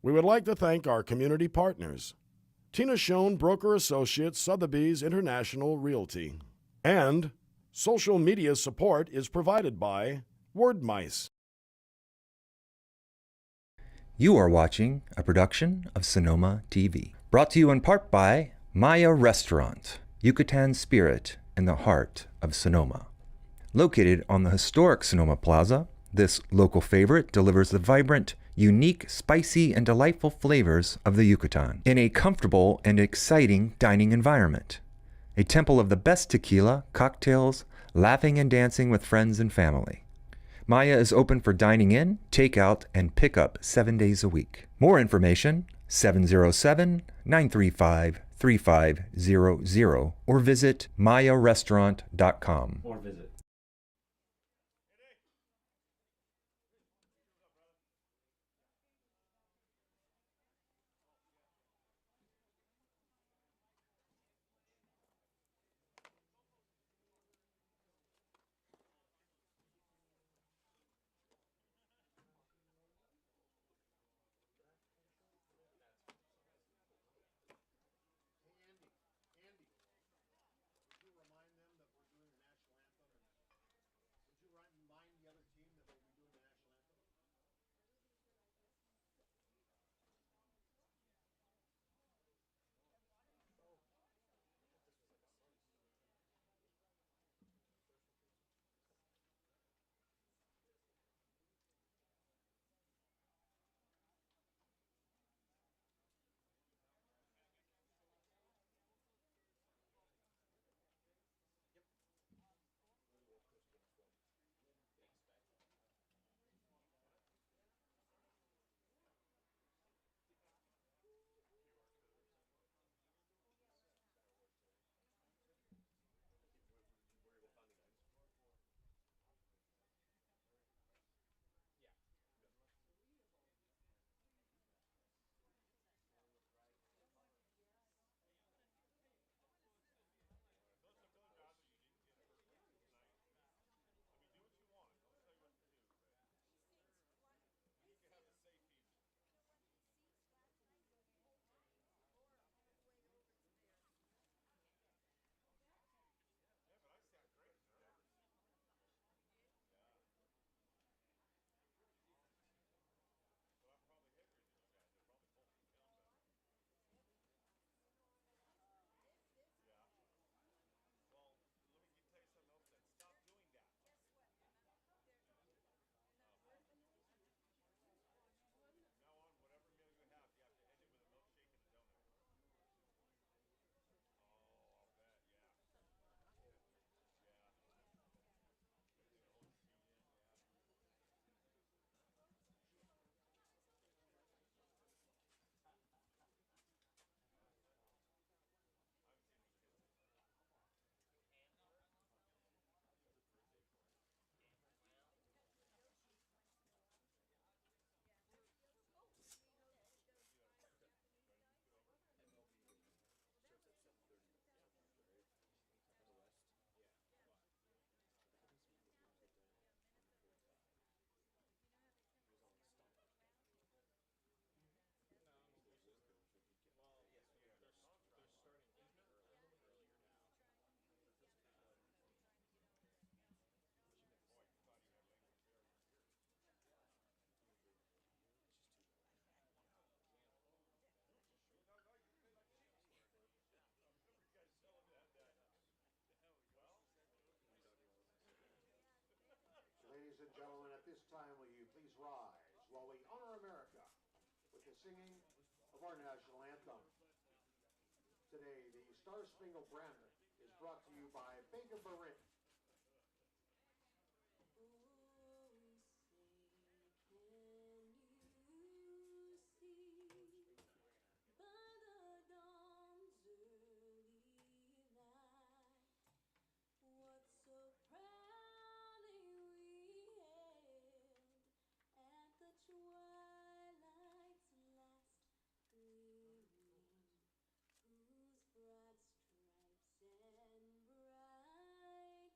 We would like to thank our community partners, Tina Schoen Broker Associates, Sotheby's International Realty. And social media support is provided by Wordmice. You are watching a production of Sonoma TV, brought to you in part by Maya Restaurant, Yucatan Spirit in the heart of Sonoma. Located on the historic Sonoma Plaza, this local favorite delivers the vibrant, unique, spicy, and delightful flavors of the Yucatan in a comfortable and exciting dining environment. A temple of the best tequila, cocktails, laughing and dancing with friends and family. Maya is open for dining in, takeout, and pickup 7 days a week. More information, 707-935-3500 or visit mayarestaurant.com. Ladies and gentlemen, at this time, will you please rise while we honor America with the singing of our national anthem. Today, the Star Spangled Banner is brought to you by Baker Barin. Whose broad stripes and bright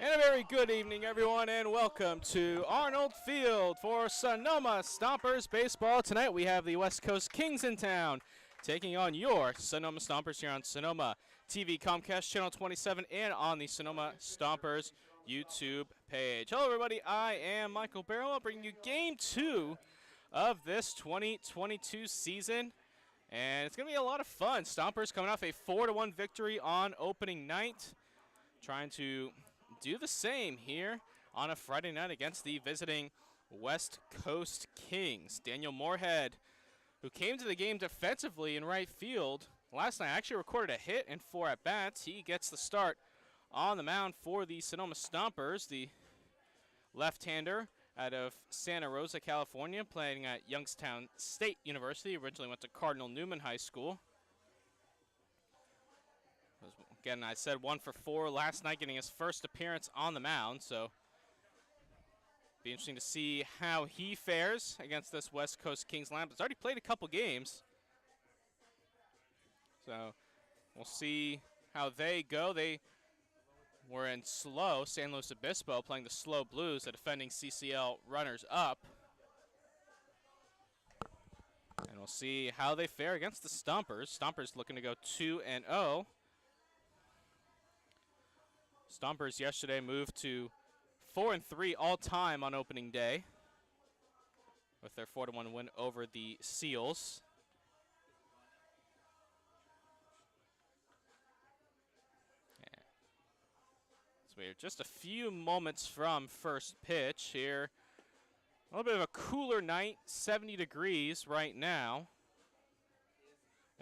And a very good evening, everyone, and welcome to Arnold Field for Sonoma Stompers baseball. Tonight we have the West Coast Kings in town, taking on your Sonoma Stompers here on Sonoma TV, Comcast Channel 27, and on the Sonoma Stompers YouTube page. Hello, everybody. I am Michael Barrow. I'll bring you Game 2 of this 2022 season, and it's going to be a lot of fun. Stompers coming off a 4-1 victory on opening night, trying to do the same here on a Friday night against the visiting West Coast Kings. Daniel Moorhead, who came to the game defensively in right field last night, actually recorded a hit and 4 at-bats. He gets the start on the mound for the Sonoma Stompers, the left-hander out of Santa Rosa, California, playing at Youngstown State University. Originally went to Cardinal Newman High School. Again, I said 1 for 4 last night, getting his first appearance on the mound, so be interesting to see how he fares against this West Coast Kings lineup. He's already played a couple games, so we'll see how they go. They were in slow, San Luis Obispo, playing the Slow Blues, the defending CCL runners-up. And we'll see how they fare against the Stompers. Stompers looking to go 2-0. Stompers yesterday moved to 4-3 all-time on opening day with their 4-1 win over the Seals. So we're just a few moments from first pitch here. A little bit of a cooler night, 70 degrees right now.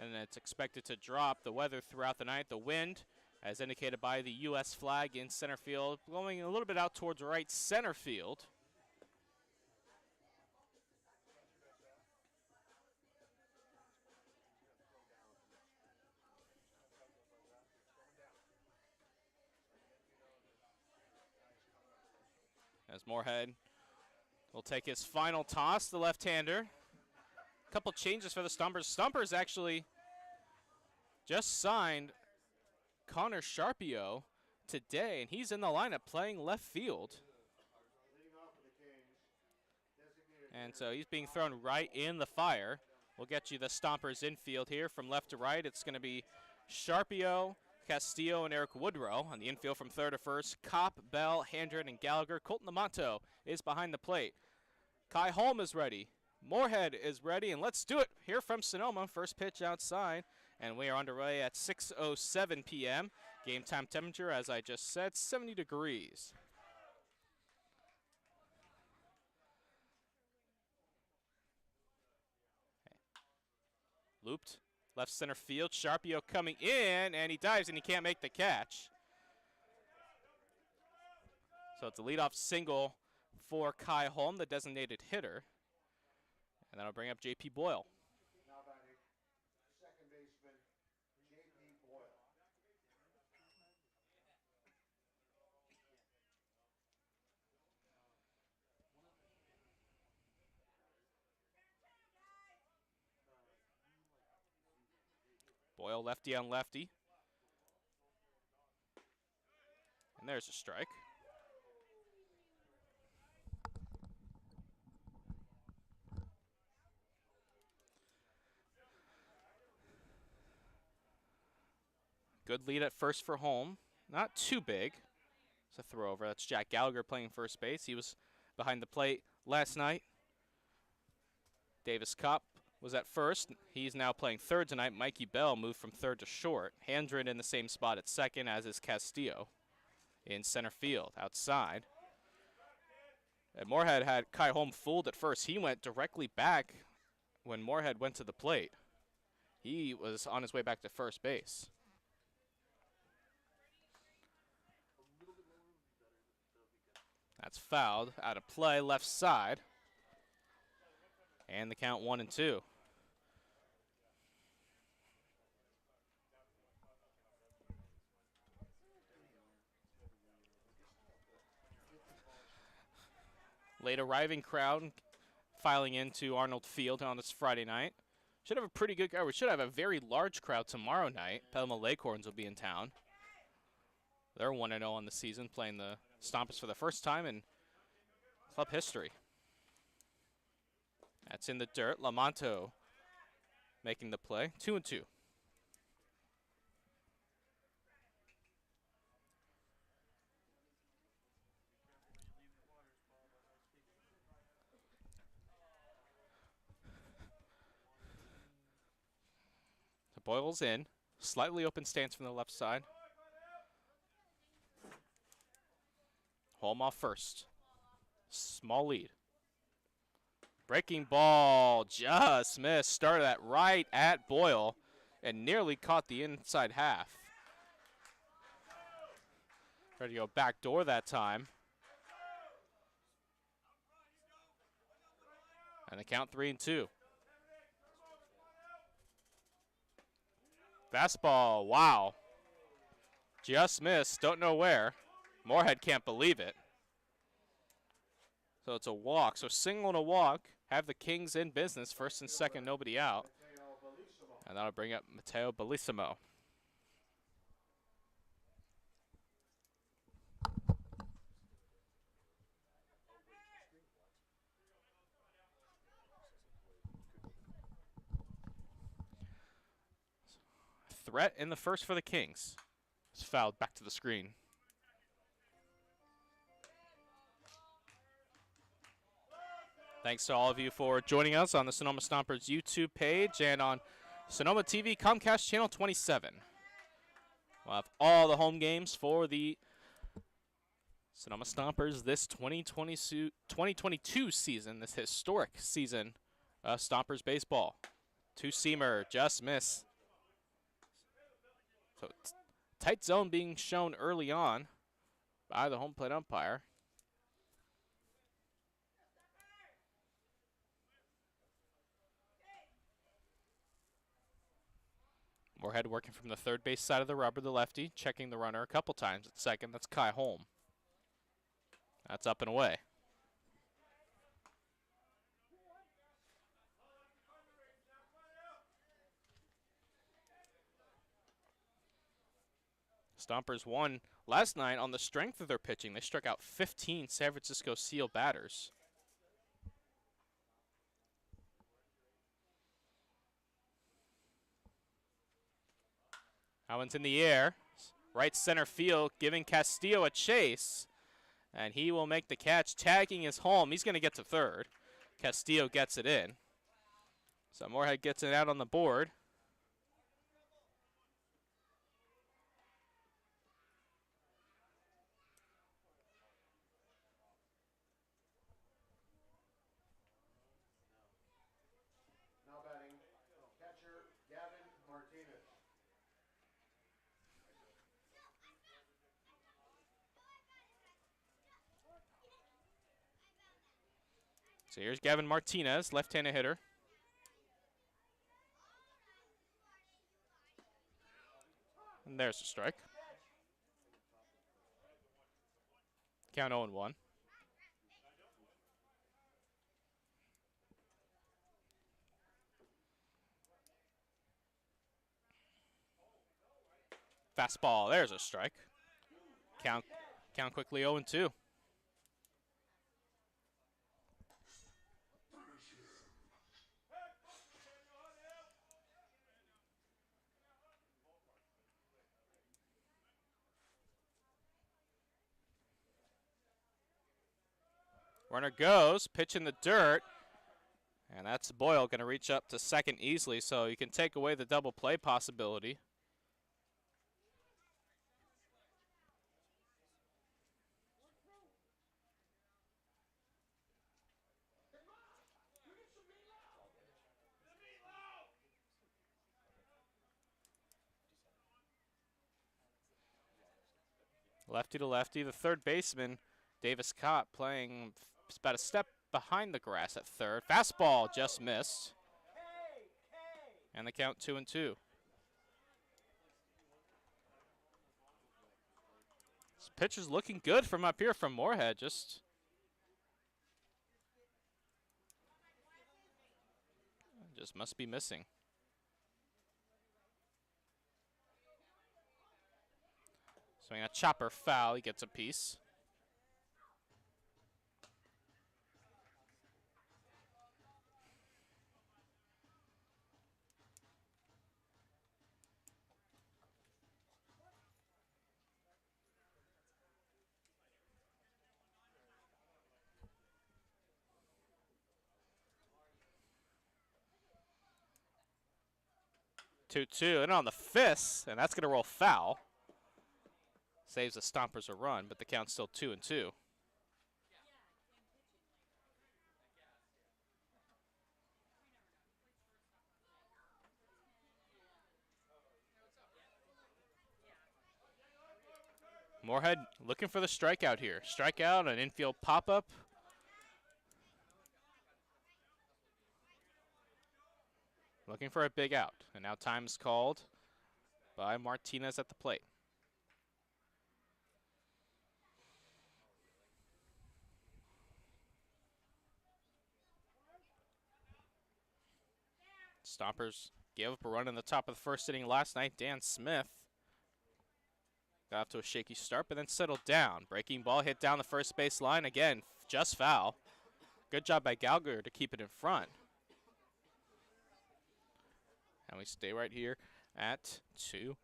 And it's expected to drop the weather throughout the night. The wind, as indicated by the U.S. flag in center field, blowing a little bit out towards right center field. As Moorhead will take his final toss, the left-hander. A couple changes for the Stompers. Stompers actually just signed Connor Sharpio today, and he's in the lineup playing left field. And so he's being thrown right in the fire. We'll get you the Stompers infield here from left to right. It's going to be Sharpio, Castillo, and Eric Woodrow. On the infield from third to first, Kopp, Bell, Handren, and Gallagher. Colton Amato is behind the plate. Kai Holm is ready. Moorhead is ready, and let's do it here from Sonoma. First pitch outside. And we are underway at 6:07 p.m. Game time temperature, as I just said, 70 degrees. Okay. Looped, left center field. Sharpio coming in, and he dives, and he can't make the catch. So it's a leadoff single for Kai Holm, the designated hitter. And that'll bring up J.P. Boyle. Boyle lefty on lefty. And there's a strike. Good lead at first for Holm. Not too big. It's a throw over. That's Jack Gallagher playing first base. He was behind the plate last night. Davis Kopp was at first. He's now playing third tonight. Mikey Bell moved from third to short. Handren in the same spot at second, as is Castillo in center field outside. And Moorhead had Kai Holm fooled at first. He went directly back when Moorhead went to the plate. He was on his way back to first base. That's fouled, out of play, left side. And the count 1-2. Late arriving crowd filing into Arnold Field on this Friday night. Should have a pretty good crowd. We should have a very large crowd tomorrow night. Pelham Lakehorns will be in town. They're 1-0 on the season, playing the Stompers for the first time in club history. That's in the dirt. Lamonto making the play. 2-2. The Boyle's in. Slightly open stance from the left side. Holm off first. Small lead. Breaking ball, just missed. Started that right at Boyle and nearly caught the inside half. Tried to go back door that time. And the count 3-2. Fastball, wow. Just missed, don't know where. Moorhead can't believe it. So it's a walk. So single and a walk. Have the Kings in business. First and second, nobody out. And that'll bring up Mateo Bellissimo. Threat in the first for the Kings. It's fouled back to the screen. Thanks to all of you for joining us on the Sonoma Stompers YouTube page and on Sonoma TV Comcast Channel 27. We'll have all the home games for the Sonoma Stompers this 2022 season, this historic season of Stompers baseball. Two-seamer, just miss. So tight zone being shown early on by the home plate umpire. Moorhead working from the third base side of the rubber, the lefty, checking the runner a couple times at second. That's Kai Holm. That's up and away. Stompers won last night on the strength of their pitching. They struck out 15 San Francisco Seal batters. That one's in the air. Right center field, giving Castillo a chase. And he will make the catch, tagging his Holm. He's going to get to third. Castillo gets it in. So Moorhead gets it out on the board. Now batting, catcher Gavin Martinez. So here's Gavin Martinez, left-handed hitter. And there's the strike. Count 0-1. Fastball, there's a strike. Count quickly 0-2. Runner goes, pitch in the dirt, and that's Boyle going to reach up to second easily, so you can take away the double play possibility. Lefty to lefty, the third baseman, Davis Cott, playing about a step behind the grass at third. Fastball just missed. And the count 2-2. This pitch is looking good from up here from Moorhead. Just must be missing. Swing a chopper foul. He gets a piece. 2-2, and on the fist, and that's going to roll foul. Saves the Stompers a run, but the count's still 2-2. Moorhead looking for the strikeout here. Strikeout, an infield pop-up. Looking for a big out. And now time's called by Martinez at the plate. Stompers gave up a run in the top of the first inning last night. Dan Smith got off to a shaky start, but then settled down. Breaking ball hit down the first base line. Again, just foul. Good job by Gallagher to keep it in front. And we stay right here at 2-2.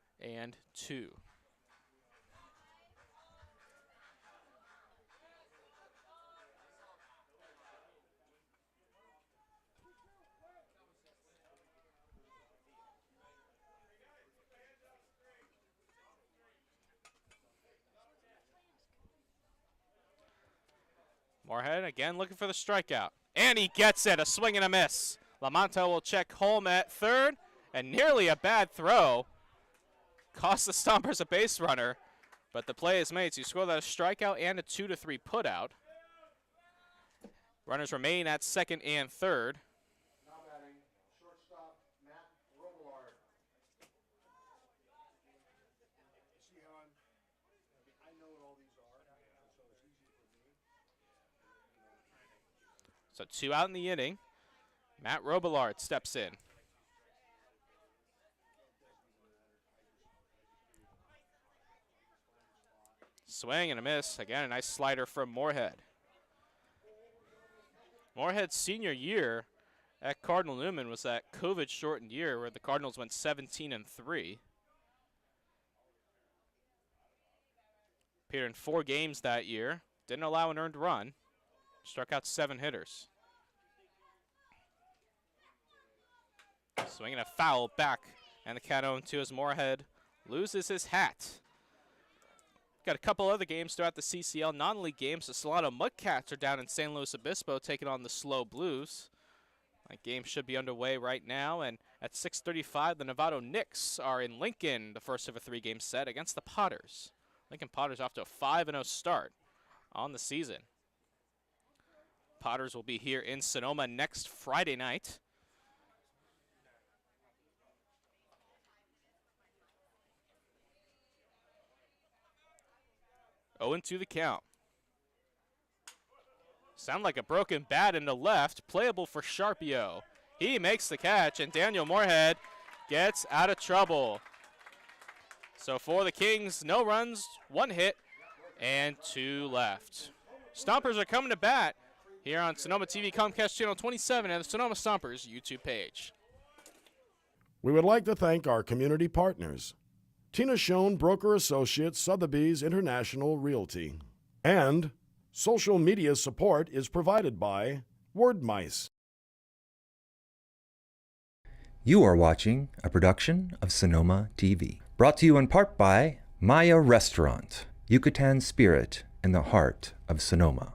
Moorhead again looking for the strikeout. And he gets it, a swing and a miss. Lamonto will check home at third, and nearly a bad throw. Cost the Stompers a base runner, but the play is made. So you score that a strikeout and a 2-3 putout. Runners remain at second and third. Now batting, shortstop Matt Robillard. See how I know what all these are, so it's easy for me. So 2 out in the inning. Matt Robillard steps in. Swing and a miss. Again, a nice slider from Moorhead. Moorhead's senior year at Cardinal Newman was that COVID-shortened year where the Cardinals went 17-3. Appeared in 4 games that year. Didn't allow an earned run. Struck out 7 hitters. Swinging a foul back, and the count 0-2 as Moorhead loses his hat. Got a couple other games throughout the CCL non-league games. The Solano Mudcats are down in San Luis Obispo taking on the Slow Blues. That game should be underway right now, and at 6:35, the Novato Knicks are in Lincoln, the first of a 3-game set against the Potters. Lincoln Potters off to a 5-0 start on the season. Potters will be here in Sonoma next Friday night. Oh, and 2 the count. Sound like a broken bat in the left. Playable for Sharpio. He makes the catch, and Daniel Moorhead gets out of trouble. So for the Kings, no runs, 1 hit, and 2 left. Stompers are coming to bat here on Sonoma TV Comcast Channel 27 and the Sonoma Stompers YouTube page. We would like to thank our community partners: Tina Schoen Broker Associates, Sotheby's International Realty. And social media support is provided by Wordmice. You are watching a production of Sonoma TV. Brought to you in part by Maya Restaurant, Yucatan Spirit in the heart of Sonoma.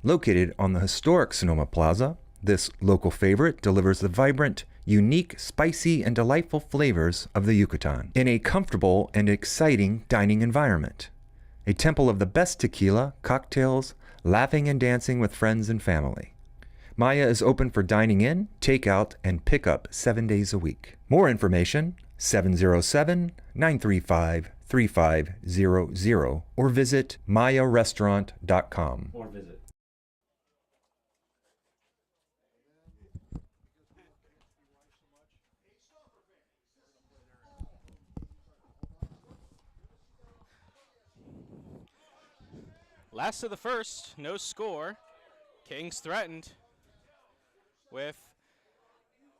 Located on the historic Sonoma Plaza, this local favorite delivers the vibrant, unique, spicy, and delightful flavors of the Yucatan in a comfortable and exciting dining environment. A temple of the best tequila, cocktails, laughing and dancing with friends and family. Maya is open for dining in, takeout, and pickup 7 days a week. More information, 707-935-3500 or visit mayarestaurant.com. Last of the first, no score. Kings threatened with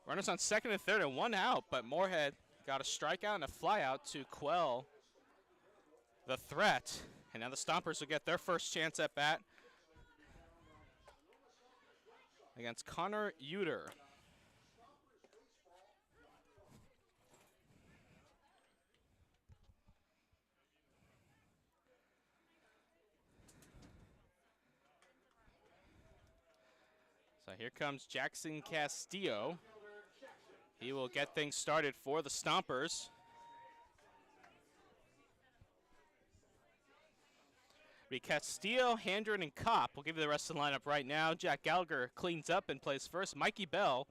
runners on second and third and 1 out, but Moorhead got a strikeout and a flyout to quell the threat. And now the Stompers will get their first chance at bat against Connor Uter. So here comes Jackson Castillo. He will get things started for the Stompers. Be Castillo, Handren, and Kopp. We'll give you the rest of the lineup right now. Jack Gallagher cleans up and plays first. Mikey Bell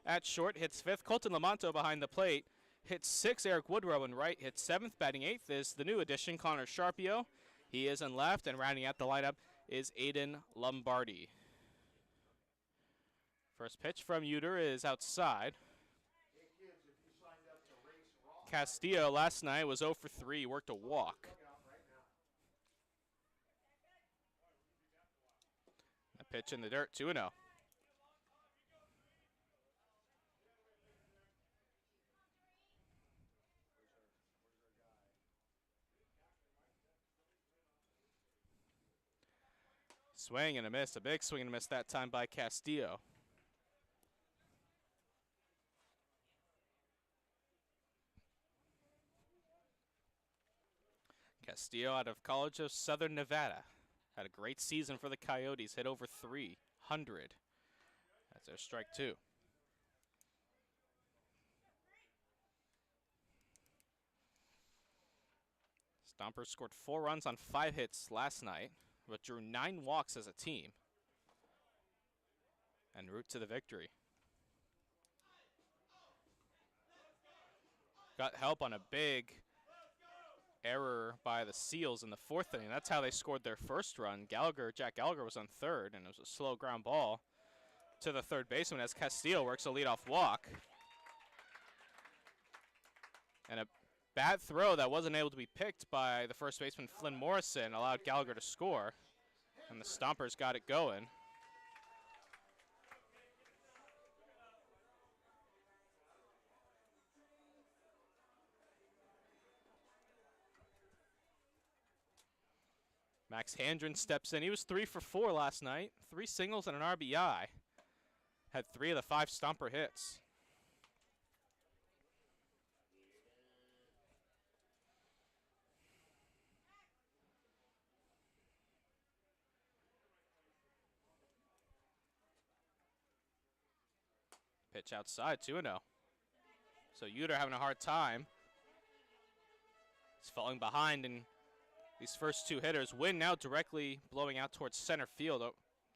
at short hits fifth. Colton Lamonto behind the plate hits sixth. Eric Woodrow in right hits seventh. Batting eighth is the new addition, Connor Sharpio. He is in left, and rounding out the lineup is Aiden Lombardi. First pitch from Uter is outside. Castillo last night was 0 for 3, worked a walk. A pitch in the dirt, 2-0. Swing and a miss, a big swing and a miss that time by Castillo. Castillo out of College of Southern Nevada. Had a great season for the Coyotes, hit over 300. That's their strike two. Stompers scored 4 runs on 5 hits last night, but drew 9 walks as a team. En route to the victory. Got help on a big error by the Seals in the 4th inning. That's how they scored their first run. Jack Gallagher was on third, and it was a slow ground ball to the third baseman as Castillo works a leadoff walk. And a bad throw that wasn't able to be picked by the first baseman, Flynn Morrison, allowed Gallagher to score, and the Stompers got it going. Max Handren steps in. He was 3 for 4 last night. 3 singles and an RBI. Had 3 of the 5 Stomper hits. Pitch outside, 2-0. So Uter having a hard time. He's falling behind, and these first 2 hitters. Wind now directly blowing out towards center field,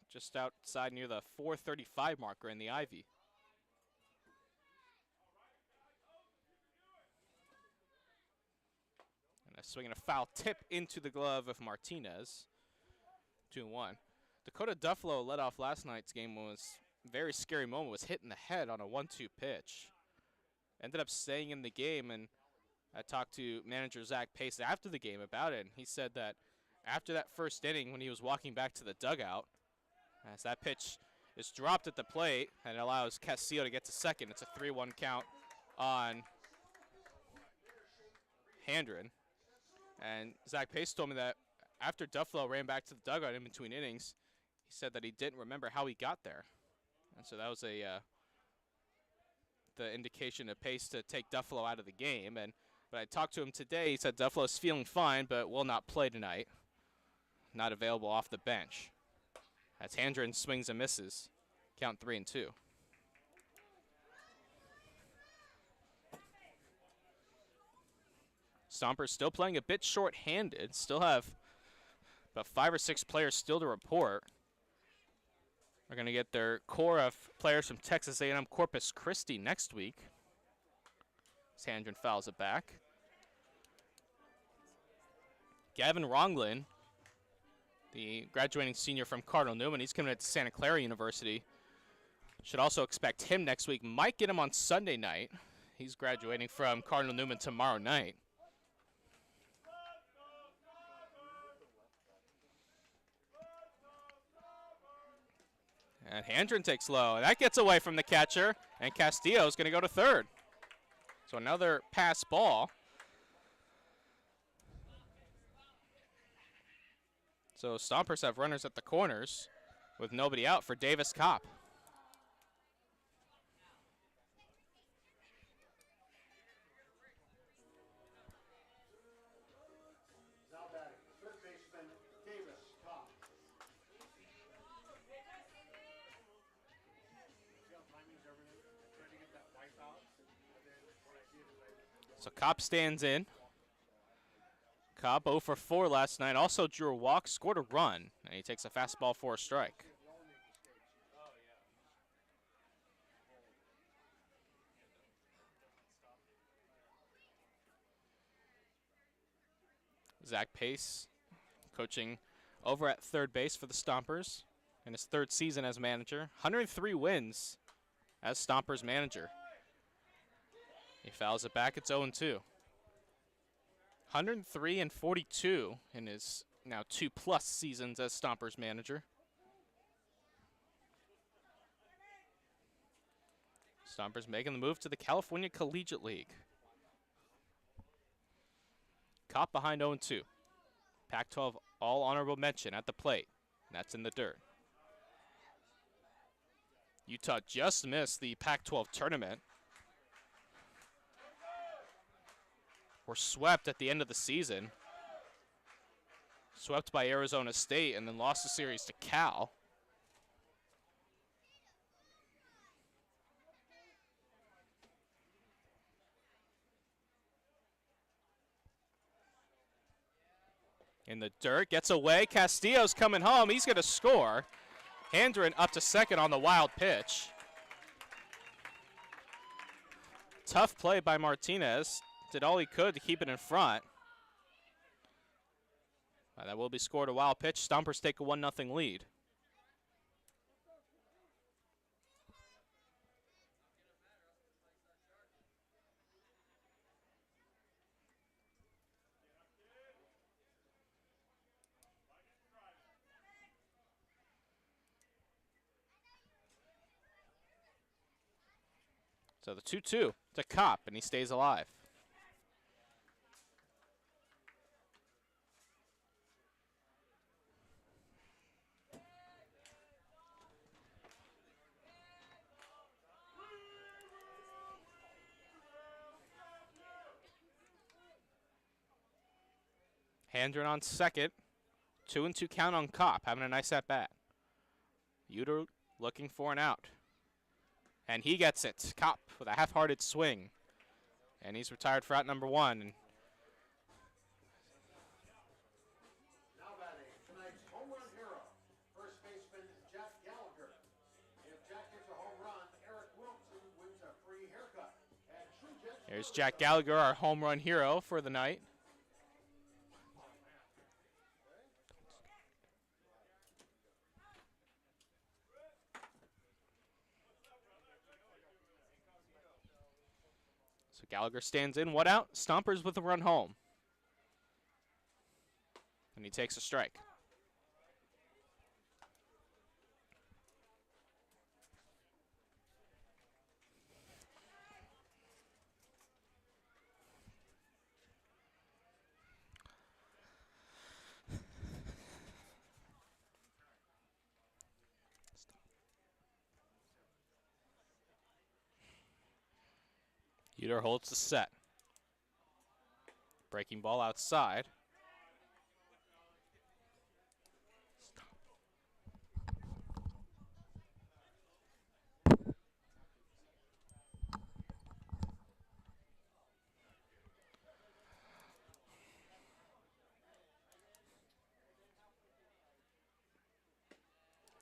just outside near the 435 marker in the ivy. And a swing and a foul tip into the glove of Martinez. 2-1. Dakota Duffalo led off last night's game. Was a very scary moment. Was hit in the head on a 1-2 pitch. Ended up staying in the game, and I talked to manager Zach Pace after the game about it, and he said that after that first inning, when he was walking back to the dugout, as that pitch is dropped at the plate and it allows Castillo to get to second, it's a 3-1 count on Handren. And Zach Pace told me that after Duffalo ran back to the dugout in between innings, he said that he didn't remember how he got there. And so that was the indication of Pace to take Duffalo out of the game. But I talked to him today. He said Duffalo's feeling fine, but will not play tonight. Not available off the bench. As Handren swings and misses. Count 3-2. Stompers still playing a bit short-handed. Still have about 5 or 6 players still to report. They're going to get their core of players from Texas A&M Corpus Christi next week. Handren fouls it back. Gavin Ronglin, the graduating senior from Cardinal Newman, he's coming to Santa Clara University. Should also expect him next week. Might get him on Sunday night. He's graduating from Cardinal Newman tomorrow night. And Handren takes low, and that gets away from the catcher, and Castillo's going to go to third. So another pass ball. So Stompers have runners at the corners with nobody out for Davis Kopp. Now batting, third baseman Davis Kopp. So Kopp stands in. Kopp 0 for 4 last night. Also drew a walk, scored a run, and he takes a fastball for a strike. Zach Pace coaching over at third base for the Stompers in his third season as manager. 103 wins as Stompers manager. He fouls it back. It's 0-2. 103 and 42 in his now 2+ seasons as Stompers manager. Stompers making the move to the California Collegiate League. Kopp behind 0-2. Pac-12 all honorable mention at the plate. That's in the dirt. Utah just missed the Pac-12 tournament. Were swept at the end of the season. Swept by Arizona State and then lost the series to Cal. In the dirt, gets away. Castillo's coming home. He's going to score. Handren up to second on the wild pitch. Tough play by Martinez. Did all he could to keep it in front. That will be scored a wild pitch. Stompers take a 1-0 lead. So the 2-2 to Kopp, and he stays alive. Handren on second. 2-2 count on Kopp, having a nice at-bat. Uter looking for an out. And he gets it. Kopp with a half-hearted swing. And he's retired for out number 1. And Now batting tonight's home run hero, first baseman Jack Gallagher. If Jack hits a home run, Eric Wilson wins a free haircut. And True Jets there's Jack Gallagher, our home run hero for the night. So Gallagher stands in, 1 out. Stompers with a run home. And he takes a strike. Uter holds the set. Breaking ball outside.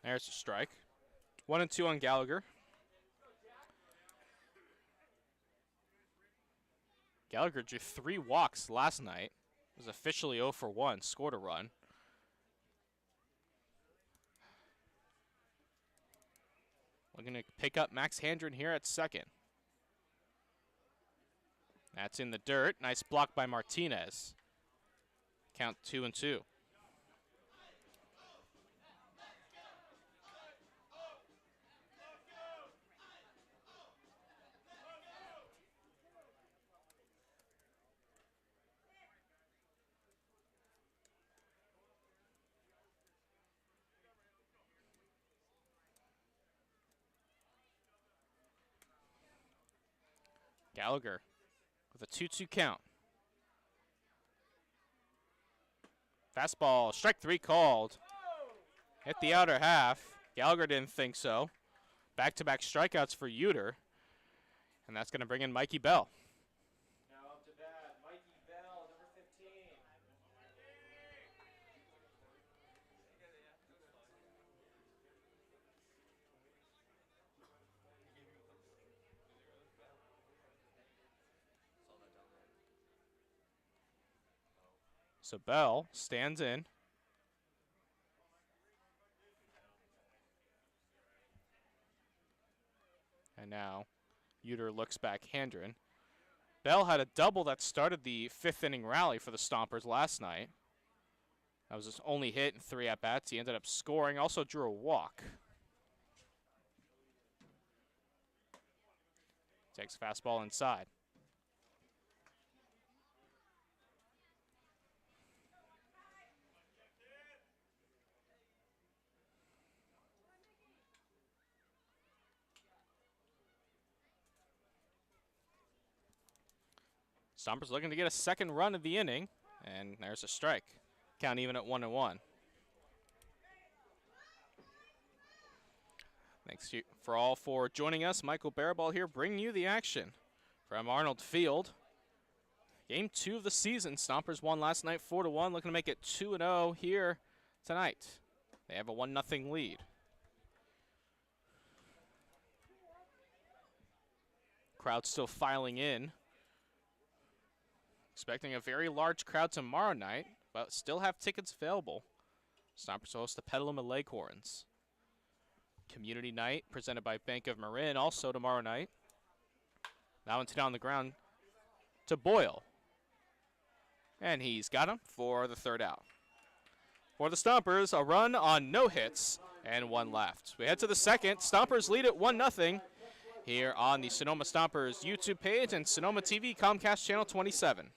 There's a strike. 1-2 on Gallagher. Gallagher drew 3 walks last night. Was officially 0 for 1. Scored a run. We're going to pick up Max Handren here at second. That's in the dirt. Nice block by Martinez. Count 2-2. Gallagher with a 2-2 count. Fastball, strike 3 called. Hit the outer half. Gallagher didn't think so. Back-to-back strikeouts for Uter. And that's going to bring in Mikey Bell. Now up to So Bell stands in. And now Uter looks back Handren. Bell had a double that started the 5th inning rally for the Stompers last night. That was his only hit in 3 at-bats. He ended up scoring, also drew a walk. Takes fastball inside. Stompers looking to get a second run of the inning, and there's a strike. Count even at 1-1. Thanks for all for joining us. Michael Baraball here, bringing you the action from Arnold Field. Game 2 of the season. Stompers won last night 4-1, looking to make it 2-0 here tonight. They have a 1-0 lead. Crowd still filing in. Expecting a very large crowd tomorrow night, but still have tickets available. Stompers host the Petaluma Leghorns. Community night presented by Bank of Marin also tomorrow night. That one's hit on the ground to Boyle. And he's got him for the 3rd out. For the Stompers, a run on no hits and 1 left. We head to the 2nd. Stompers lead at 1-0 here on the Sonoma Stompers YouTube page and Sonoma TV Comcast Channel 27.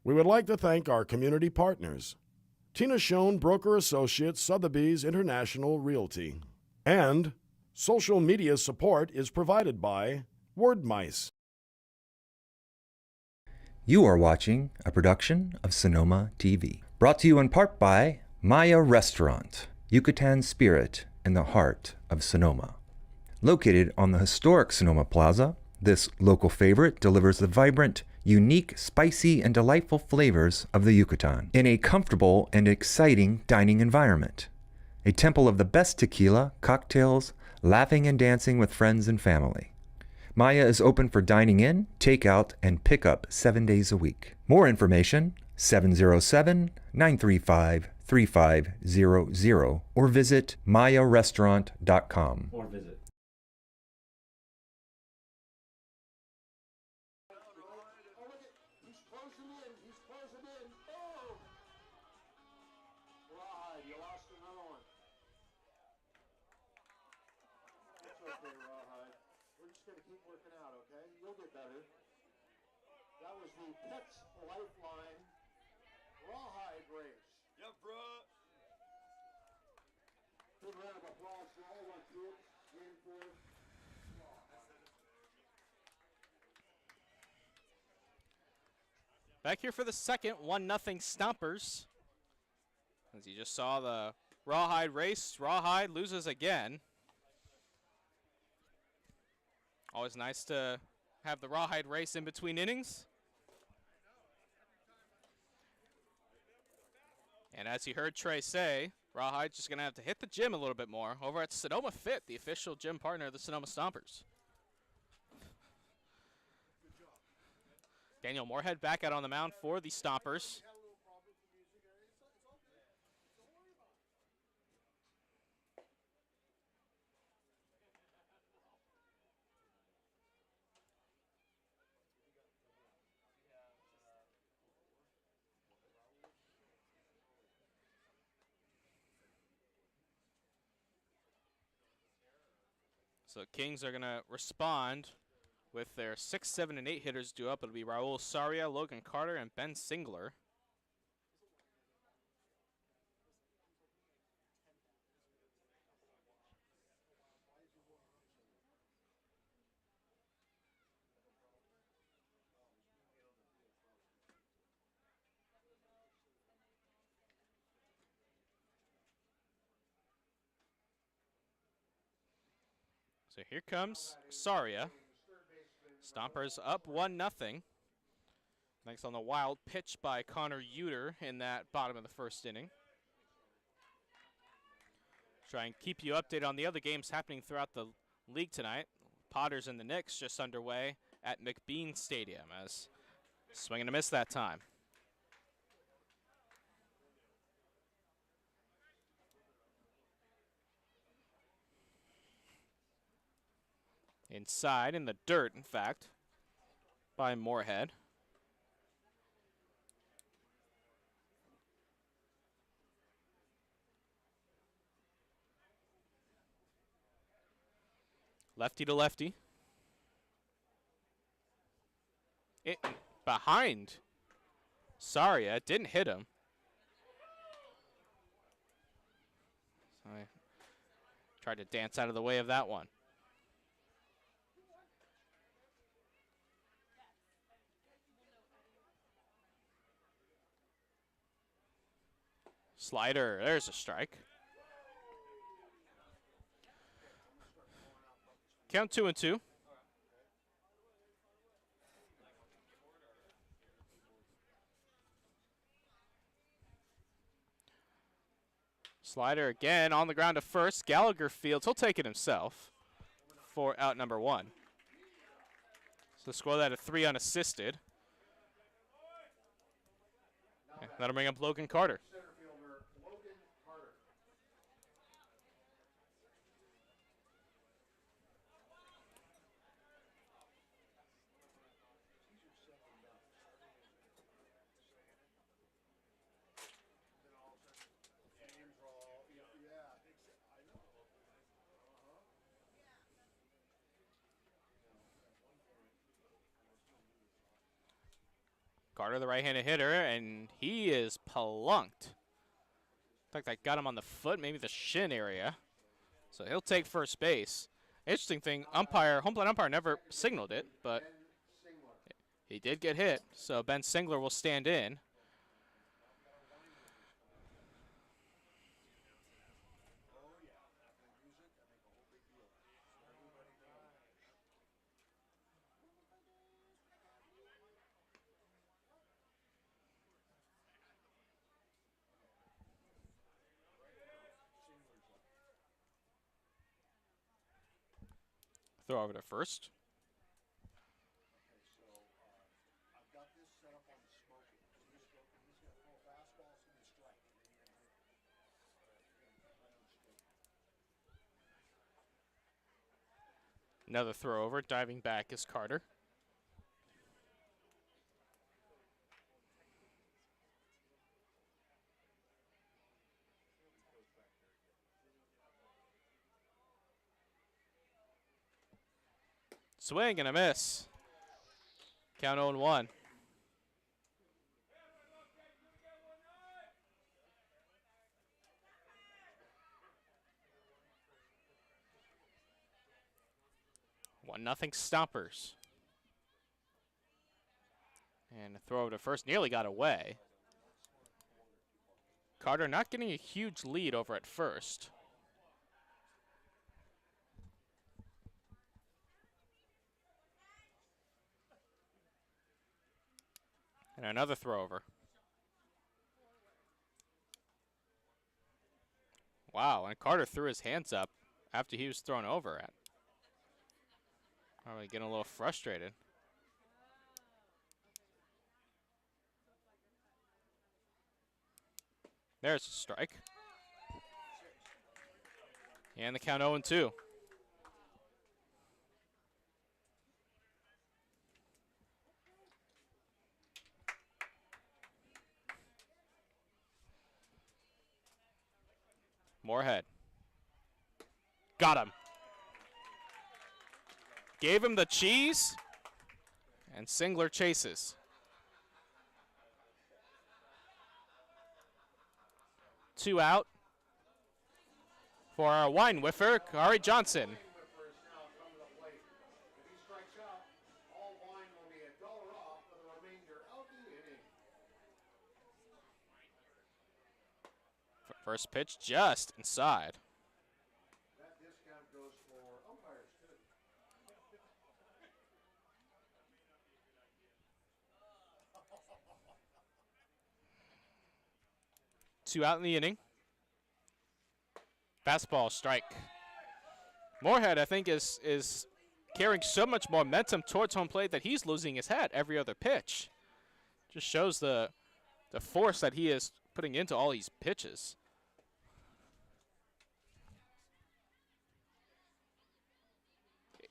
We would like to thank our community partners, Tina Schoen Broker Associates, Sotheby's International Realty. And social media support is provided by Wordmice. You are watching a production of Sonoma TV. Brought to you in part by Maya Restaurant, Yucatan Spirit in the heart of Sonoma. Located on the historic Sonoma Plaza, this local favorite delivers the vibrant, unique, spicy, and delightful flavors of the Yucatan in a comfortable and exciting dining environment. A temple of the best tequila, cocktails, laughing and dancing with friends and family. Maya is open for dining in, takeout, and pickup 7 days a week. More information, 707-935-3500 or visit mayarestaurant.com. You lost another one. That's okay, Rawhide. We're just going to keep working out, okay? You'll get better. That was the Pets Lifeline Rawhide race. Yeah, bro. Big round of applause for all our kids. Game 4. Back here for the 2nd, 1-0 Stompers. As you just saw the Rawhide race, Rawhide loses again. Always nice to have the Rawhide race in between innings. And as you heard Trey say, Rawhide's just going to have to hit the gym a little bit more over at Sonoma Fit, the official gym partner of the Sonoma Stompers. Daniel Moorhead back out on the mound for the Stompers. So Kings are going to respond with their 6, 7, and 8 hitters due up. It'll be Raul Saria, Logan Carter, and Ben Singler. So here comes Saria. Stompers up 1-0. Thanks on the wild pitch by Connor Uter in that bottom of the 1st inning. Try and keep you updated on the other games happening throughout the league tonight. Potters and the Knicks just underway at McBean Stadium as swing and a miss that time. Inside, in the dirt, in fact, by Moorhead. Lefty to lefty. It behind. Sorry, it didn't hit him. So I tried to dance out of the way of that one. Slider, there's a strike. Count 2-2. Slider again on the ground to first. Gallagher fields. He'll take it himself for out number 1. So score that at 3 unassisted. Okay, that'll bring up Logan Carter. Center fielder Logan Carter. Carter, the right-handed hitter, and he is plunked. In fact, I got him on the foot, maybe the shin area. So he'll take first base. Interesting thing, home plate umpire never signaled it, but he did get hit. So Ben Singler will stand in. Throw over to first. I've got this set up on the smoking. He's going to throw fastballs and a strike. Another throw over. Diving back is Carter. Swing and a miss. Count 0-1. Nothing Stompers. And a throw over to first. Nearly got away. Carter not getting a huge lead over at first. And another throw over. Wow, and Carter threw his hands up after he was thrown over at. Probably getting a little frustrated. There's a strike. And the count 0-2. Moorhead. Got him. Gave him the cheese. And Singler chases. 2 out for our wine whiffer, Kari Johnson. Whipper is now coming to the plate. If he strikes out, all wine will be $1 off for the remainder of the inning. First pitch just inside. That discount goes for umpires too. Two out in the inning. Fastball strike. Moorhead, I think, is carrying so much momentum towards home plate that he's losing his head every other pitch. Just shows the force that he is putting into all these pitches.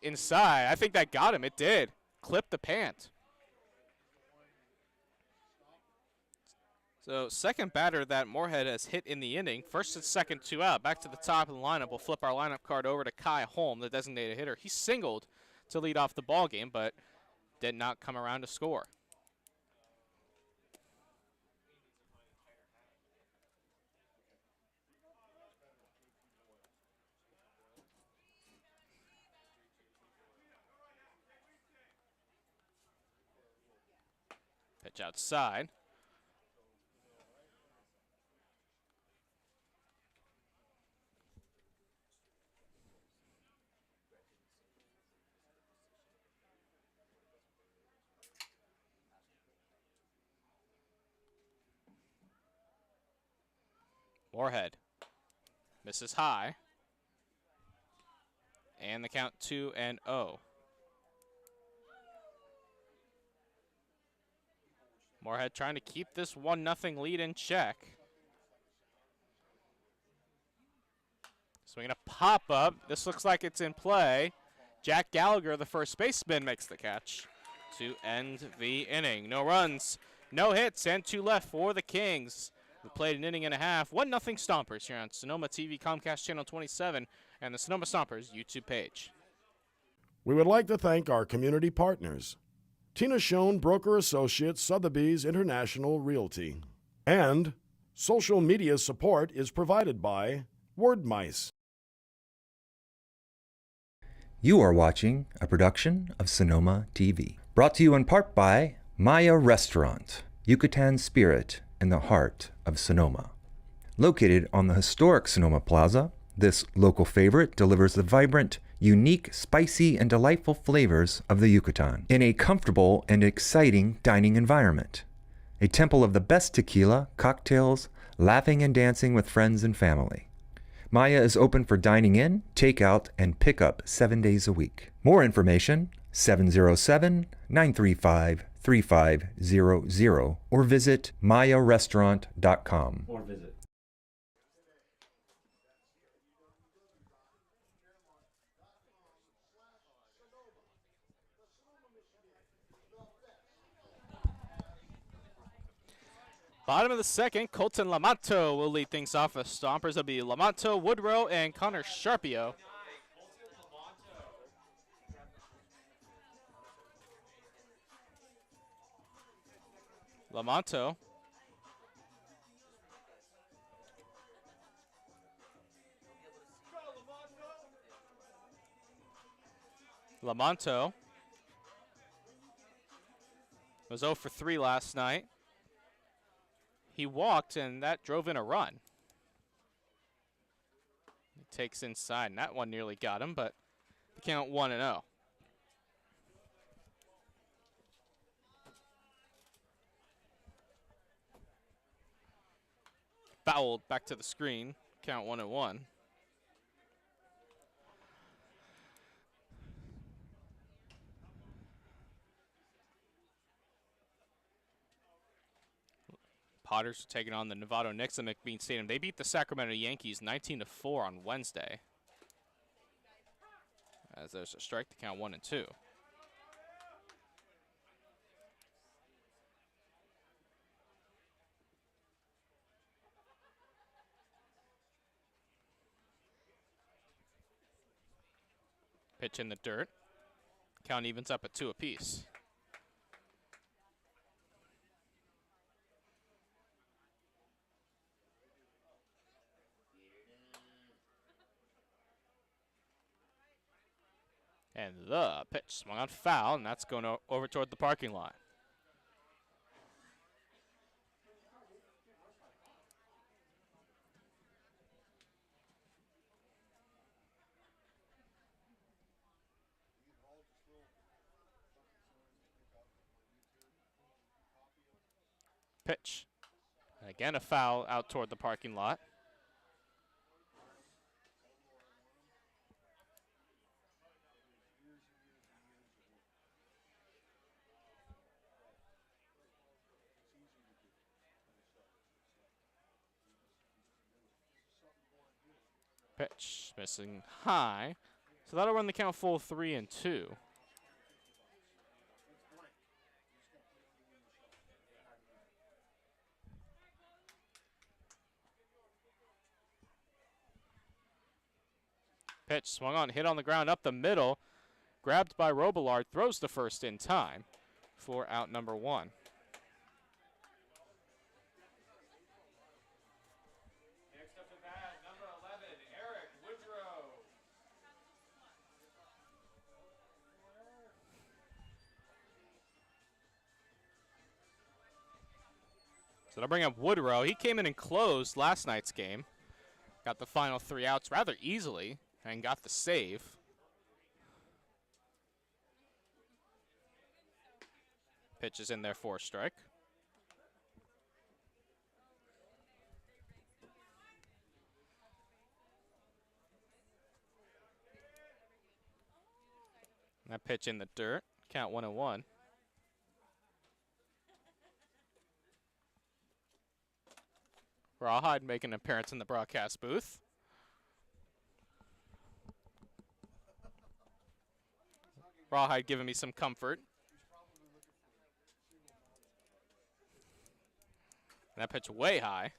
inside. I think that got him. It did. Clipped the pant. So second batter that Moorhead has hit in the inning. First and second, 2 out. Back to the top of the lineup. We'll flip our lineup card over to Kai Holm, the designated hitter. He singled to lead off the ball game, but did not come around to score. Pitch outside. Moorhead misses high. And the count 2-0. Moorhead trying to keep this 1-0 lead in check. Swinging a pop-up. This looks like it's in play. Jack Gallagher, the first baseman, makes the catch to end the inning. No runs, no hits, and 2 left for the Kings. We played an inning and a half. 1-0 Stompers here on Sonoma TV, Comcast Channel 27, and the Sonoma Stompers YouTube page. We would like to thank our community partners: Tina Schoen Broker Associates, Sotheby's International Realty. And social media support is provided by Wordmice. You are watching a production of Sonoma TV. Brought to you in part by Maya Restaurant, Yucatan Spirit in the heart of Sonoma. Located on the historic Sonoma Plaza, this local favorite delivers the vibrant, unique, spicy, and delightful flavors of the Yucatan in a comfortable and exciting dining environment. A temple of the best tequila, cocktails, laughing and dancing with friends and family. Maya is open for dining in, takeout, and pickup 7 days a week. More information, 707-935-3500 or visit mayarestaurant.com. Bottom of the second, Colton Lamato will lead things off. The Stompers will be Lamato, Woodrow, and Connor Sharpio. Lamato. Lamonto was 0 for 3 last night. He walked, and that drove in a run. He takes inside, and that one nearly got him, but the count 1-0. Fouled back to the screen, count 1-1. Potters are taking on the Novato Knicks at McBean Stadium. They beat the Sacramento Yankees 19-4 on Wednesday. As there's a strike to count 1-2. Pitch in the dirt. Count evens up at 2 apiece. And the pitch swung on foul, and that's going over toward the parking lot. Pitch. And again, a foul out toward the parking lot. Pitch missing high. So that'll run the count full 3-2. Pitch swung on, hit on the ground up the middle. Grabbed by Robillard, throws the first in time for out number 1. Next up to bat, number 11, Eric Woodrow. So they'll bring up Woodrow. He came in and closed last night's game. Got the final 3 outs rather easily and got the save. Pitch is in there for a strike. That pitch in the dirt. Count 1-1. Rawhide making an appearance in the broadcast booth. Rawhide giving me some comfort. That pitch way high.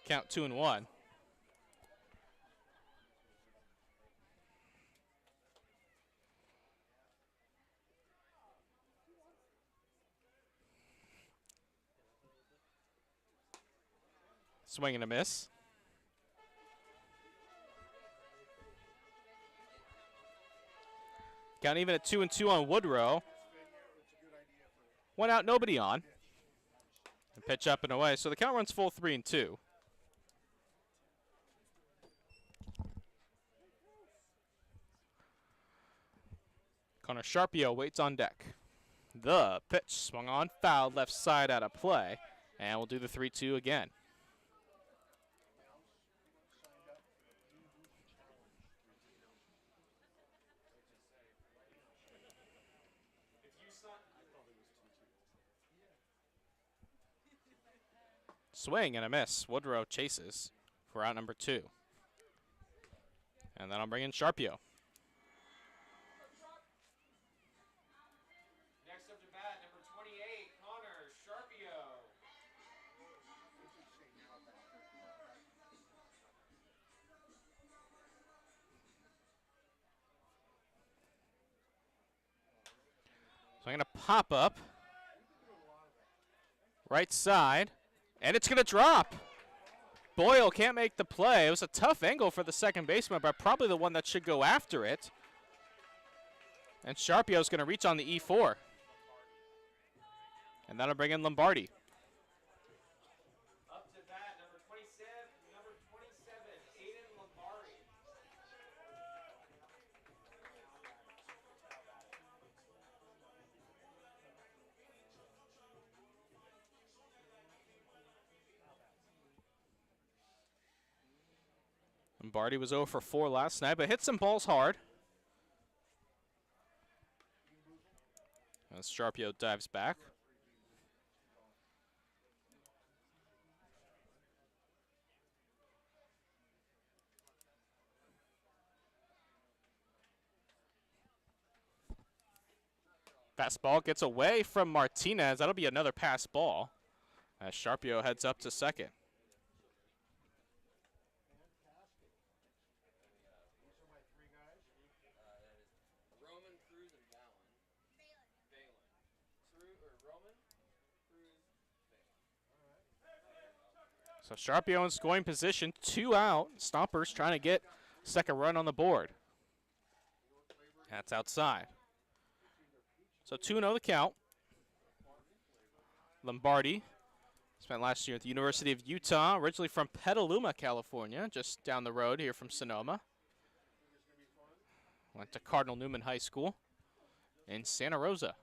Count 2-1. Swing and a miss. Count even at 2-2 on Woodrow. 1 out, nobody on. And pitch up and away. So the count runs full 3-2. Connor Sharpio waits on deck. The pitch swung on, fouled left side out of play. And we'll do the 3-2 again. Swing and a miss. Woodrow chases for out number 2. And then I'll bring in Sharpio. Next up to bat, number 28, Connor Sharpio. So I'm going to pop up. Right side. And it's going to drop. Boyle can't make the play. It was a tough angle for the second baseman, but probably the one that should go after it. And Sharpio's going to reach on the E4. And that'll bring in Lombardi. Up to bat, number 27, Aiden Lombardi. Lombardi was 0 for 4 last night, but hit some balls hard. As Sharpio dives back. Fastball gets away from Martinez. That'll be another pass ball as Sharpio heads up to second. So Sharpio in scoring position, 2 out. Stompers trying to get second run on the board. That's outside. So 2-0 the count. Lombardi spent last year at the University of Utah, originally from Petaluma, California, just down the road here from Sonoma. Went to Cardinal Newman High School in Santa Rosa.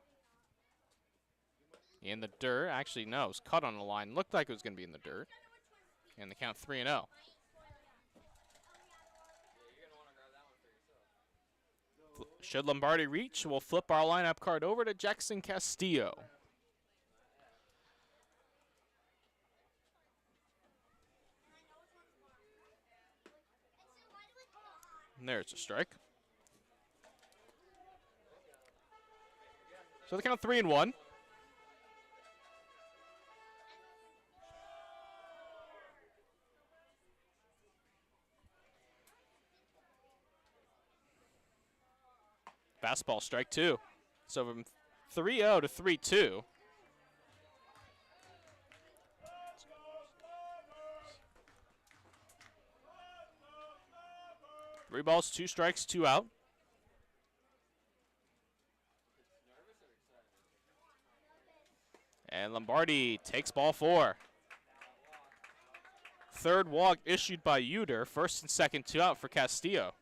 In the dirt. Actually, no, it was cut on the line. Looked like it was going to be in the dirt. And the count 3-0. Should Lombardi reach, we'll flip our lineup card over to Jackson Castillo. And there's a strike. So the count 3-1. Fastball, strike two. So from 3-0 to 3-2. Three balls, two strikes, two out. And Lombardi takes ball four. Third walk issued by Uter. First and second, two out for Castillo.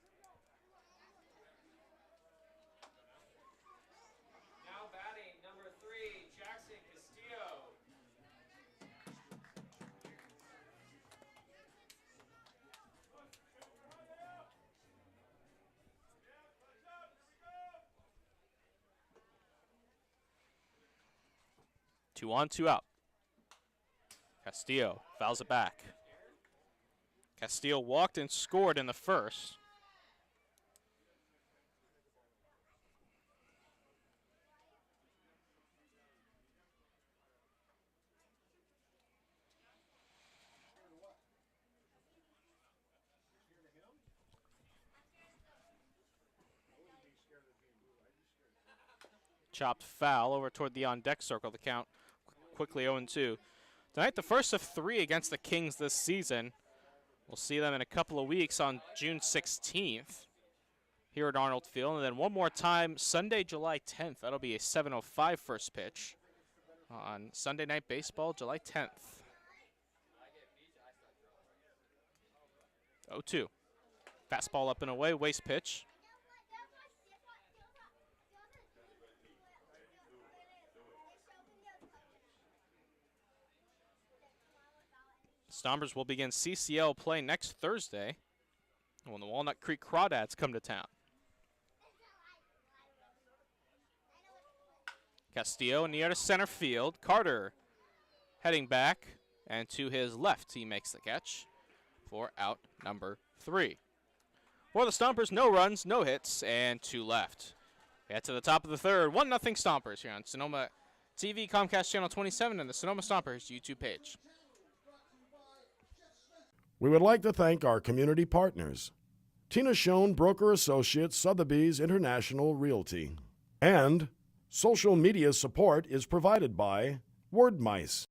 Now batting number 3, Jackson Castillo. Two on, two out. Castillo fouls it back. Castillo walked and scored in the first. Chopped foul over toward the on-deck circle. The count quickly 0-2. Tonight, the first of three against the Kings this season. We'll see them in a couple of weeks on June 16th here at Arnold Field. And then one more time Sunday, July 10th. That'll be a 7:05 first pitch on Sunday Night Baseball, July 10th. 0-2. Fastball up and away, waste pitch. Stompers will begin CCL play next Thursday when the Walnut Creek Crawdads come to town. Castillo near to center field. Carter heading back, and to his left he makes the catch for out number 3. For the Stompers, no runs, no hits, and 2 left. Get to the top of the third, 1-0 Stompers here on Sonoma TV, Comcast Channel 27, and the Sonoma Stompers YouTube page. We would like to thank our community partners, Tina Schoen Broker Associates, Sotheby's International Realty. And social media support is provided by Wordmice.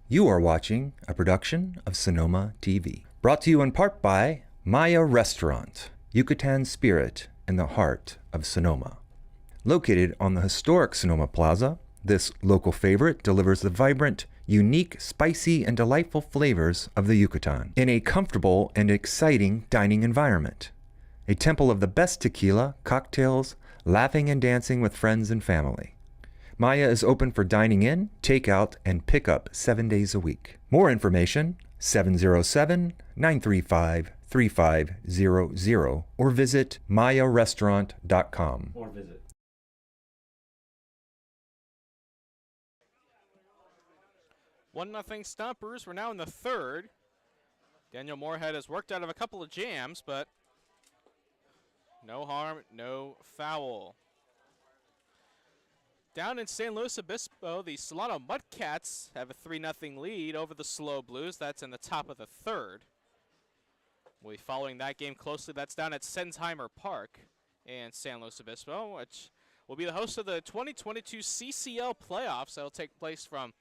You are watching a production of Sonoma TV. Brought to you in part by Maya Restaurant, Yucatan Spirit in the heart of Sonoma. Located on the historic Sonoma Plaza, this local favorite delivers the vibrant, unique, spicy, and delightful flavors of the Yucatan in a comfortable and exciting dining environment. A temple of the best tequila, cocktails, laughing and dancing with friends and family. Maya is open for dining in, takeout, and pickup 7 days a week. More information, 707-935-3500 or visit mayarestaurant.com. 1-0 Stompers. We're now in the third. Daniel Moorhead has worked out of a couple of jams, but no harm, no foul. Down in San Luis Obispo, the Solano Mudcats have a 3-0 lead over the Slow Blues. That's in the top of the third. We'll be following that game closely. That's down at Sensheimer Park in San Luis Obispo, which will be the host of the 2022 CCL playoffs. That'll take place from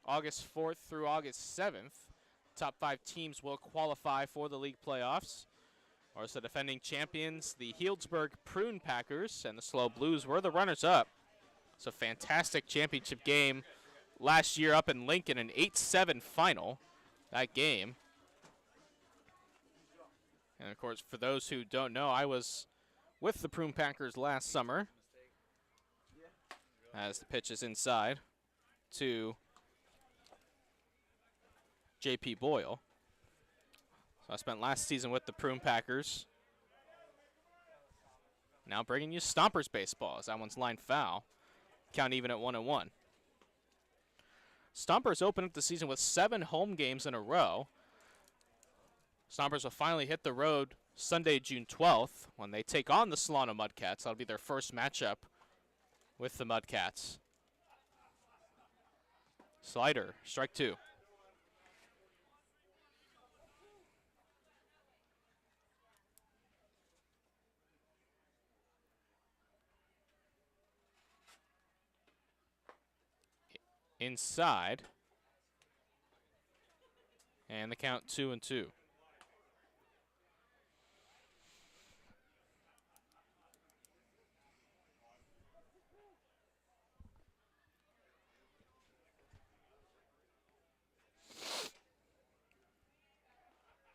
August 4th through August 7th. Top 5 teams will qualify for the league playoffs. Or as the defending champions, the Healdsburg Prune Packers and the Slow Blues were the runners-up. It's a fantastic championship game last year up in Lincoln, an 8-7 final, that game. And of course, for those who don't know, I was with the Prune Packers last summer. As the pitch is inside to J.P. Boyle. So I spent last season with the Prune Packers. Now bringing you Stompers baseball, as that one's line foul. Count even at 1-1. Stompers open up the season with 7 home games in a row. Stompers will finally hit the road Sunday, June 12th, when they take on the Solano Mudcats. That'll be their first matchup with the Mudcats. Slider, strike 2. Inside. And the count 2-2.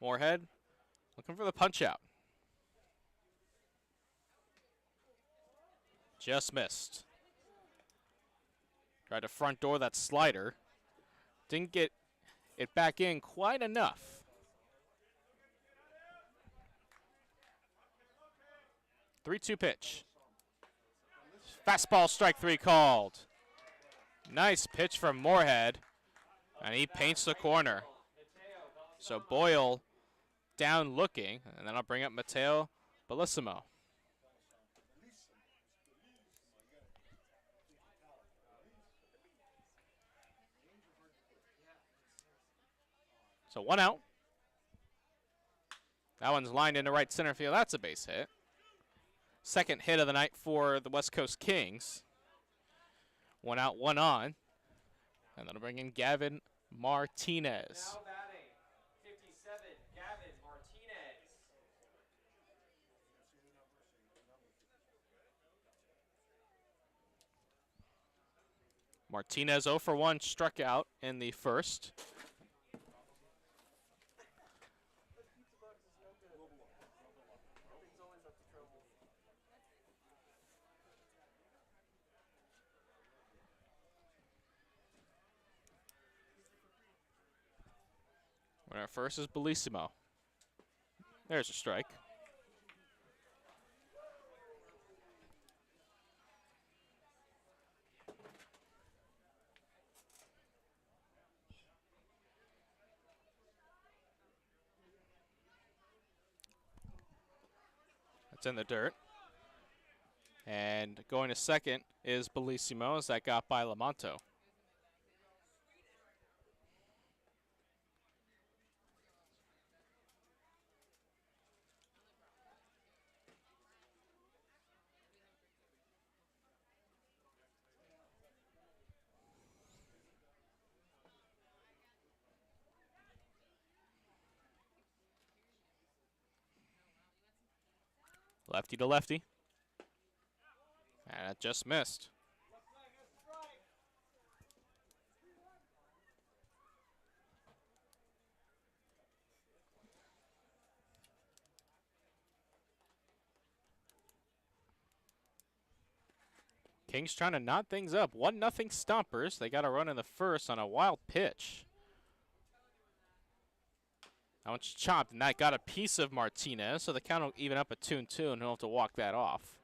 Moorhead looking for the punch out. Just missed. Tried to front door that slider. Didn't get it back in quite enough. 3-2 pitch. Fastball, strike 3 called. Nice pitch from Moorhead. And he paints the corner. So Boyle down looking, and then I'll bring up Mateo Bellissimo. So 1 out. That one's lined into right center field. That's a base hit. Second hit of the night for the West Coast Kings. 1 out, 1 on. And that'll bring in Gavin Martinez. Now batting, 57, Gavin Martinez. Martinez 0 for 1, struck out in the first. Winner first is Bellissimo. There's a strike. That's in the dirt. And going to second is Bellissimo, as that got by Lamonto. Lefty to lefty. And it just missed. Kings trying to knot things up. 1-0 Stompers. They got a run in the first on a wild pitch. That one's chopped, and that got a piece of Martinez, so the count will even up at 2-2, and he'll have to walk that off.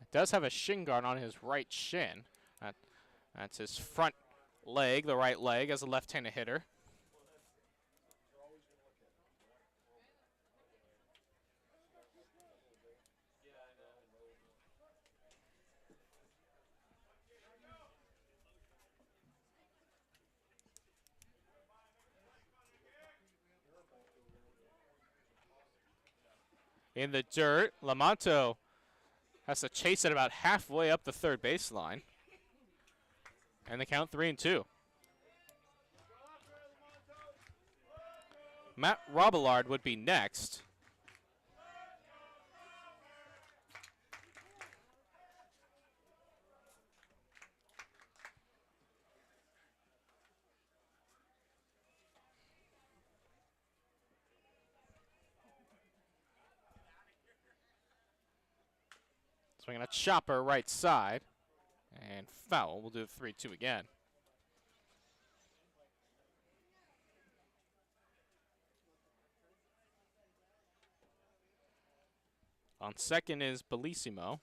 It does have a shin guard on his right shin. That's his front leg, the right leg, as a left-handed hitter. In the dirt, Lamonto has to chase it about halfway up the third baseline. And the count 3-2. Matt Robillard would be next. Swinging a chopper right side. And foul. We'll do it 3-2 again. On second is Bellissimo.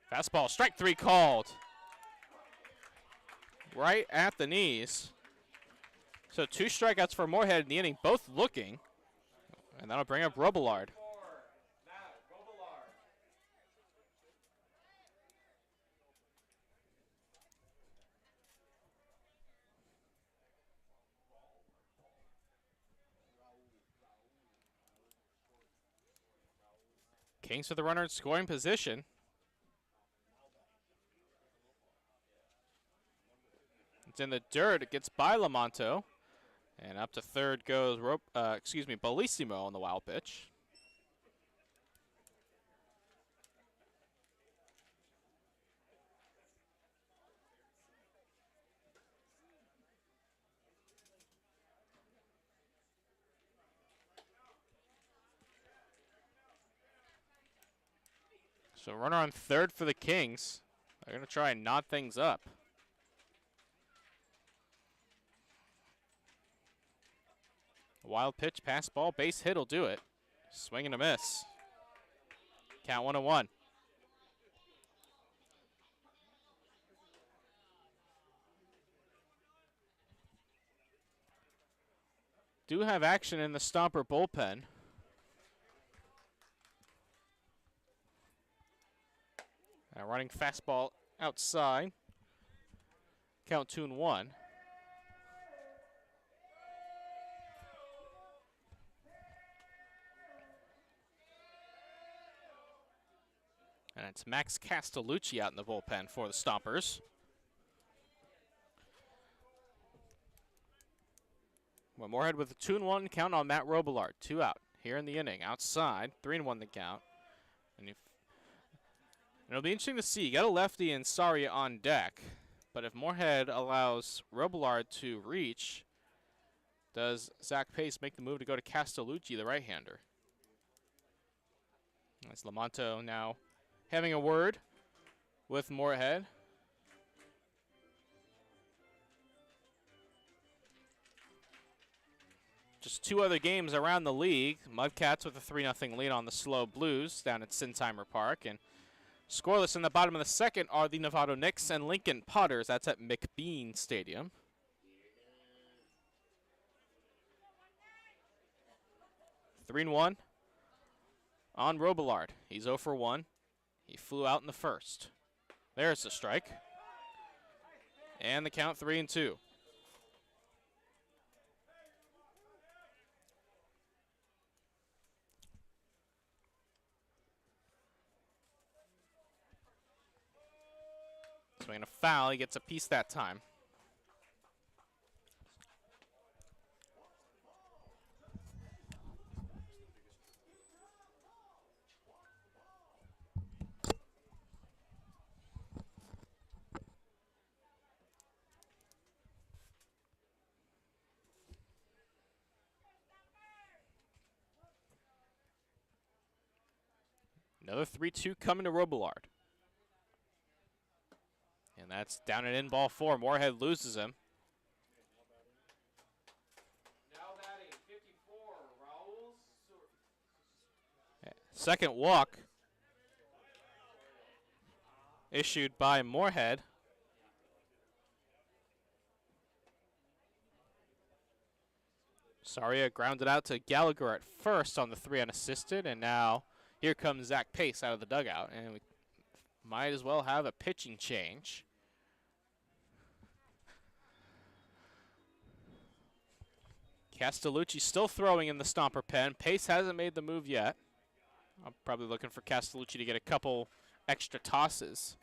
Fastball, strike 3 called. Right at the knees. So 2 strikeouts for Moorhead in the inning, both looking. And that'll bring up Robillard. Kings with the runner in scoring position. It's in the dirt. It gets by Lamonto. And up to third goes Bellissimo on the wild pitch. So runner on third for the Kings. They're going to try and knot things up. Wild pitch, pass ball, base hit will do it. Swing and a miss. Count 1-1. Do have action in the Stomper bullpen. Now running fastball outside. Count 2-1. And it's Max Castellucci out in the bullpen for the Stompers. Well, Moorhead with a 2-1 count on Matt Robillard. 2 out here in the inning. Outside, 3-1 the count. And it'll be interesting to see. You got a lefty and Saria on deck. But if Moorhead allows Robillard to reach, does Zach Pace make the move to go to Castellucci, the right-hander? That's Lamonto now having a word with Moorhead. Just 2 other games around the league. Mudcats with a 3-0 lead on the Slow Blues down at Sinsheimer Park. And scoreless in the bottom of the second are the Novato Knicks and Lincoln Potters. That's at McBean Stadium. Three and 1 on Robillard. He's 0 for 1. He flew out in the first. There's the strike. And the count 3-2. Swinging a foul. He gets a piece that time. Another 3-2 coming to Robillard. And that's down and in ball 4. Moorhead loses him. Now batting 54, Raul Second walk issued by Moorhead. Saria grounded out to Gallagher at first on the 3 unassisted, and now here comes Zach Pace out of the dugout, and we might as well have a pitching change. Castellucci still throwing in the Stomper pen. Pace hasn't made the move yet. I'm probably looking for Castellucci to get a couple extra tosses.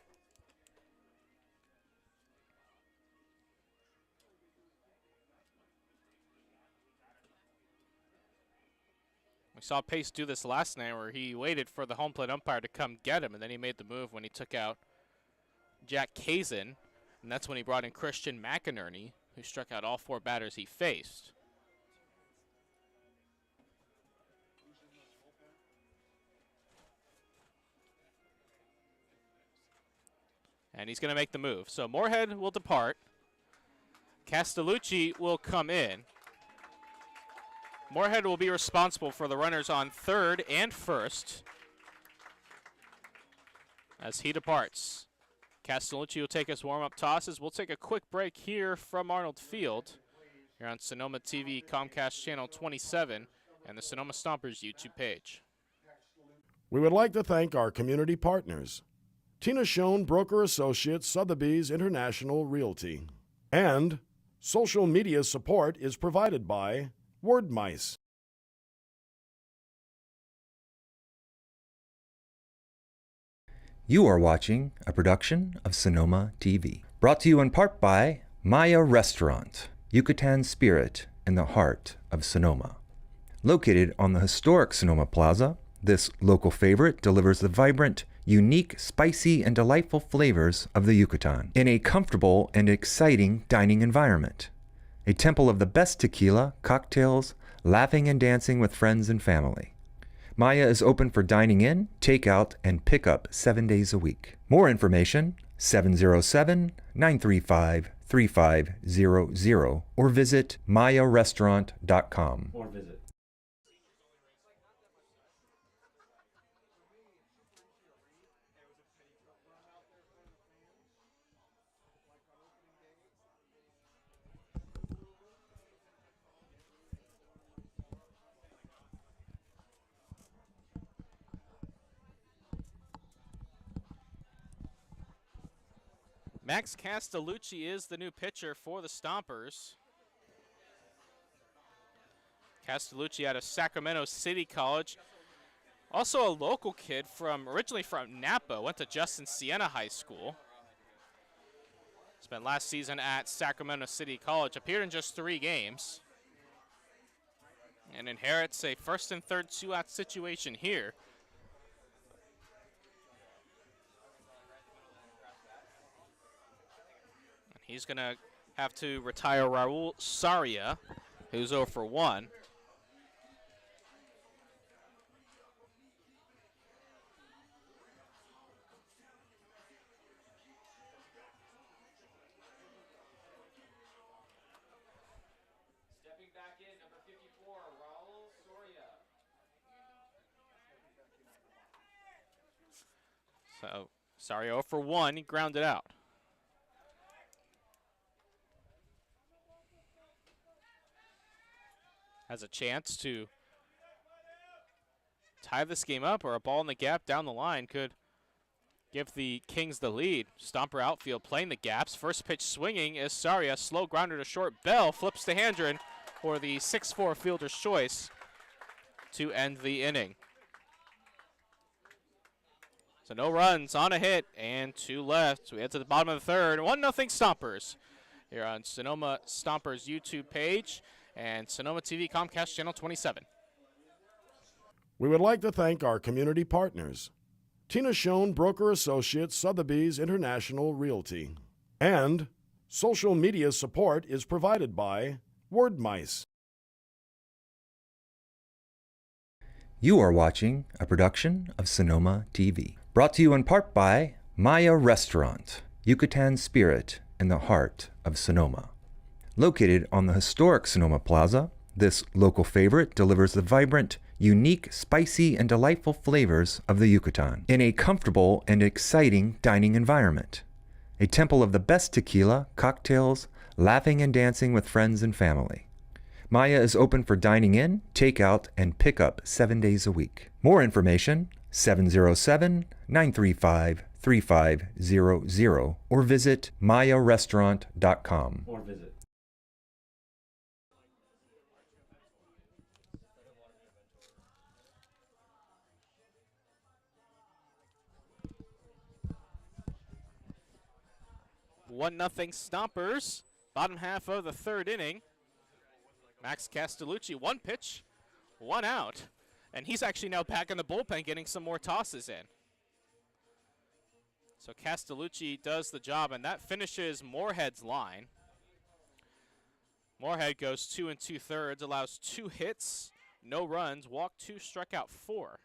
We saw Pace do this last night where he waited for the home plate umpire to come get him, and then he made the move when he took out Jack Kazin, and that's when he brought in Christian McInerney, who struck out all 4 batters he faced. And he's going to make the move. So Moorhead will depart. Castellucci will come in. Moorhead will be responsible for the runners on third and first as he departs. Castellucci will take his warm-up tosses. We'll take a quick break here from Arnold Field here on Sonoma TV, Comcast Channel 27, and the Sonoma Stompers YouTube page. We would like to thank our community partners, Tina Schoen Broker Associates, Sotheby's International Realty, and social media support is provided by Wordmice. You are watching a production of Sonoma TV, brought to you in part by Maya Restaurant, Yucatan Spirit in the heart of Sonoma. Located on the historic Sonoma Plaza, this local favorite delivers the vibrant, unique, spicy, and delightful flavors of the Yucatan in a comfortable and exciting dining environment. A temple of the best tequila, cocktails, laughing and dancing with friends and family. Maya is open for dining in, takeout, and pickup 7 days a week. More information, 707-935-3500 or visit mayarestaurant.com. Max Castellucci is the new pitcher for the Stompers. Castellucci out of Sacramento City College. Also a local kid originally from Napa, went to Justin Siena High School. Spent last season at Sacramento City College, appeared in just 3 games. And inherits a first and third 2-out situation here. He's going to have to retire Raul Saria, who's 0 for 1. Stepping back in, number 54, Raul Soria. So Saria 0 for 1, he grounded out. Has a chance to tie this game up, or a ball in the gap down the line could give the Kings the lead. Stomper outfield playing the gaps. First pitch swinging is Saria. Slow grounder to short. Bell flips to Handren for the 6-4 fielder's choice to end the inning. So no runs on a hit and 2 left. So we head to the bottom of the third. 1-0 Stompers here on Sonoma Stompers YouTube page and Sonoma TV Comcast Channel 27. We would like to thank our community partners, Tina Schoen Broker Associates, Sotheby's International Realty, and social media support is provided by Wordmice. You are watching a production of Sonoma TV, brought to you in part by Maya Restaurant, Yucatan Spirit in the heart of Sonoma. Located on the historic Sonoma Plaza, this local favorite delivers the vibrant, unique, spicy, and delightful flavors of the Yucatan in a comfortable and exciting dining environment. A temple of the best tequila, cocktails, laughing and dancing with friends and family. Maya is open for dining in, takeout, and pickup 7 days a week. More information, 707-935-3500 or visit mayarestaurant.com. One nothing Stompers, bottom half of the third inning. Max Castellucci, 1 pitch, 1 out. And he's actually now back in the bullpen getting some more tosses in. So Castellucci does the job, and that finishes Moorhead's line. Moorhead goes 2 2/3, allows 2 hits, no runs, walked 2, struck out 4.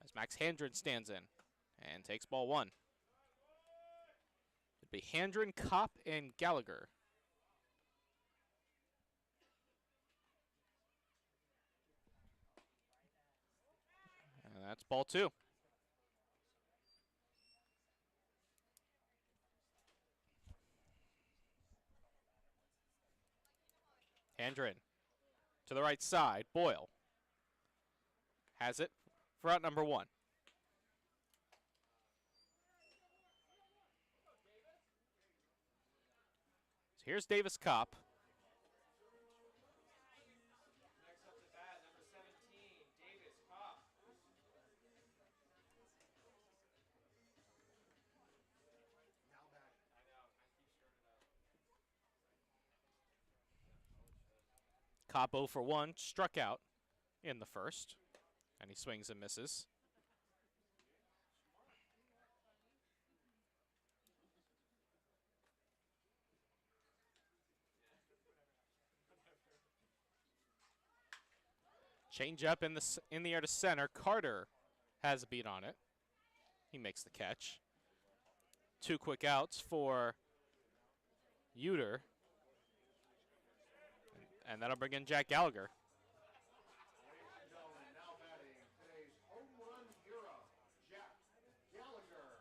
As Max Handren stands in and takes ball 1. It'd be Handren, Kopp, and Gallagher. And that's ball 2. Handren to the right side. Boyle has it for out number 1. So here's Davis Kopp. Next up to bat, number 17, Davis Kopp. Kopp 0 for 1, struck out in the first, and he swings and misses. Change up in the air to center. Carter has a beat on it. He makes the catch. 2 quick outs for Uter. And that'll bring in Jack Gallagher. Ladies and gentlemen, now batting today's home run hero, Jack Gallagher.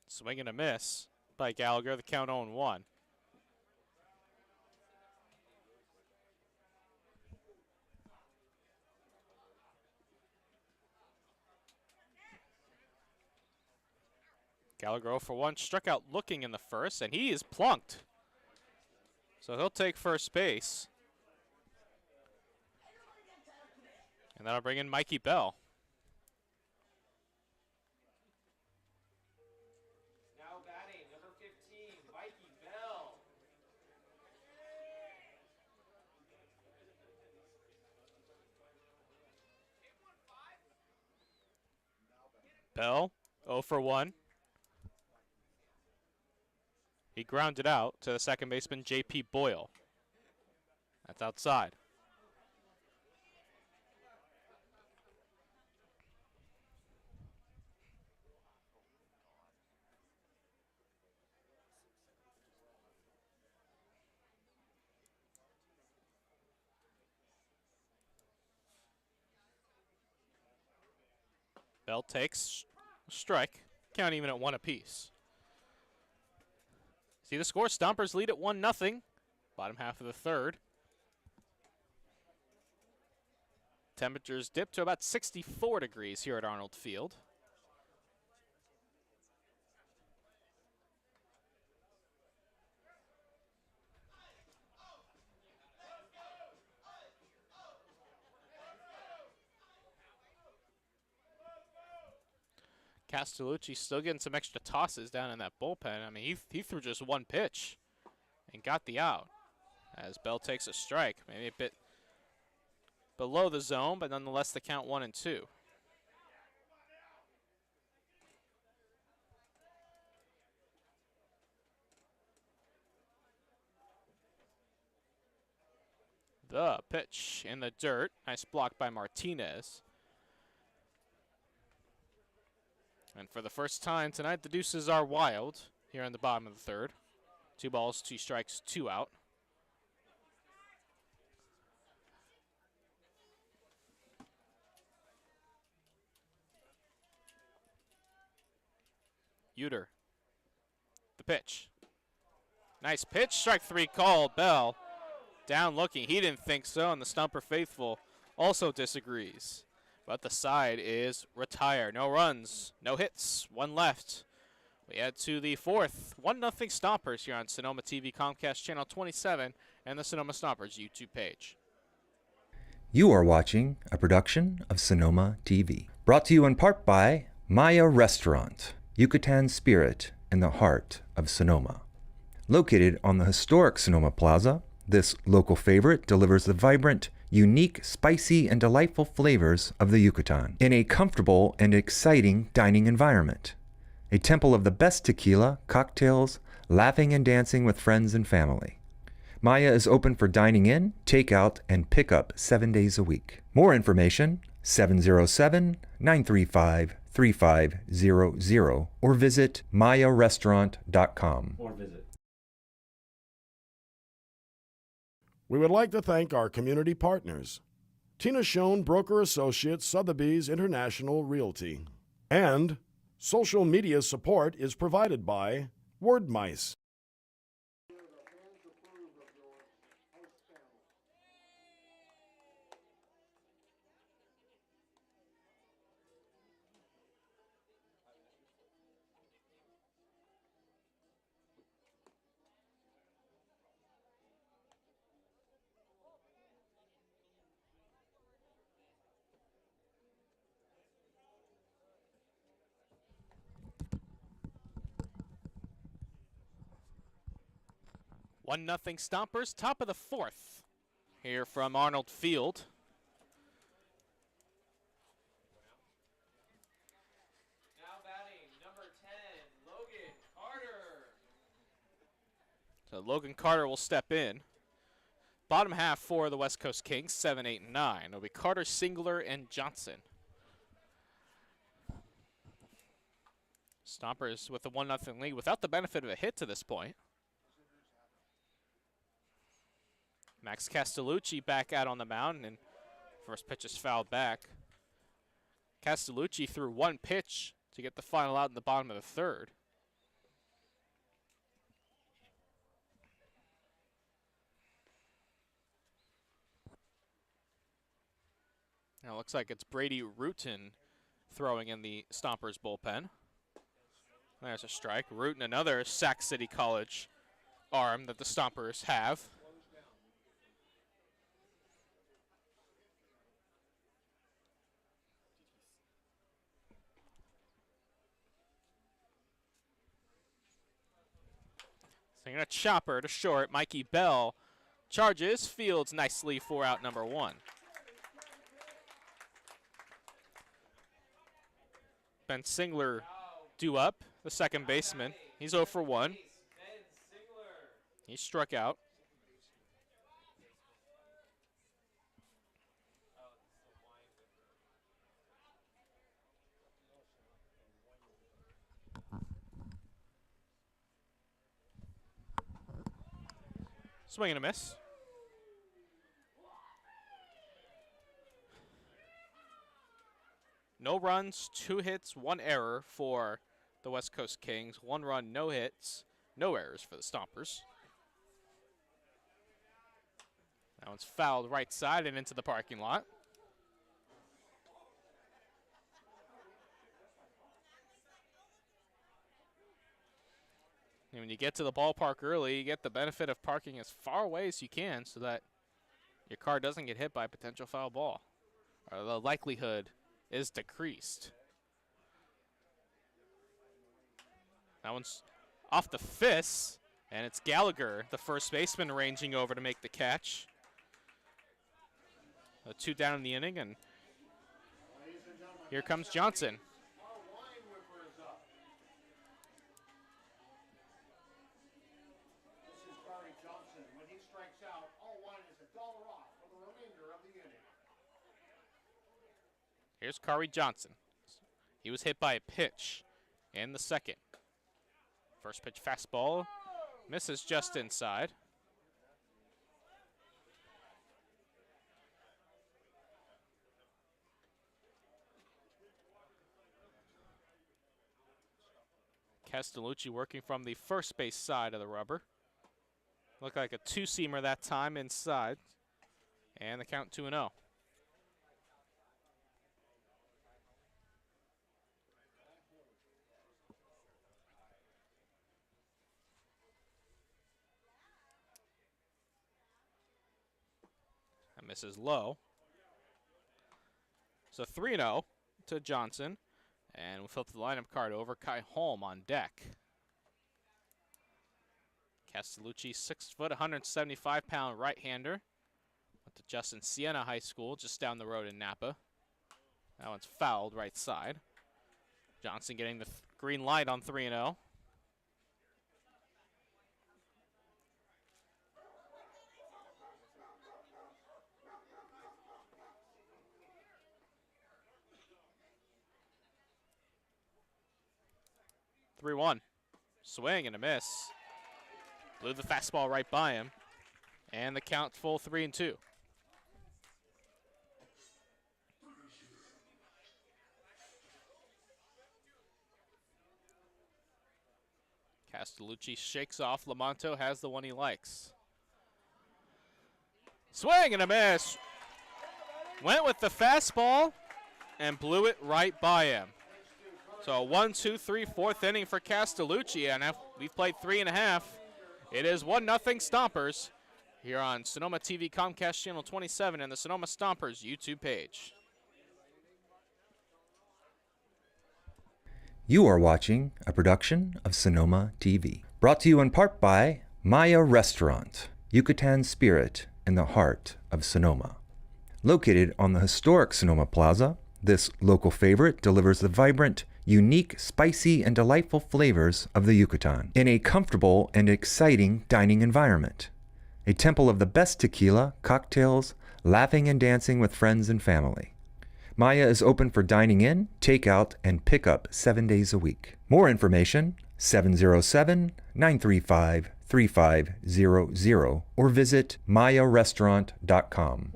Swing and a miss by Gallagher. The count 0-1. Gallagher 0 for 1, struck out looking in the first, and he is plunked. So he'll take first base. And that'll bring in Mikey Bell. Now batting, number 15, Mikey Bell. Bell 0 for 1. He grounded out to the second baseman, J.P. Boyle. That's outside. Bell takes a strike, count even at 1 apiece. See the score, Stompers lead at 1-0, bottom half of the third. Temperatures dip to about 64 degrees here at Arnold Field. Castellucci still getting some extra tosses down in that bullpen. I mean, he threw just 1 pitch and got the out as Bell takes a strike. Maybe a bit below the zone, but nonetheless the count 1-2. The pitch in the dirt. Nice block by Martinez. And for the first time tonight, the deuces are wild here in the bottom of the third. 2 balls, 2 strikes, 2 out. Uter. The pitch. Nice pitch. Strike 3 called. Bell down looking. He didn't think so, and the Stumper faithful also disagrees. But the side is retired. No runs, no hits, 1 left. We head to the 4th. 1-0 Stompers here on Sonoma TV, Comcast Channel 27, and the Sonoma Stompers YouTube page. You are watching a production of Sonoma TV. Brought to you in part by Maya Restaurant, Yucatan Spirit in the heart of Sonoma. Located on the historic Sonoma Plaza, this local favorite delivers the vibrant, unique, spicy, and delightful flavors of the Yucatan in a comfortable and exciting dining environment. A temple of the best tequila, cocktails, laughing and dancing with friends and family. Maya is open for dining in, takeout, and pickup 7 days a week. More information, 707-935-3500 or visit mayarestaurant.com. We would like to thank our community partners, Tina Schoen Broker Associates, Sotheby's International Realty. And social media support is provided by Word Mice. One nothing Stompers, top of the fourth. Here from Arnold Field. Now batting number 10, Logan Carter. So Logan Carter will step in. Bottom half for the West Coast Kings, 7, 8, and 9. It'll be Carter, Singler, and Johnson. Stompers with the 1-0 lead without the benefit of a hit to this point. Max Castellucci back out on the mound, and first pitch is fouled back. Castellucci threw one pitch to get the final out in the bottom of the third. Now it looks like it's Brady Rutan throwing in the Stompers bullpen. There's a strike. Rutan, another Sac City College arm that the Stompers have. Swinging a chopper to short. Mikey Bell charges, fields nicely for out number 1. Ben Singler due up, the second baseman. He's 0 for 1. Ben Singler. He struck out. Swing and a miss. No runs, 2 hits, 1 error for the West Coast Kings. 1 run, no hits, no errors for the Stompers. That one's fouled right side and into the parking lot. And when you get to the ballpark early, you get the benefit of parking as far away as you can so that your car doesn't get hit by a potential foul ball, or the likelihood is decreased. That one's off the fist, and it's Gallagher, the first baseman, ranging over to make the catch. 2 down in the inning, and here comes Johnson. Here's Kari Johnson. He was hit by a pitch in the second. First pitch fastball misses just inside. Castellucci working from the first base side of the rubber. Looked like a 2-seamer that time inside. And the count 2-0. That misses low. So 3-0 to Johnson. And we'll flip the lineup card over. Kai Holm on deck. Castellucci, 6 foot, 175-pound right-hander. Went to Justin Siena High School just down the road in Napa. That one's fouled right side. Johnson getting the green light on 3-0. Swing and a miss. Blew the fastball right by him. And the count full 3-2. Castellucci shakes off. Lamonto has the one he likes. Swing and a miss. Went with the fastball and blew it right by him. So 1, 2, 3, fourth inning for Castellucci, and we've played 3.5. It is 1-0 Stompers here on Sonoma TV Comcast Channel 27 and the Sonoma Stompers YouTube page. You are watching a production of Sonoma TV. Brought to you in part by Maya Restaurant, Yucatan Spirit in the heart of Sonoma. Located on the historic Sonoma Plaza, this local favorite delivers the vibrant, unique, spicy, and delightful flavors of the Yucatan in a comfortable and exciting dining environment. A temple of the best tequila, cocktails, laughing and dancing with friends and family. Maya is open for dining in, takeout, and pickup 7 days a week. More information, 707-935-3500 or visit mayarestaurant.com.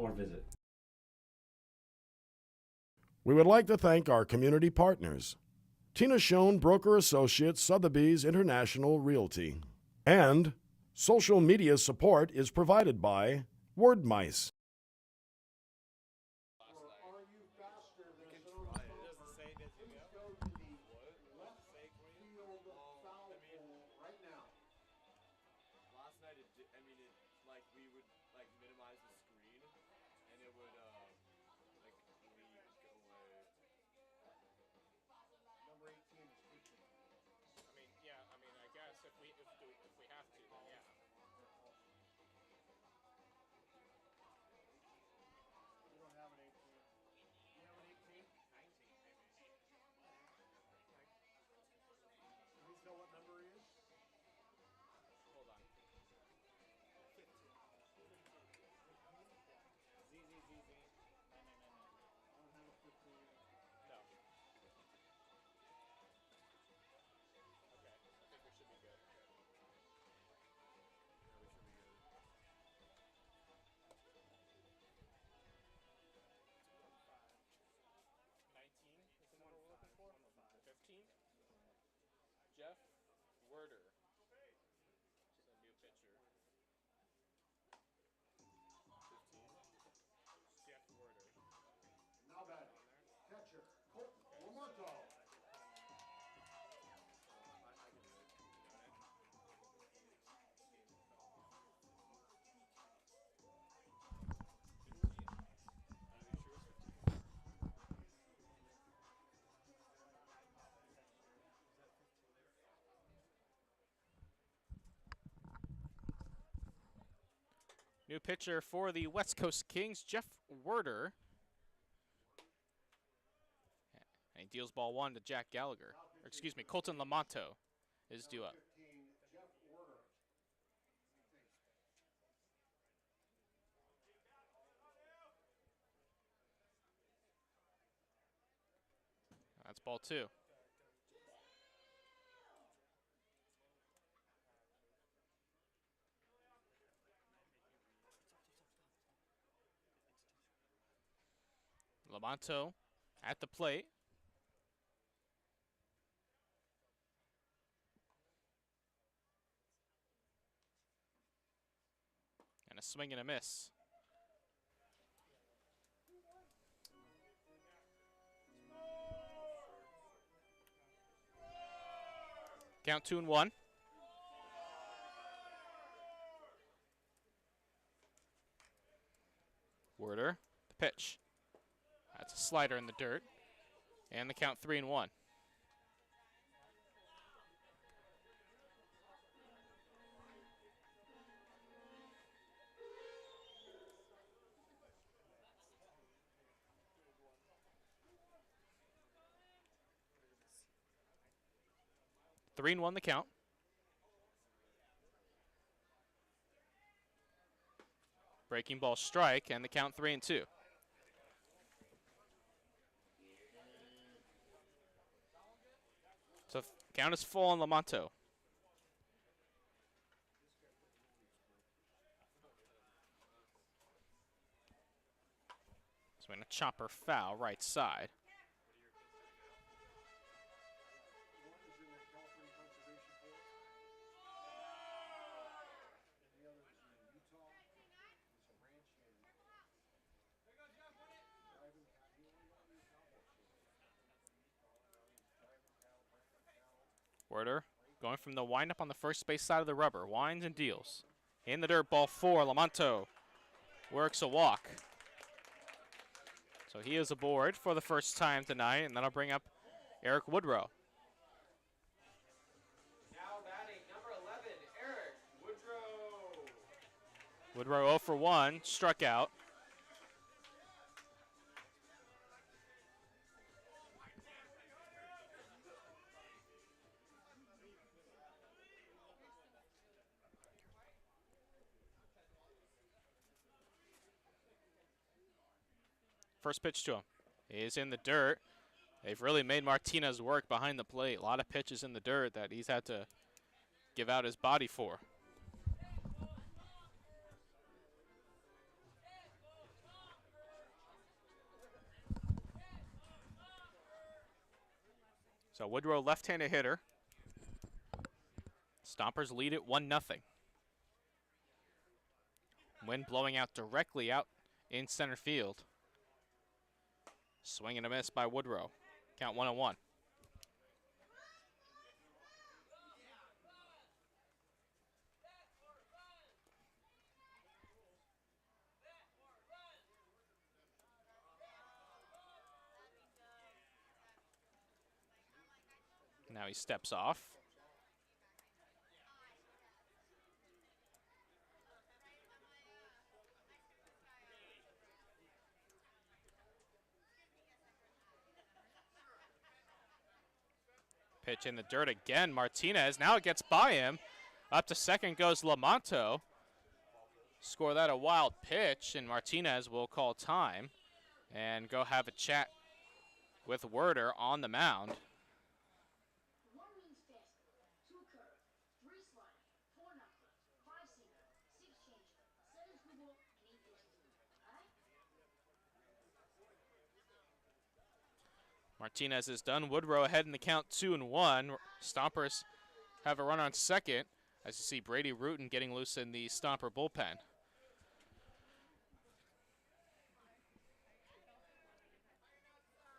We would like to thank our community partners, Tina Schoen Broker Associates, Sotheby's International Realty. And social media support is provided by Word Mice. Or are you faster than a Sonoma Stomper? Please go to the left field foul pole right now. Last night, we would minimize the screen, and it would leave go away. Number 18 is pitching. I guess if we have to, then yeah. You don't have an 18. You have an 18? 19, maybe. Can we tell what number he is? Hold on. I don't have a 15. No. Okay, I think we should be good. Yeah, we should be good. 19 is the number we're looking for? 15? Jeff Werder. It's a new pitcher. 15. Jeff Werder. Now batting. Catcher. Colton Lamonto. New pitcher for the West Coast Kings, Jeff Werder. And he deals ball 1 to Jack Gallagher. Or excuse me, Colton Lamonto is due up. 15, Jeff Werder. That's ball 2. Lamonto at the plate. And a swing and a miss. Count 2-1. Werder, the pitch. That's a slider in the dirt. And the count 3-1. 3-1 the count. Breaking ball strike, and the count 3-2. So count is full on Lamonto. Swing a chopper foul right side. Werder going from the windup on the first base side of the rubber. Winds and deals. In the dirt, ball 4. Lamonto works a walk. So he is aboard for the first time tonight, and that'll bring up Eric Woodrow. Now batting number 11, Eric Woodrow. Woodrow 0 for 1, struck out. First pitch to him is in the dirt. They've really made Martinez work behind the plate. A lot of pitches in the dirt that he's had to give out his body for. So Woodrow, left-handed hitter. Stompers lead it 1-0. Wind blowing out directly out in center field. Swing and a miss by Woodrow. Count 1-1. Now he steps off. Pitch in the dirt again. Martinez. Now it gets by him. Up to second goes Lamonto. Score that a wild pitch, and Martinez will call time and go have a chat with Werder on the mound. Martinez is done. Woodrow ahead in the count 2-1. Stompers have a run on second as you see Brady Rutan getting loose in the Stomper bullpen.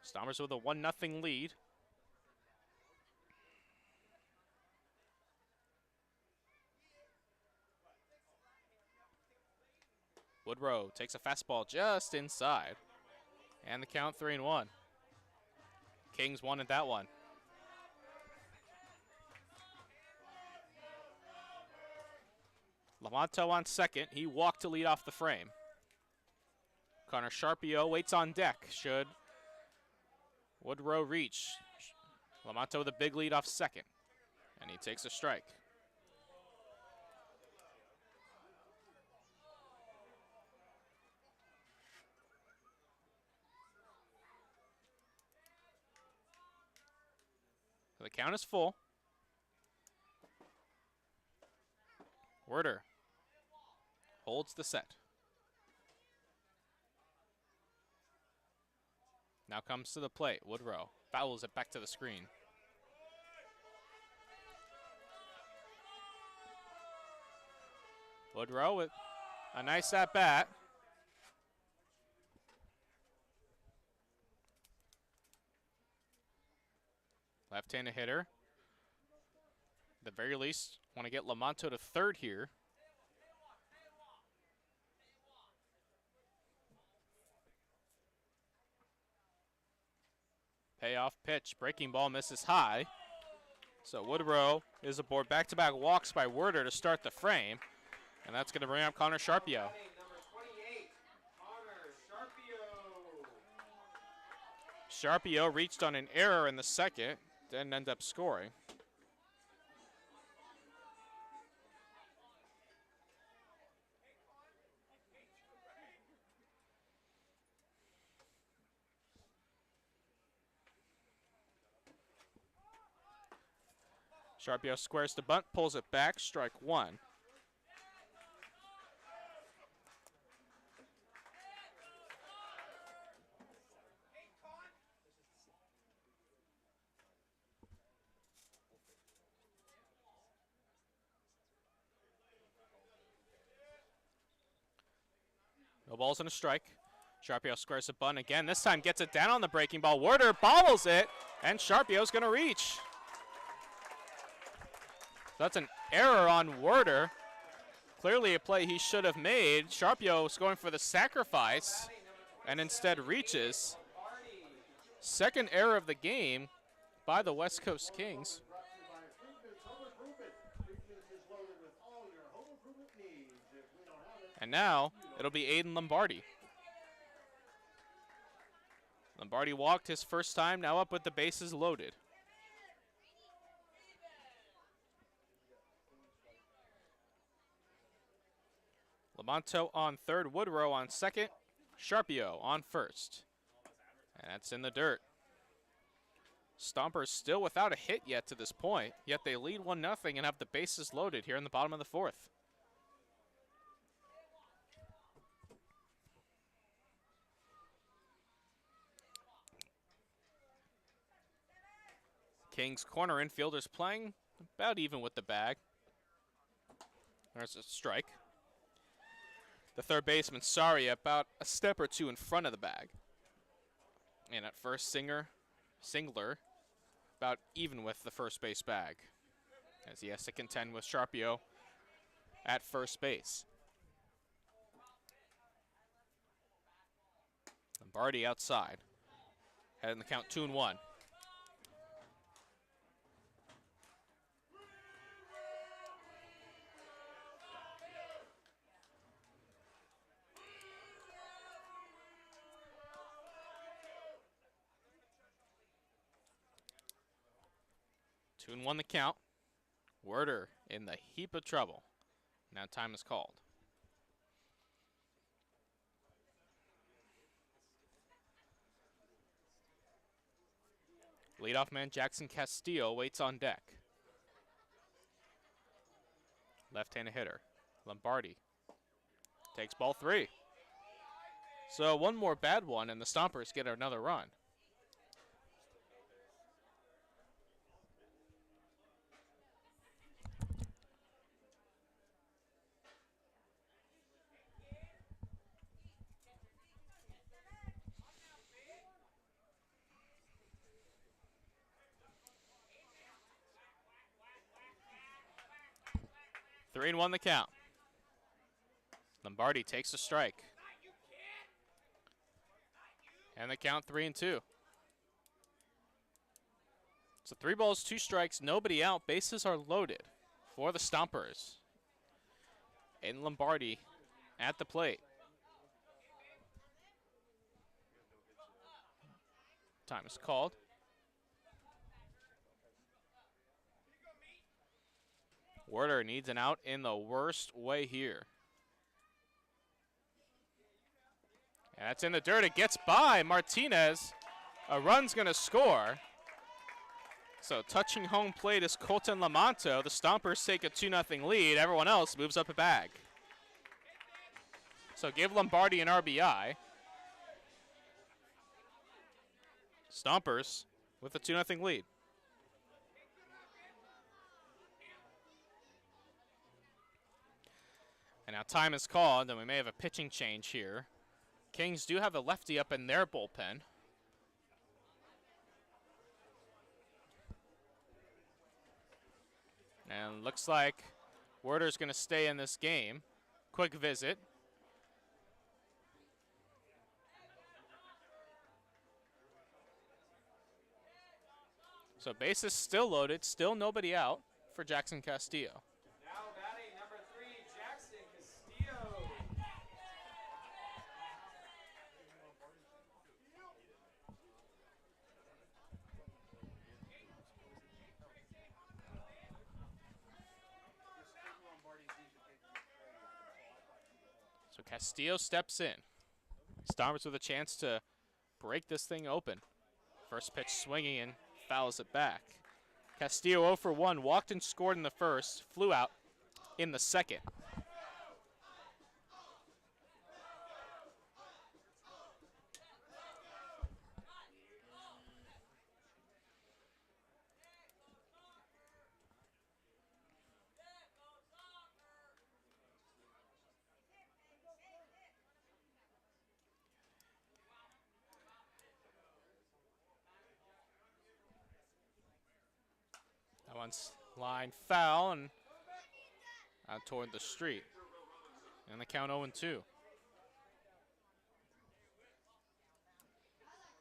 Stompers with a 1-0 lead. Woodrow takes a fastball just inside. And the count 3-1. Kings wanted that one. Lamonto on second. He walked to lead off the frame. Connor Sharpio waits on deck. Should Woodrow reach? Lamonto with a big lead off second. And he takes a strike. The count is full. Werder holds the set. Now comes to the plate. Woodrow fouls it back to the screen. Woodrow with a nice at-bat. Left-handed hitter. At the very least, want to get Lamonto to third here. Payoff pitch. Breaking ball misses high. So Woodrow is aboard. Back-to-back walks by Werder to start the frame. And that's going to bring up Connor Sharpio. Sharpio reached on an error in the second. Didn't end up scoring. Sharpio squares the bunt, pulls it back, strike one. No balls and a strike. Sharpio squares the bunt again. This time gets it down on the breaking ball. Werder bobbles it, and Sharpio's going to reach. That's an error on Werder. Clearly a play he should have made. Sharpio's going for the sacrifice and instead reaches. Second error of the game by the West Coast Kings. And now it'll be Aiden Lombardi. Lombardi walked his first time, now up with the bases loaded. Lamonto on third, Woodrow on second, Sharpio on first. And that's in the dirt. Stompers still without a hit yet to this point, yet they lead 1-0 and have the bases loaded here in the bottom of the fourth. Kings corner infielders playing about even with the bag. There's a strike. The third baseman, sorry, about a step or two in front of the bag. And at first, Singler, about even with the first base bag, as he has to contend with Sharpio at first base. Lombardi outside. Head in the count 2-1. Two and one the count. Werder in the heap of trouble. Now time is called. Leadoff man Jackson Castillo waits on deck. Left-handed hitter. Lombardi takes ball three. So one more bad one and the Stompers get another run. Three and one the count. Lombardi takes a strike. And the count 3-2. So 3 balls, 2 strikes, nobody out. Bases are loaded for the Stompers. Aiden Lombardi at the plate. Time is called. Werder needs an out in the worst way here. And that's in the dirt. It gets by Martinez. A run's going to score. So touching home plate is Colton Lamonto. The Stompers take a 2-0 lead. Everyone else moves up a bag. So give Lombardi an RBI. Stompers with a 2-0 lead. And now time is called, and we may have a pitching change here. Kings do have a lefty up in their bullpen. And looks like Werder's going to stay in this game. Quick visit. So bases still loaded, still nobody out for Jackson Castillo. Now batting number 3, Jackson Castillo. So Castillo steps in. Stompers with a chance to break this thing open. First pitch swinging and fouls it back. Castillo 0 for 1, walked and scored in the first, flew out in the second. That one's line foul and out toward the street. And the count 0-2.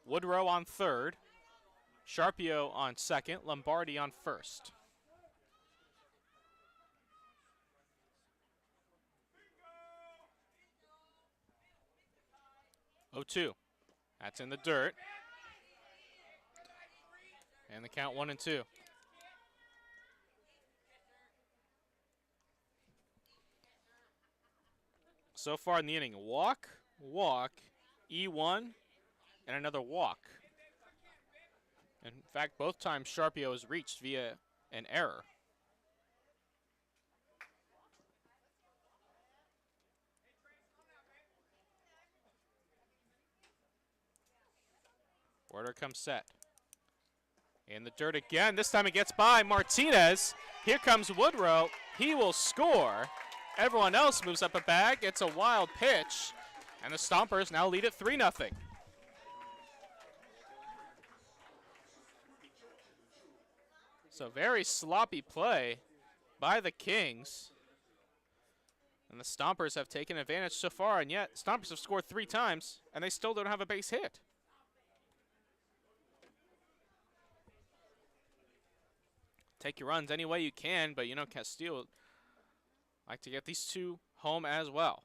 Woodrow on third. Sharpio on second. Lombardi on first. 0-2. That's in the dirt. And the count 1-2. So far in the inning, walk, walk, E1, and another walk. In fact, both times Sharpio has reached via an error. Order comes set. In the dirt again. This time it gets by Martinez. Here comes Woodrow. He will score. Everyone else moves up a bag. It's a wild pitch. And the Stompers now lead at 3-0. So very sloppy play by the Kings. And the Stompers have taken advantage so far, and yet Stompers have scored 3 times, and they still don't have a base hit. Take your runs any way you can, but you know Castillo like to get these two home as well.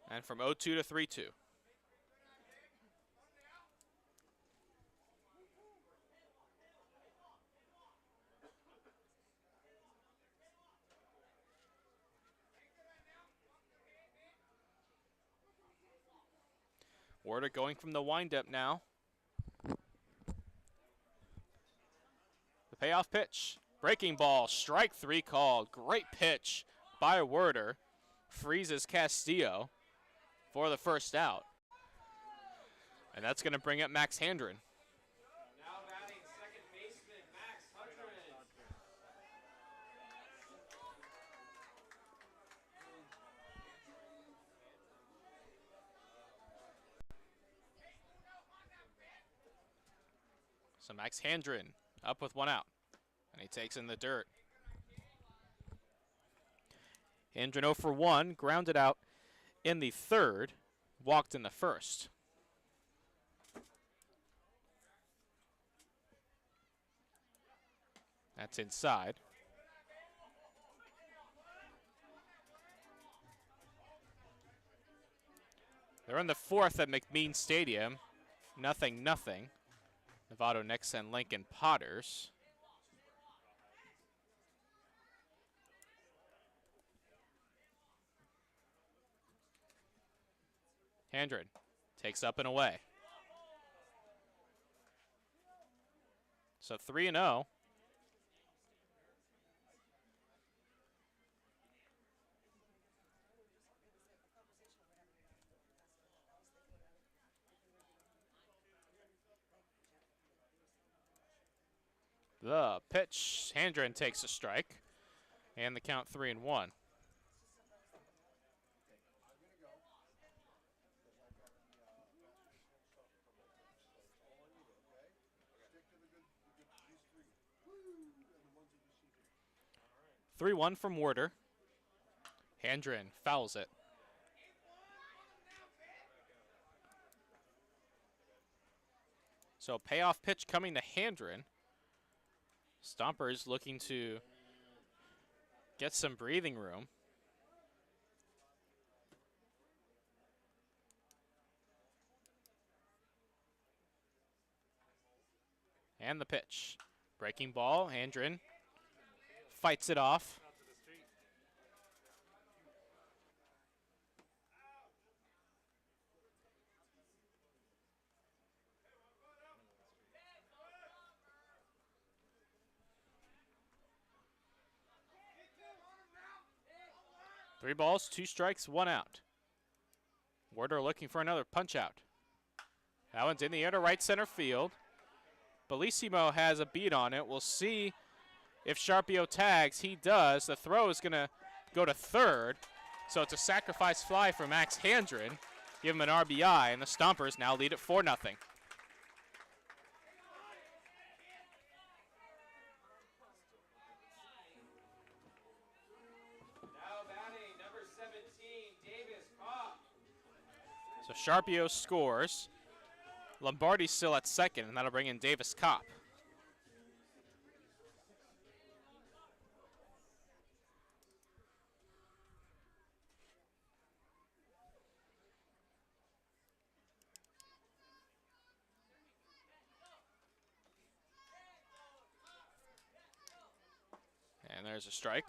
And from 0-2 to 3-2. Warder going from the windup now. The payoff pitch. Breaking ball, strike 3 called. Great pitch by Werder. Freezes Castillo for the first out. And that's going to bring up Max Handren. Now batting second baseman Max Hudson. So Max Handren up with 1 out. And he takes in the dirt. Handren 0 for 1, grounded out in the third, walked in the first. That's inside. They're in the fourth at McMean Stadium. 0-0. Novato Knicks and Lincoln Potters. Handren takes up and away. So 3-0. The pitch, Handren takes a strike, and the count 3-1. Three 3-1 from Werder. Handren fouls it. So payoff pitch coming to Handren. Stompers looking to get some breathing room. And the pitch. Breaking ball, Handren fights it off. 3 balls, 2 strikes, 1 out. Werder looking for another punch out. That one's in the air to right center field. Bellissimo has a beat on it. We'll see if Sharpio tags. He does. The throw is going to go to third. So it's a sacrifice fly for Max Handren. Give him an RBI, and the Stompers now lead it 4-0. Now batting, number 17, Davis Kopp. So Sharpio scores. Lombardi's still at second, and that'll bring in Davis Kopp. And there's a strike.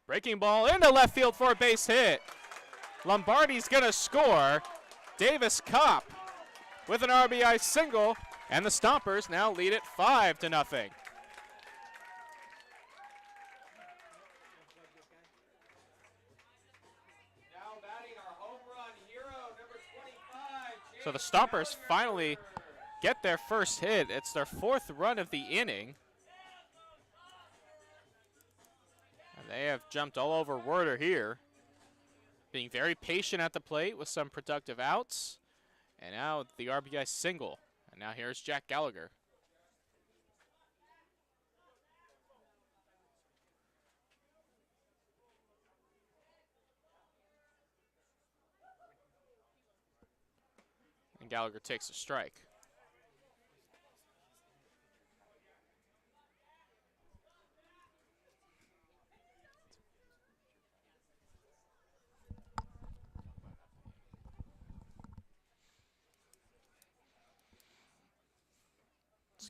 Breaking ball into left field for a base hit. Lombardi's gonna score. Davis Kopp with an RBI single, and the Stompers now lead it 5-0. Now batting our home run hero, number 25. So the Stompers finally get their first hit. It's their 4th run of the inning. And they have jumped all over Werder here, being very patient at the plate with some productive outs. And now the RBI single. And now here's Jack Gallagher. And Gallagher takes a strike.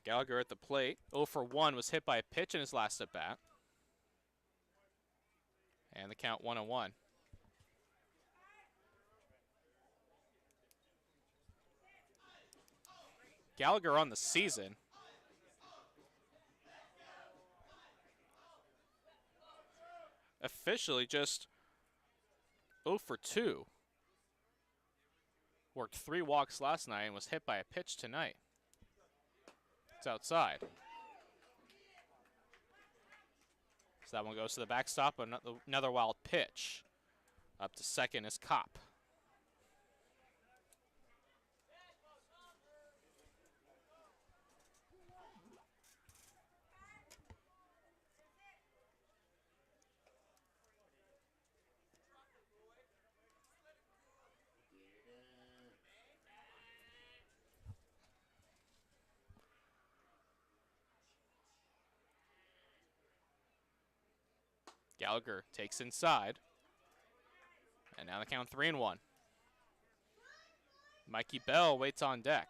Gallagher at the plate. 0 for 1 was hit by a pitch in his last at bat. And the count 1-1. Gallagher on the season. Officially just 0 for 2. Worked 3 walks last night and was hit by a pitch tonight. It's outside. So that one goes to the backstop. Another wild pitch. Up to second is Kopp. Gallagher takes inside. And now the count 3-1. Mikey Bell waits on deck.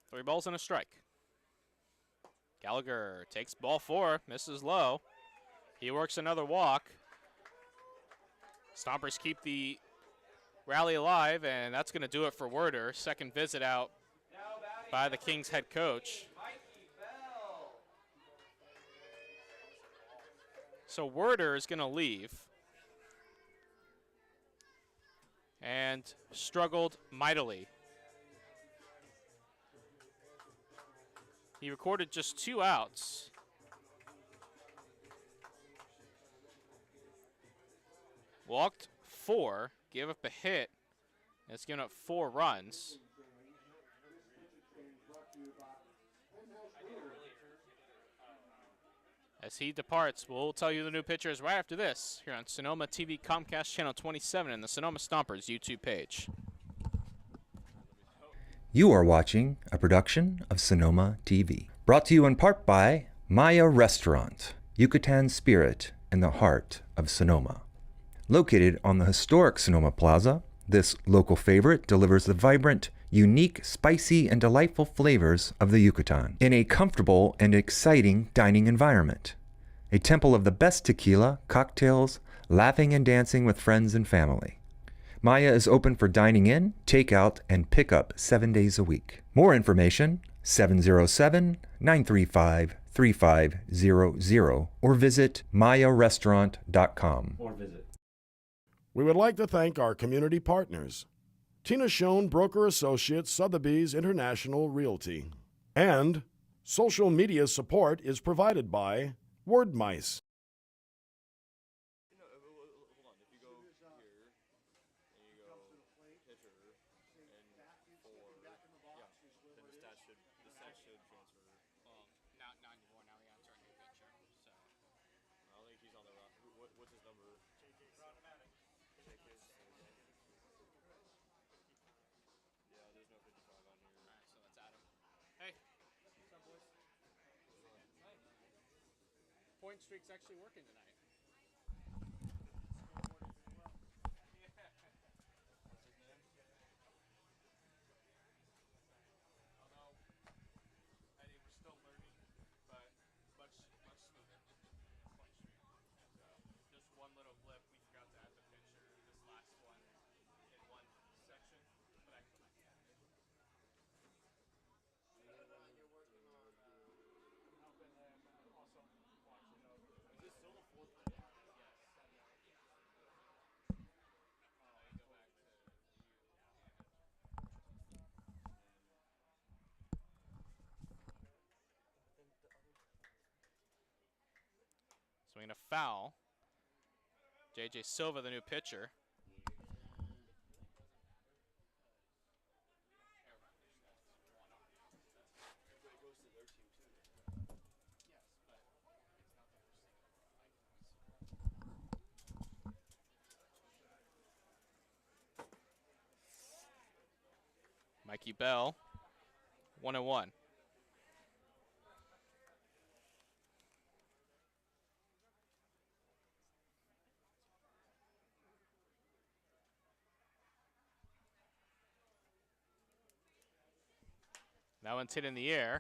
Three balls and a strike. Gallagher takes ball 4, misses low. He works another walk. Stompers keep the rally alive, and that's going to do it for Werder. Second visit out by the Kings head coach. So Werder is going to leave. And struggled mightily. He recorded just 2 outs. Walked 4, gave up a hit. It's given up 4 runs. As he departs, we'll tell you the new pitchers right after this here on Sonoma TV Comcast Channel 27 and the Sonoma Stompers YouTube page. You are watching a production of Sonoma TV, brought to you in part by Maya Restaurant. Yucatan spirit in the heart of Sonoma. Located on the historic Sonoma Plaza, this local favorite delivers the vibrant, unique, spicy, and delightful flavors of the Yucatan in a comfortable and exciting dining environment. A temple of the best tequila, cocktails, laughing and dancing with friends and family. Maya is open for dining in, takeout, and pickup 7 days a week. More information, 707-935-3500 or visit mayarestaurant.com. We would like to thank our community partners, Tina Schoen Broker Associates, Sotheby's International Realty. And social media support is provided by Wordmice. Point streak's actually working tonight. Although, I think we're still learning, but much smoother. Point streak. So, just one little blip. We forgot to add the picture. This last one in one section, but I can come back to that. You're working on helping him also watch it over. Is this still the fourth day? Yes. Swinging a foul. J.J. Silva, the new pitcher. Mikey Bell, 1-1. That one's hit in the air.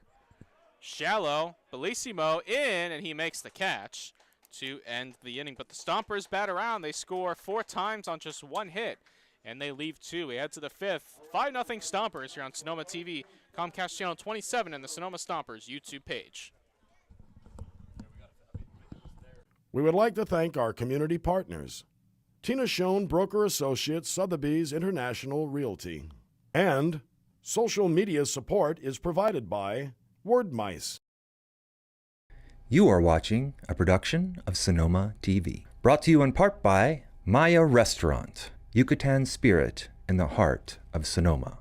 Shallow, Bellissimo in, and he makes the catch to end the inning. But the Stompers bat around. They score 4 times on just 1 hit, and they leave 2. We head to the 5th. 5-0 Stompers here on Sonoma TV, Comcast Channel 27, and the Sonoma Stompers YouTube page. We would like to thank our community partners, Tina Schoen Broker Associates, Sotheby's International Realty. And social media support is provided by Wordmice. You are watching a production of Sonoma TV. Brought to you in part by Maya Restaurant, Yucatan spirit in the heart of Sonoma.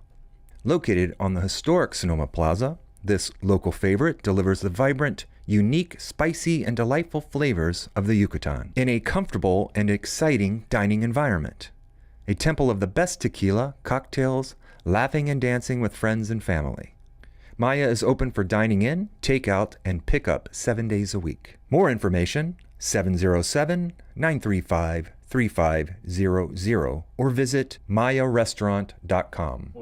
Located on the historic Sonoma Plaza, this local favorite delivers the vibrant, unique, spicy, and delightful flavors of the Yucatan in a comfortable and exciting dining environment. A temple of the best tequila, cocktails, laughing and dancing with friends and family. Maya is open for dining in, takeout, and pickup 7 days a week. More information, 707-935-3500 or visit mayarestaurant.com.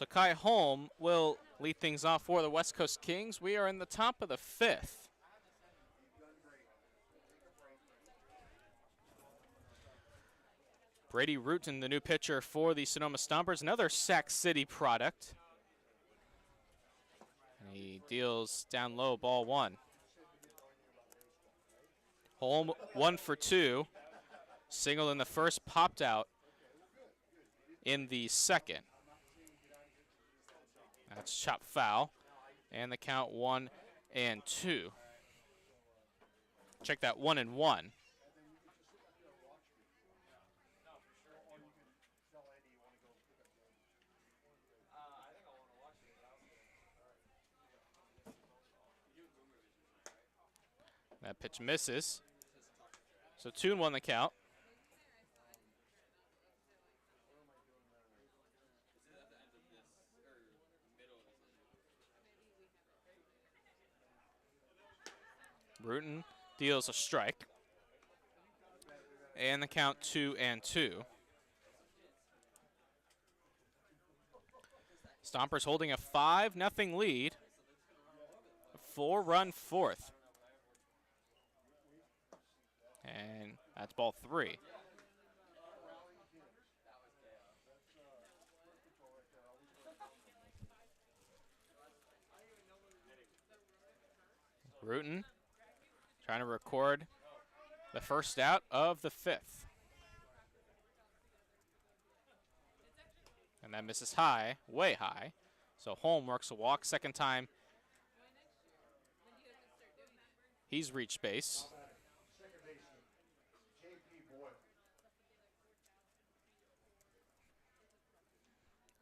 So Kai Holm will lead things off for the West Coast Kings. We are in the top of the 5th. Brady Rutan, the new pitcher for the Sonoma Stompers, another Sac City product. And he deals down low, ball 1. Holm 1 for 2. Singled in the first, popped out in the second. That's chop foul. And the count 1-2. Check that 1-1. That pitch misses. So 2-1 the count. Rutan deals a strike. And the count 2-2. Stompers holding a 5-0 lead. A 4-run fourth. And that's ball 3. Rutan trying to record the first out of the 5th. And that misses high, way high. So Holm works a walk, second time he's reached base.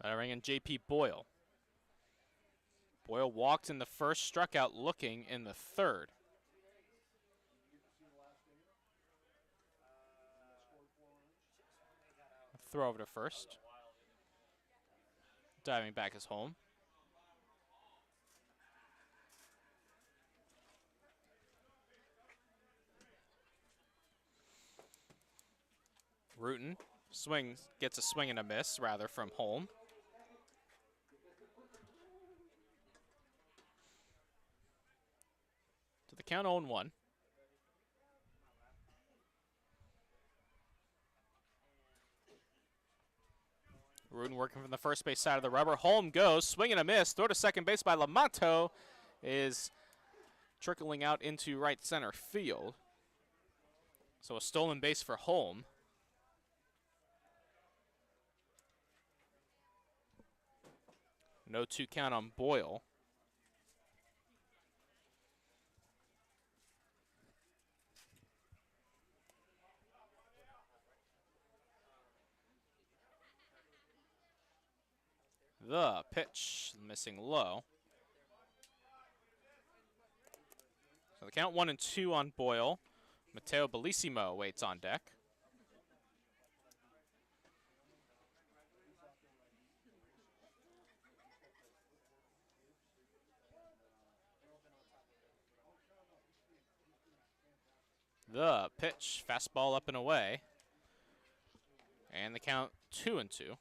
Battering in J.P. Boyle. Boyle walked in the first, struck out looking in the third. Throw over to first. Diving back is Holm. Rutan swings, gets a swing and a miss, rather, from Holm. To the count 0-1. Rutan working from the first base side of the rubber. Holm goes, swing and a miss. Throw to second base by Lamanto is trickling out into right center field. So a stolen base for Holm. No 2 count on Boyle. The pitch, missing low. So the count 1-2 on Boyle. Matteo Bellissimo waits on deck. The pitch, fastball up and away. And the count 2-2.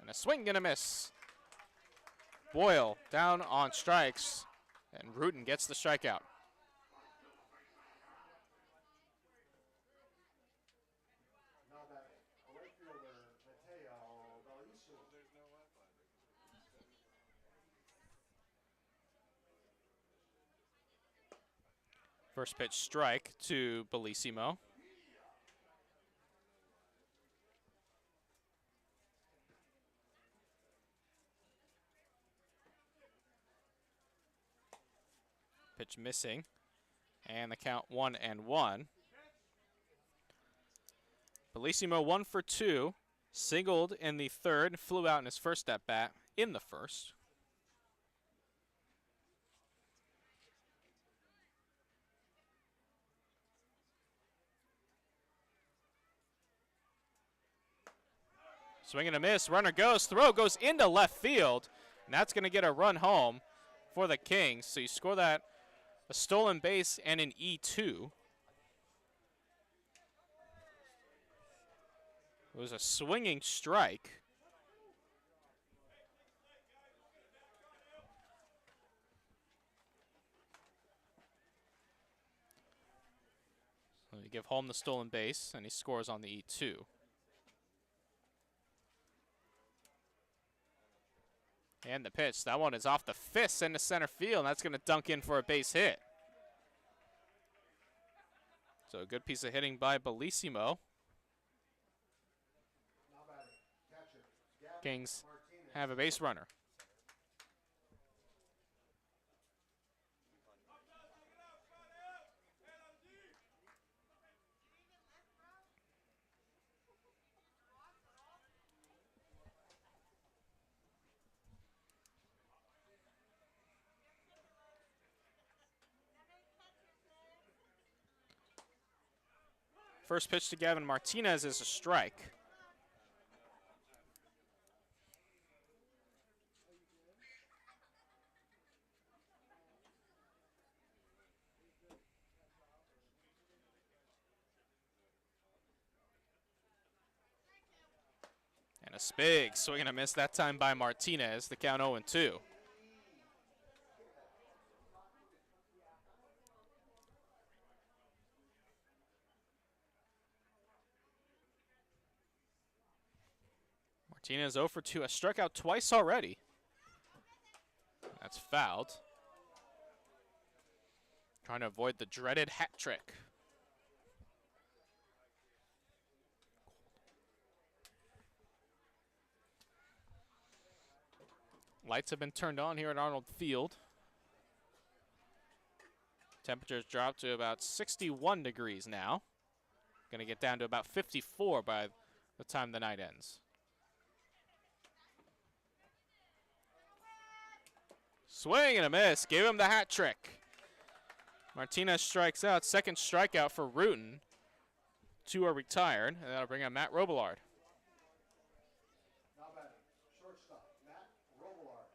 And a swing and a miss. Boyle down on strikes, and Rutan gets the strikeout. First pitch strike to Bellissimo. Pitch missing, and the count 1-1. Bellissimo 1 for 2, singled in the third, and flew out in his first at bat in the first. Swing and a miss. Runner goes. Throw goes into left field. And that's going to get a run home for the Kings. So you score that, a stolen base and an E2. It was a swinging strike. So you give home the stolen base, and he scores on the E2. And the pitch, that one is off the fist into center field, and that's going to dunk in for a base hit. So a good piece of hitting by Bellissimo. Kings have a base runner. First pitch to Gavin Martinez is a strike. And a big swing and a miss that time by Martinez. The count 0-2. Martinez 0 for 2, has struck out twice already. That's fouled. Trying to avoid the dreaded hat trick. Lights have been turned on here at Arnold Field. Temperatures dropped to about 61 degrees now. Going to get down to about 54 by the time the night ends. Swing and a miss. Gave him the hat trick. Martinez strikes out. Second strikeout for Rutan. 2 are retired, and that'll bring on Matt Robillard. Now batting, shortstop, Matt Robillard.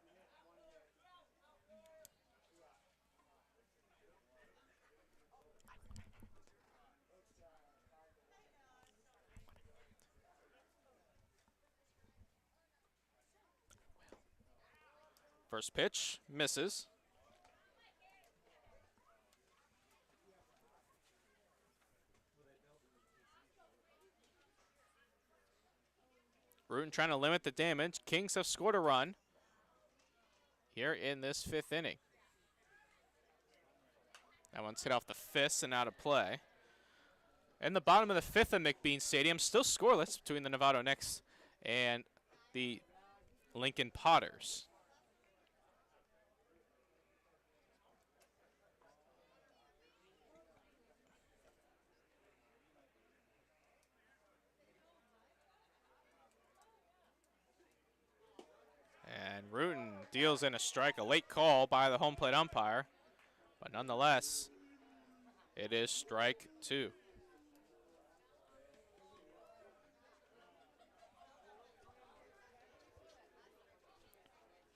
First pitch, misses. Rutan trying to limit the damage. Kings have scored a run here in this 5th inning. That one's hit off the fist and out of play. In the bottom of the 5th at McBean Stadium, still scoreless between the Novato Knicks and the Lincoln Potters. And Rutan deals in a strike, a late call by the home plate umpire. But nonetheless, it is strike 2.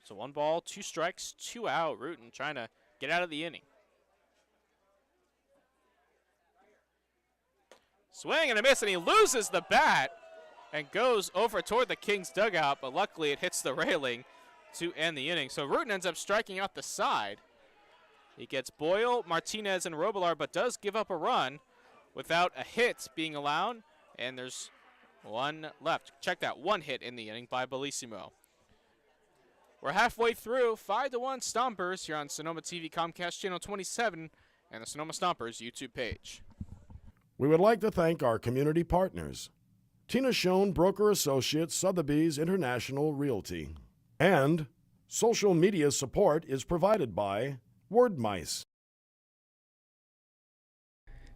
So 1 ball, 2 strikes, 2 out. Rutan trying to get out of the inning. Swing and a miss, and he loses the bat and goes over toward the Kings dugout, but luckily it hits the railing to end the inning. So Rutan ends up striking out the side. He gets Boyle, Martinez, and Robillard, but does give up a run without a hit being allowed, and there's 1 left. Check that, 1 hit in the inning by Bellissimo. We're halfway through, 5-1 Stompers here on Sonoma TV Comcast Channel 27 and the Sonoma Stompers YouTube page. We would like to thank our community partners: Tina Schoen Broker Associates, Sotheby's International Realty. And social media support is provided by Word Mice.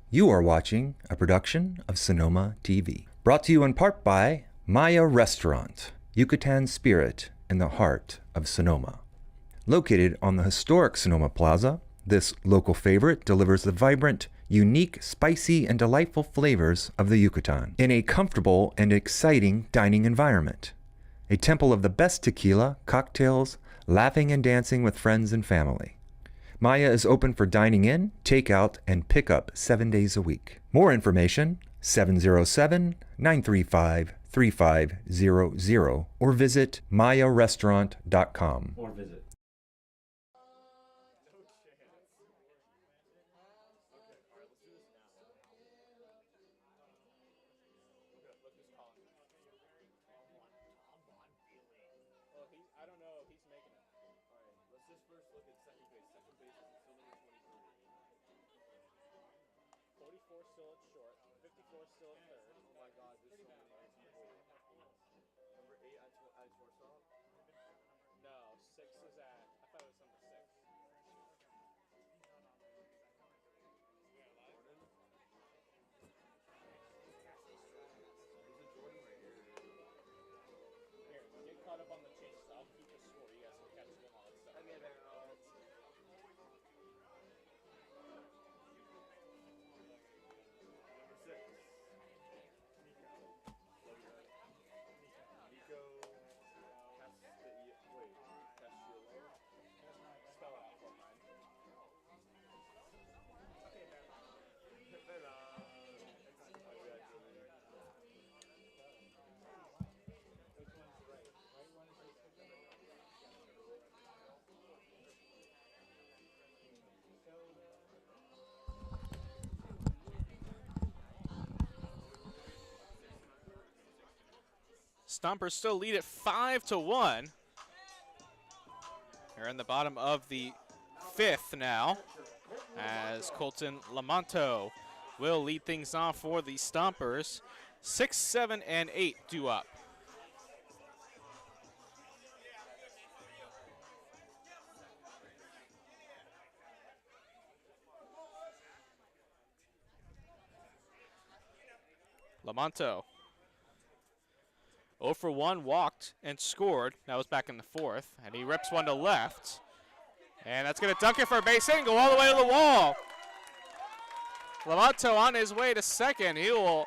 You are watching a production of Sonoma TV. Brought to you in part by Maya Restaurant, Yucatan Spirit in the heart of Sonoma. Located on the historic Sonoma Plaza, this local favorite delivers the vibrant unique, spicy, and delightful flavors of the Yucatan in a comfortable and exciting dining environment. A temple of the best tequila, cocktails, laughing and dancing with friends and family. Maya is open for dining in, takeout, and pickup 7 days a week. More information, 707-935-3500 or visit mayarestaurant.com. I don't know if he's making it. All right, let's just first look at second base. Second base is still number 23. 44 still at short, 54 still at third. Oh my God, there's so many people. Number 8 at shortstop. No, 6 is at, I thought it was number 6. Jordan. There's a Jordan right here. Here, get caught up on the changes. I'll keep the score. You guys can catch them all that stuff. Okay, there. Number 6. Nico. Castillo. Spell it out for mine. Stompers still lead at 5-1. They're in the bottom of the 5th now, as Colton Lamonto will lead things off for the Stompers. 6, 7, and 8 due up. Lamonto 0 for 1, walked and scored. That was back in the 4th, and he rips one to left. And that's going to dunk it for a base hit and go all the way to the wall. Lamonto on his way to second. He will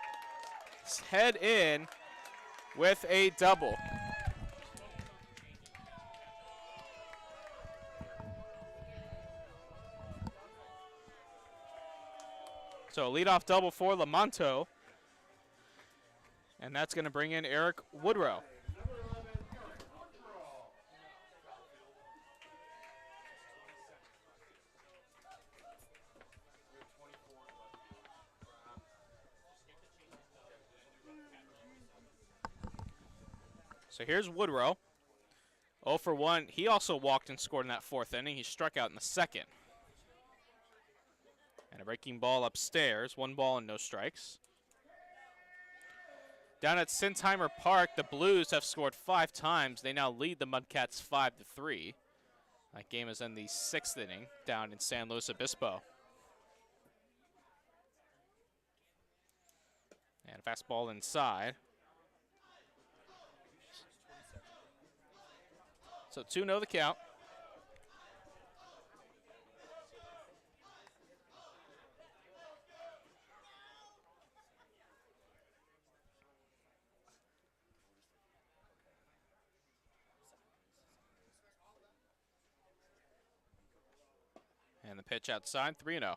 head in with a double. So leadoff double for Lamonto. And that's going to bring in Eric Woodrow. So here's Woodrow. 0 for 1. He also walked and scored in that 4th inning. He struck out in the 2nd. And a breaking ball upstairs. 1 ball and no strikes. Down at Sintheimer Park, the Blues have scored 5 times. They now lead the Mudcats 5-3. That game is in the 6th inning down in San Luis Obispo. And a fastball inside. So 2-0 the count. And the pitch outside, 3-0.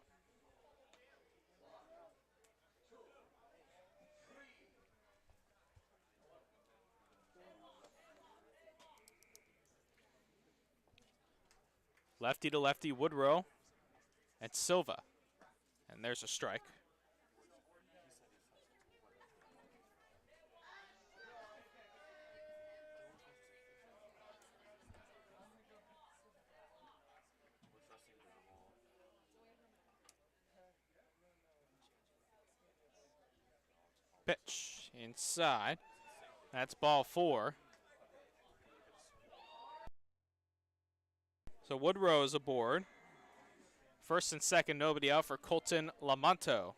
Lefty to lefty, Woodrow and Silva. And there's a strike. Pitch inside. That's ball 4. So Woodrow is aboard. First and second, nobody out for Colton Lamonto.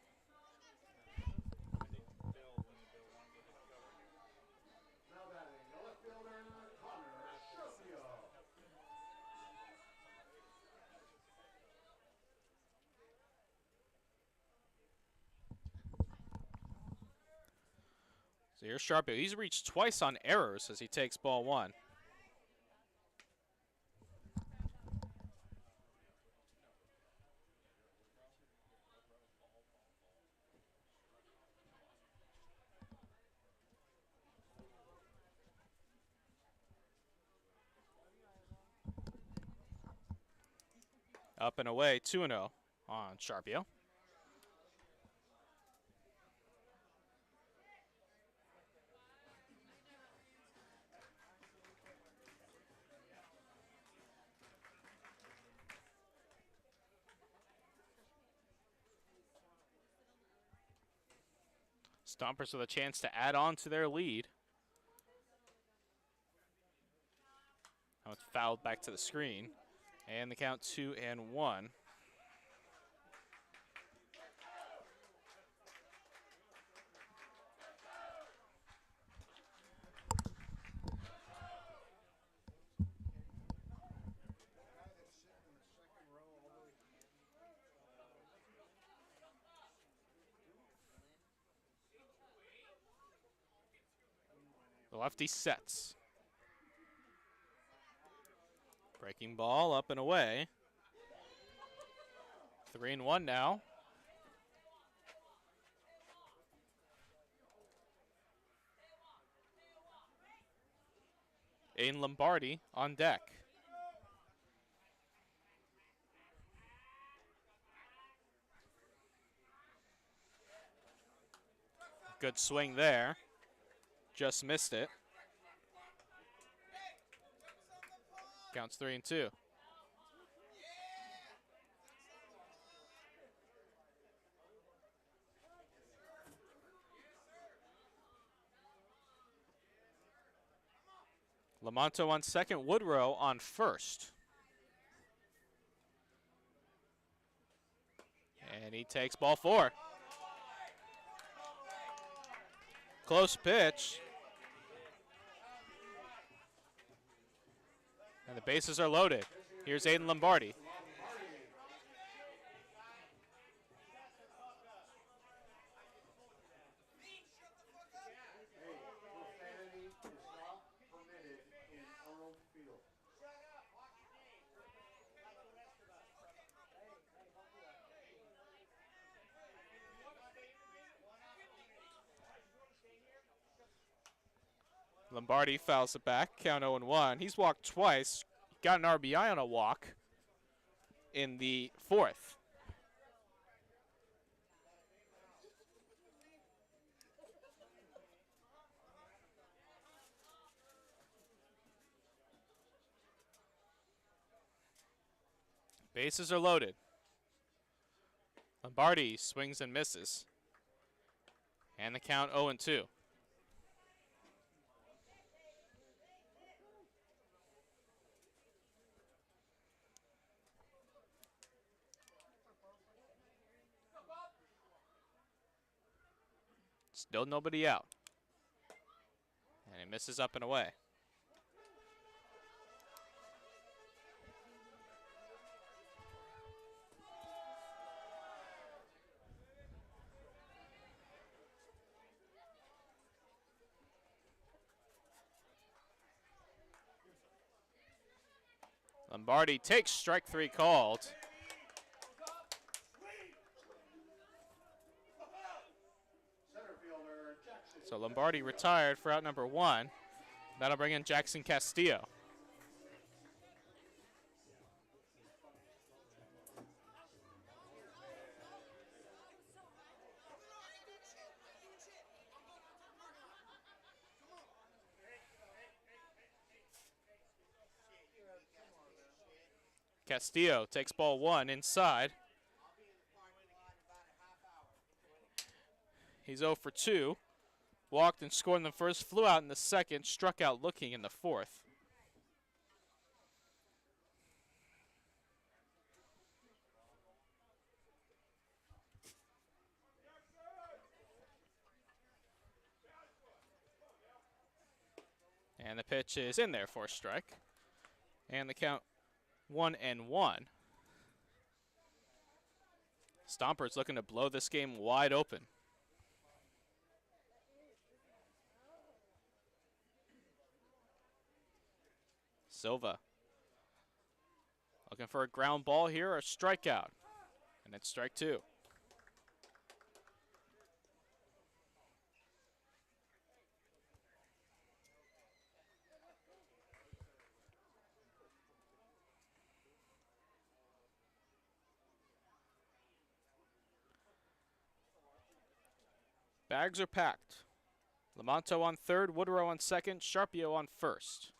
So here's Sharpio. He's reached twice on errors as he takes ball one. Up and away, 2-0 on Sharpio. Stompers with a chance to add on to their lead. Now it's fouled back to the screen. And the count 2-1. The lefty sets. Breaking ball up and away. 3-1 now. Aiden Lombardi on deck. Good swing there. Just missed it. Counts 3-2. Lamonto on second, Woodrow on first. And he takes ball four. Close pitch. And the bases are loaded. Here's Aiden Lombardi. Profanity is not permitted in Arnold Field. Lombardi fouls it back, count 0-1. He's walked twice, got an RBI on a walk in the fourth. Bases are loaded. Lombardi swings and misses. And the count 0-2. Still nobody out. And he misses up and away. Lombardi takes strike three called. So Lombardi retired for out number one. That'll bring in Jackson Castillo. Castillo takes ball one inside. He's 0 for 2. Walked and scored in the first, flew out in the second, struck out looking in the fourth. And the pitch is in there for a strike. And the count 1-1. Stompers looking to blow this game wide open. Silva looking for a ground ball here, or a strikeout. And it's strike two. Bags are packed. Lamonto on third, Woodrow on second, Sharpio on first.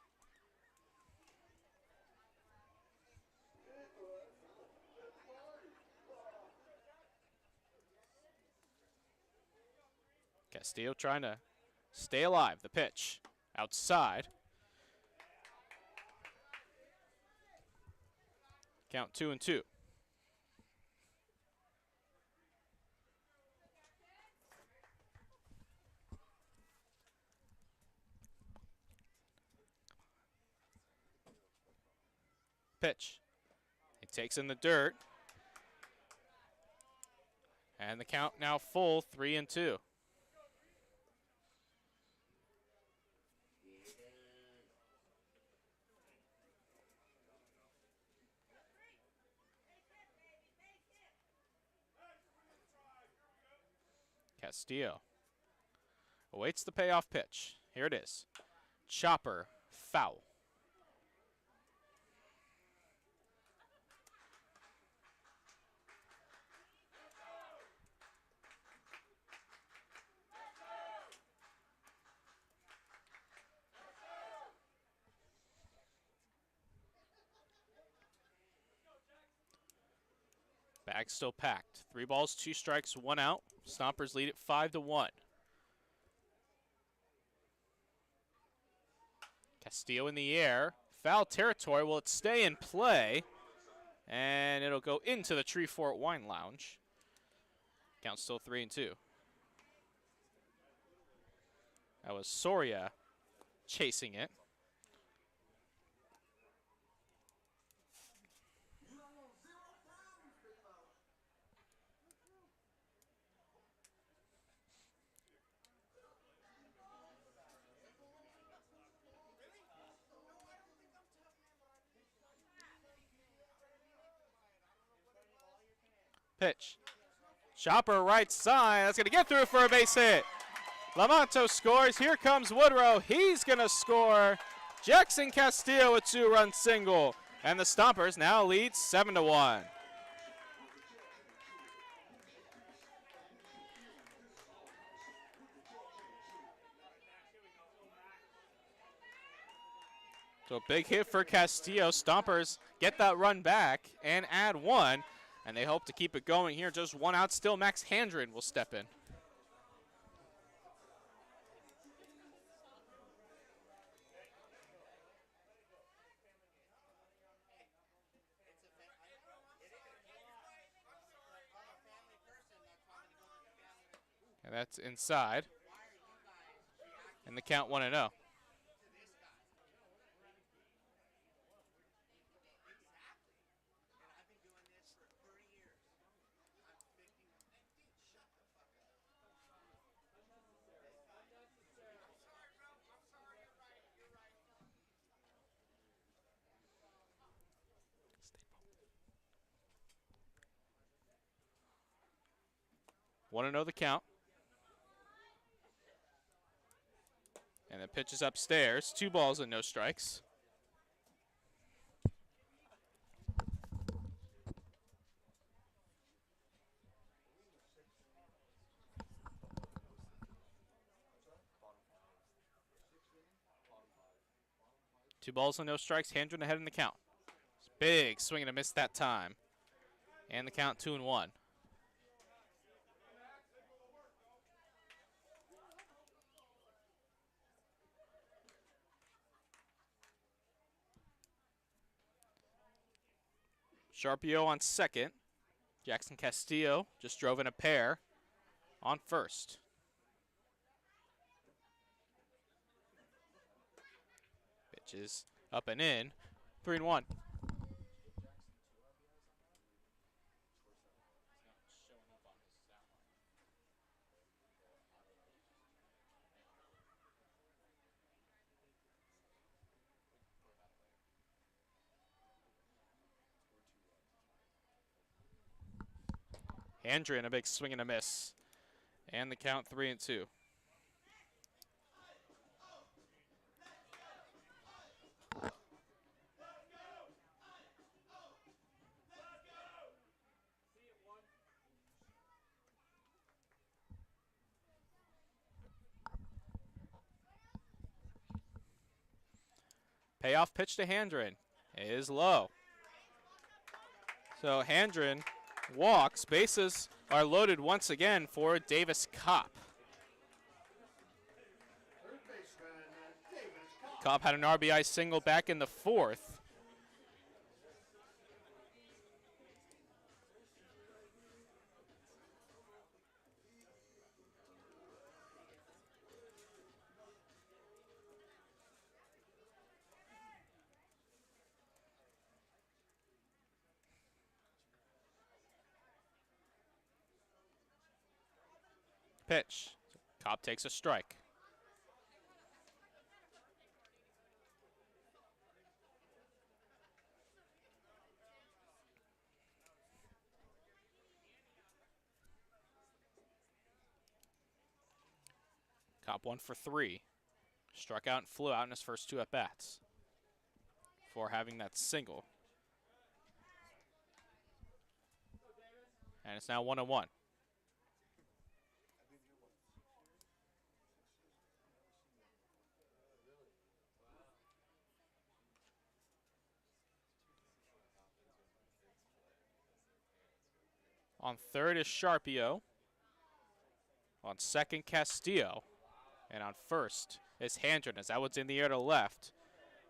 Castillo trying to stay alive. The pitch outside. Count 2-2. Pitch. He takes in the dirt. And the count now full, 3-2. Castillo awaits the payoff pitch. Here it is. Chopper, foul. Bag still packed. 3 balls, 2 strikes, 1 out. Stompers lead it 5-1. Castillo in the air. Foul territory. Will it stay in play? And it'll go into the Tree Fort Wine Lounge. Count still 3-2. That was Soria chasing it. Pitch. Chopper right side. That's going to get through for a base hit. Lamonto scores. Here comes Woodrow. He's going to score. Jackson Castillo a 2-run single. And the Stompers now lead 7-1. So a big hit for Castillo. Stompers get that run back and add 1. And they hope to keep it going here. Just 1 out still. Max Handren will step in. And that's inside. And the count 1-0. Want to know the count. And the pitch is upstairs. 2 balls and no strikes. Two balls and no strikes. Handren ahead in the count. Big swing and a miss that time. And the count 2-1. Sharpio on second. Jackson Castillo just drove in a pair on first. Pitch is up and in. 3-1. Handren, a big swing and a miss. And the count 3-2. Payoff pitch to Handren is low. So Handren walks. Bases are loaded once again for Davis Kopp. Kopp had an RBI single back in the 4th. Pitch. Kopp takes a strike. Kopp 1 for 3. Struck out and flew out in his first 2 at-bats before having that single. And it's now 1-1. On third is Sharpio. On second, Castillo. And on first is Handren, as that one's in the air to left.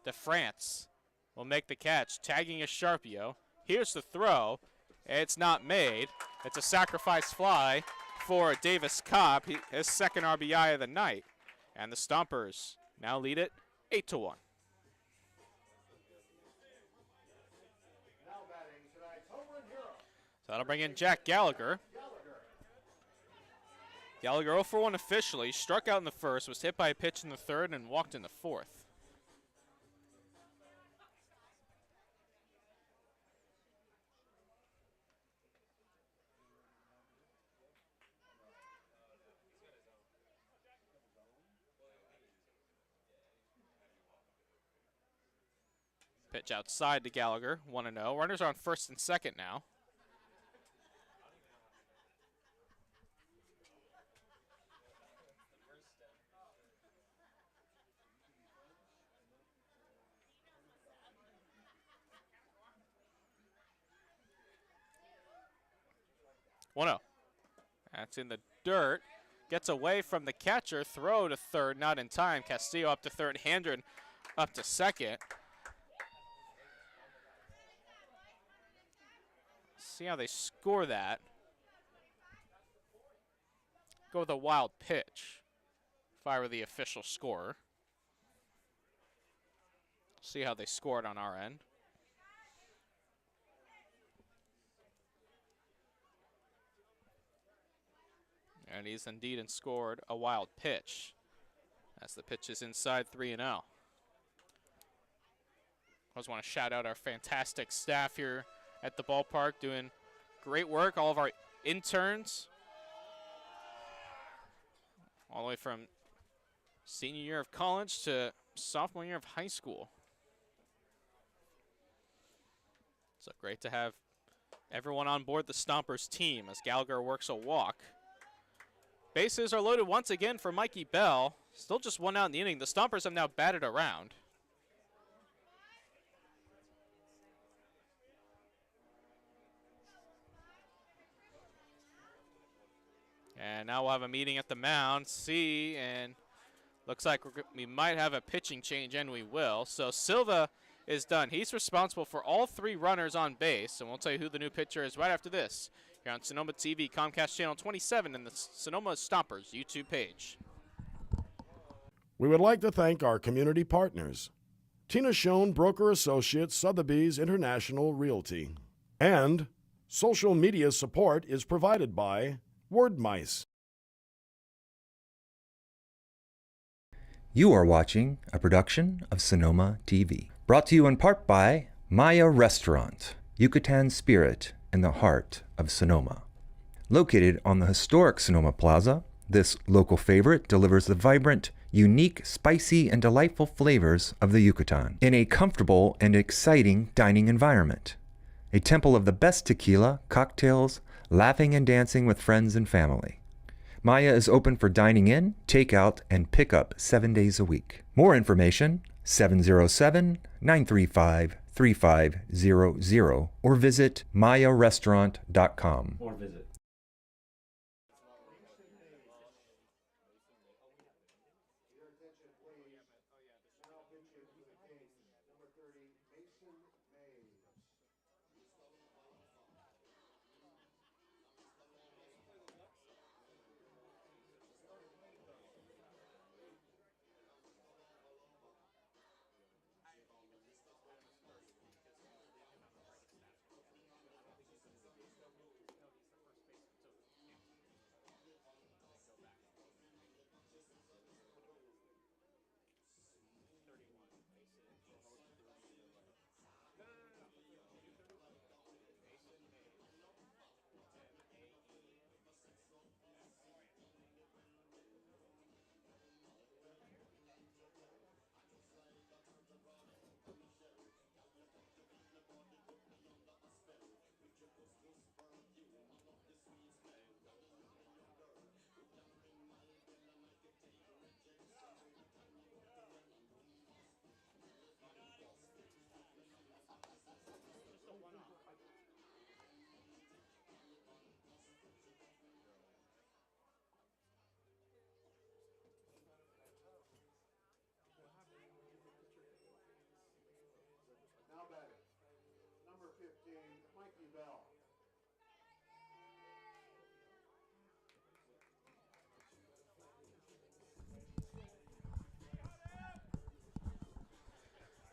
DeFrance will make the catch, tagging is Sharpio. Here's the throw. It's not made. It's a sacrifice fly for Davis Kopp, his second RBI of the night. And the Stompers now lead it 8-1. So that'll bring in Jack Gallagher. Gallagher 0 for 1 officially. Struck out in the first, was hit by a pitch in the third, and walked in the 4th. Pitch outside to Gallagher, 1-0. Runners are on first and second now. That's in the dirt. Gets away from the catcher. Throw to third, not in time. Castillo up to third. Handren up to second. See how they score that. Go with a wild pitch if I were the official scorer. See how they scored on our end. And he's indeed scored a wild pitch, as the pitch is inside 3-0. I just want to shout out our fantastic staff here at the ballpark, doing great work. All of our interns, all the way from senior year of college to sophomore year of high school. So great to have everyone on board the Stompers team as Gallagher works a walk. Bases are loaded once again for Mikey Bell. Still just 1 out in the inning. The Stompers have now batted around. And now we'll have a meeting at the mound. See, and looks like we might have a pitching change, and we will. So Silva is done. He's responsible for all 3 runners on base, and we'll tell you who the new pitcher is right after this. Here on Sonoma TV, Comcast Channel 27, and the Sonoma Stompers YouTube page. We would like to thank our community partners: Tina Schoen Broker Associates, Sotheby's International Realty. And social media support is provided by Wordmice. You are watching a production of Sonoma TV. Brought to you in part by Maya Restaurant, Yucatan Spirit in the heart of Sonoma. Located on the historic Sonoma Plaza, this local favorite delivers the vibrant, unique, spicy, and delightful flavors of the Yucatan in a comfortable and exciting dining environment. A temple of the best tequila, cocktails, laughing and dancing with friends and family. Maya is open for dining in, takeout, and pickup 7 days a week. More information, 707-935-3500 or visit mayarestaurant.com. Your attention, please. Now pitching for the Kings, number 30, Mason Mays. Now batting, number 15, Mikey Bell.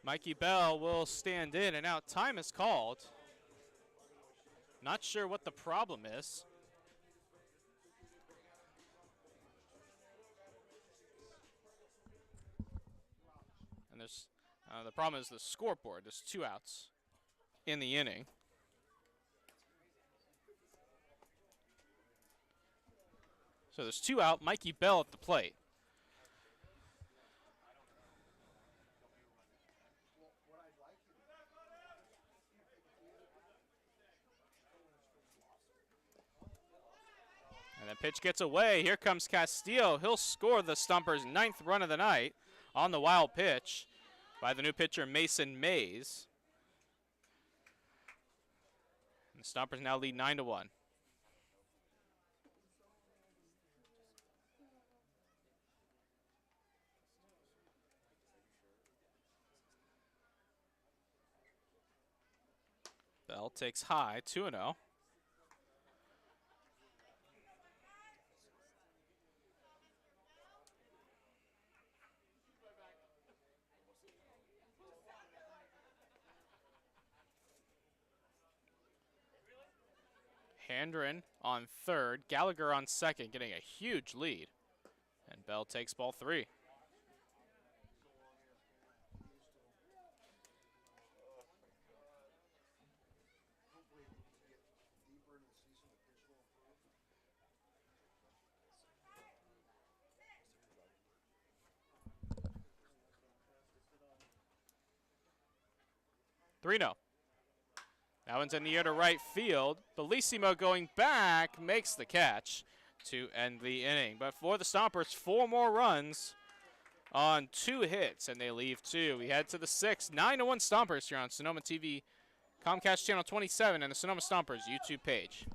Mikey Bell will stand in, and now time is called. Not sure what the problem is. And there's the problem is the scoreboard. There's 2 outs in the inning. So there's 2 out. Mikey Bell at the plate. And the pitch gets away. Here comes Castillo. He'll score the Stompers' 9th run of the night on the wild pitch by the new pitcher Mason Mays. And the Stompers now lead 9-1. Bell takes high, 2-0. Handren on third, Gallagher on second, getting a huge lead. And Bell takes ball 3. That one's in the air to right field. Bellissimo going back, makes the catch to end the inning. But for the Stompers, 4 more runs on 2 hits, and they leave 2. We head to the 6th. 9-1 Stompers here on Sonoma TV, Comcast Channel 27, and the Sonoma Stompers YouTube page.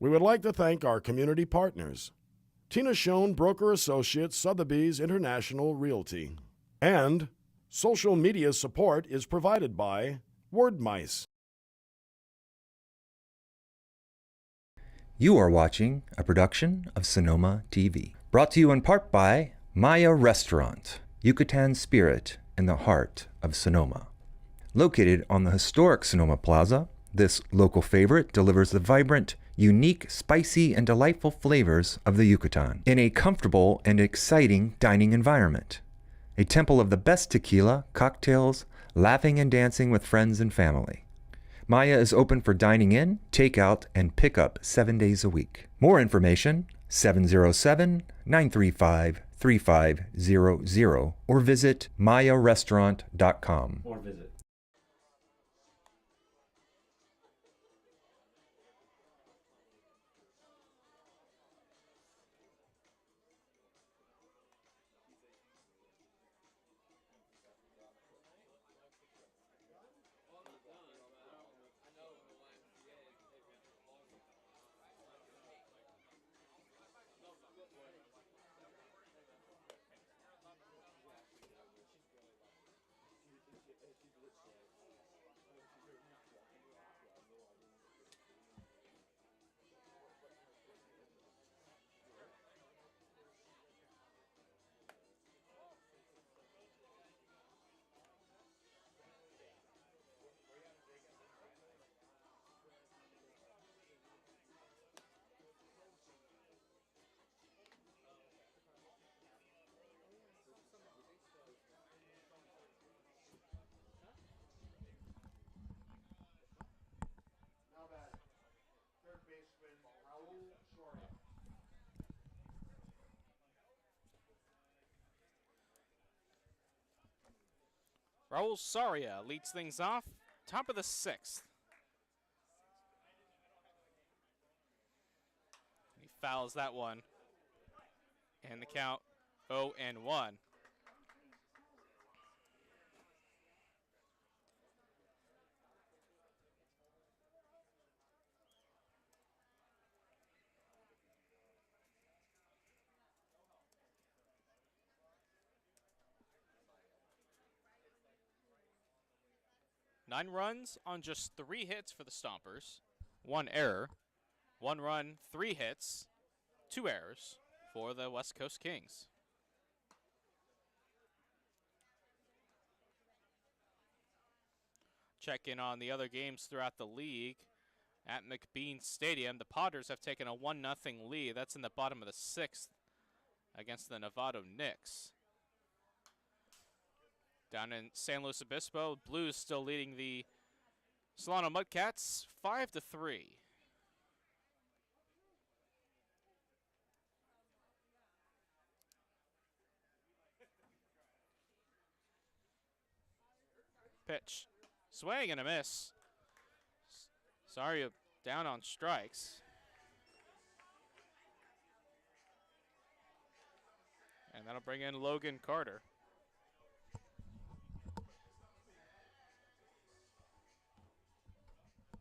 We would like to thank our community partners, Tina Schoen Broker Associates, Sotheby's International Realty. And social media support is provided by Wordmice. You are watching a production of Sonoma TV. Brought to you in part by Maya Restaurant, Yucatan spirit in the heart of Sonoma. Located on the historic Sonoma Plaza, this local favorite delivers the vibrant, unique, spicy, and delightful flavors of the Yucatan in a comfortable and exciting dining environment. A temple of the best tequila, cocktails, laughing and dancing with friends and family. Maya is open for dining in, takeout, and pickup 7 days a week. More information, 707-935-3500 or visit mayarestaurant.com. Now batting, third baseman Raul Soria. Raul Soria leads things off, top of the 6th. He fouls that one. And the count 0-1. Nine runs on just 3 hits for the Stompers. 1 error. 1 run, 3 hits, 2 errors for the West Coast Kings. Check in on the other games throughout the league. At McBean Stadium, the Potters have taken a 1-0 lead. That's in the bottom of the 6th against the Novato Knicks. Down in San Luis Obispo, Blues still leading the Solano Mudcats 5-3. Pitch. Swing and a miss. Sorry, down on strikes. And that'll bring in Logan Carter.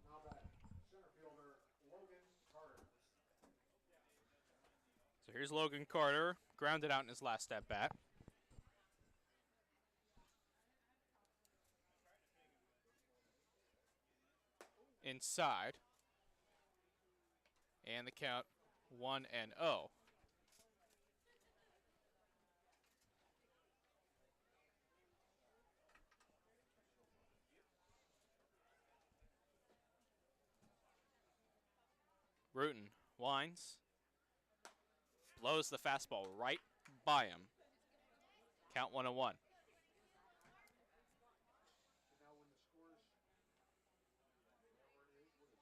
Now batting, center fielder Logan Carter. So here's Logan Carter, grounded out in his last at bat. Inside. And the count 1-0. Rutan winds, blows the fastball right by him. Count 1-1. And now when the scores, whatever it is, what is it,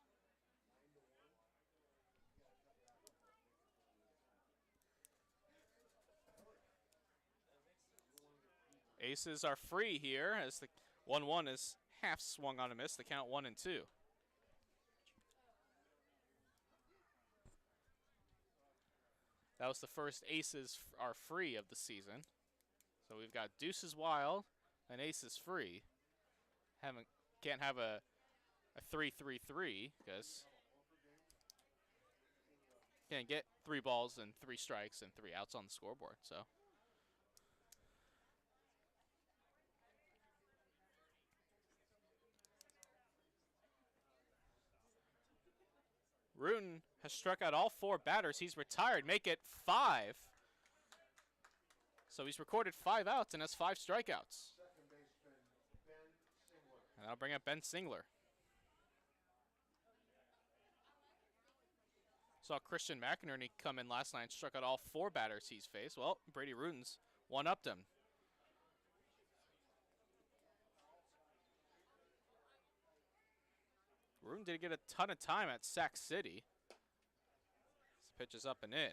9-1? Aces are free here as the 1-1 is half swung on a miss. The count 1-2. That was the first aces are free of the season. So we've got deuces wild and aces free. Can't have a 3-3-3 because can't get 3 balls and 3 strikes and 3 outs on the scoreboard. So Rutan has struck out all 4 batters. He's retired. Make it 5. So he's recorded 5 outs and has 5 strikeouts. Second baseman Ben Singler. And that'll bring up Ben Singler. Saw Christian McInerney come in last night and struck out all 4 batters he's faced. Well, Brady Rutan's one-upped him. Rudin didn't get a ton of time at Sac City. This pitch is up and in.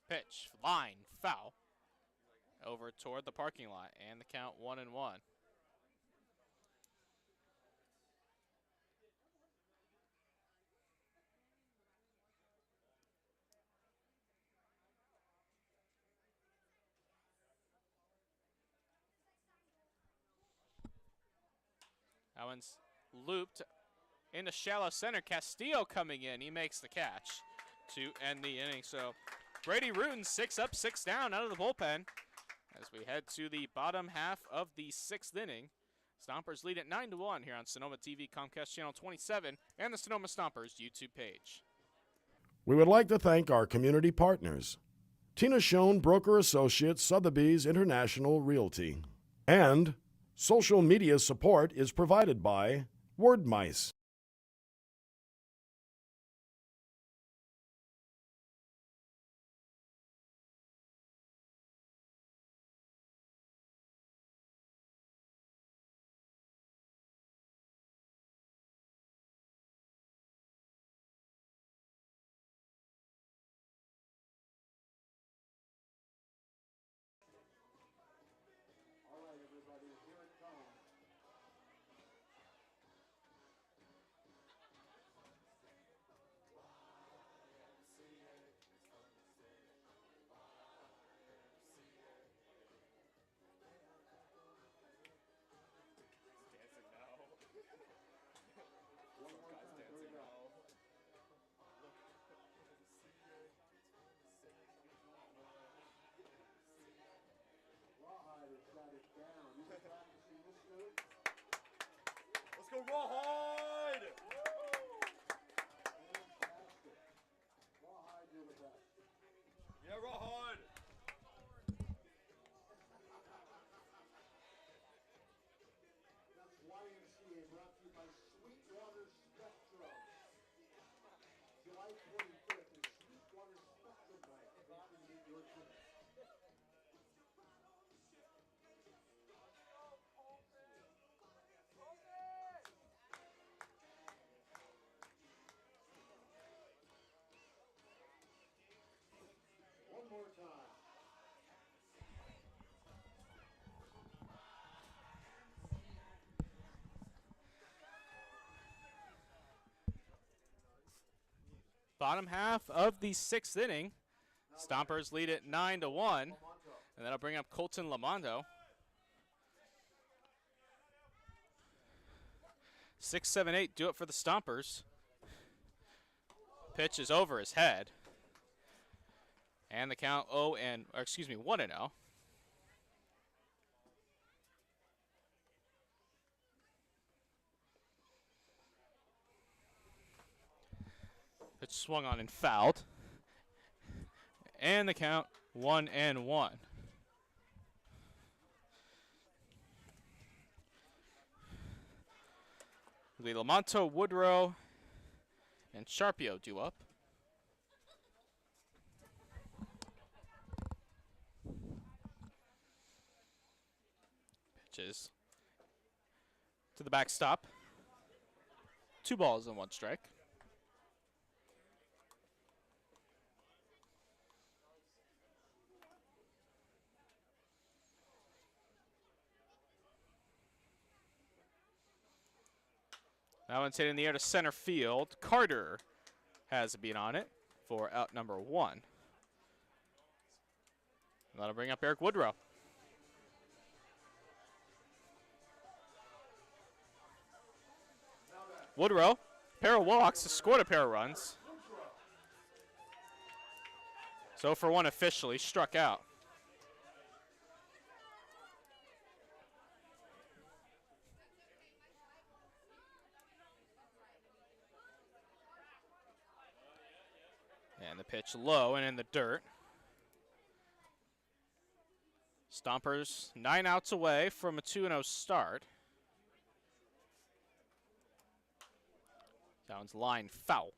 Pitch, line, foul. Over toward the parking lot, and the count 1-1. That one's looped into shallow center. Castillo coming in. He makes the catch to end the inning. So Brady Rudin 6 up, 6 down out of the bullpen as we head to the bottom half of the 6th inning. Stompers lead at 9-1 here on Sonoma TV, Comcast Channel 27, and the Sonoma Stompers YouTube page. We would like to thank our community partners, Tina Schoen Broker Associates, Sotheby's International Realty, and social media support is provided by Wordmice. All right, everybody, here it comes. Dancing now. One more Guys time, here we dancing go. now. Rawhide has shot it down. You been practicing this, dude? Let's go Rawhide! Fantastic. Rawhide, you're the best. Yeah, Rawhide! That's YMCA brought to you by Sweetwater Spectrum. July 25th is Sweetwater Spectrum Night. Come and meet your team. One more time. Bottom half of the 6th inning. Stompers lead at 9-1, and that'll bring up Colton Lamondo. 6-7-8 do it for the Stompers. Pitch is over his head. And the count 1-0. Pitch swung on and fouled. And the count 1-1. The Lamonto, Woodrow, and Sharpio due up. Pitches to the backstop. 2 balls and 1 strike. That one's hit in the air to center field. Carter has a beat on it for out number 1. That'll bring up Eric Woodrow. Woodrow, pair of walks, has scored a pair of runs. So for 1 officially, struck out. And the pitch low and in the dirt. Stompers 9 outs away from a 2-0 start. That one's line foul.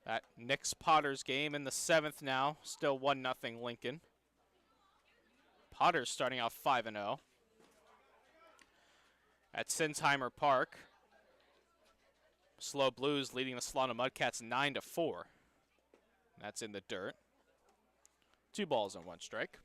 That Knicks-Potters game in the 7th now. Still 1-0 Lincoln. Potters starting off 5-0 at Sinsheimer Park. Slow Blues leading the Solana Mudcats 9-4. That's in the dirt. 2 balls and 1 strike.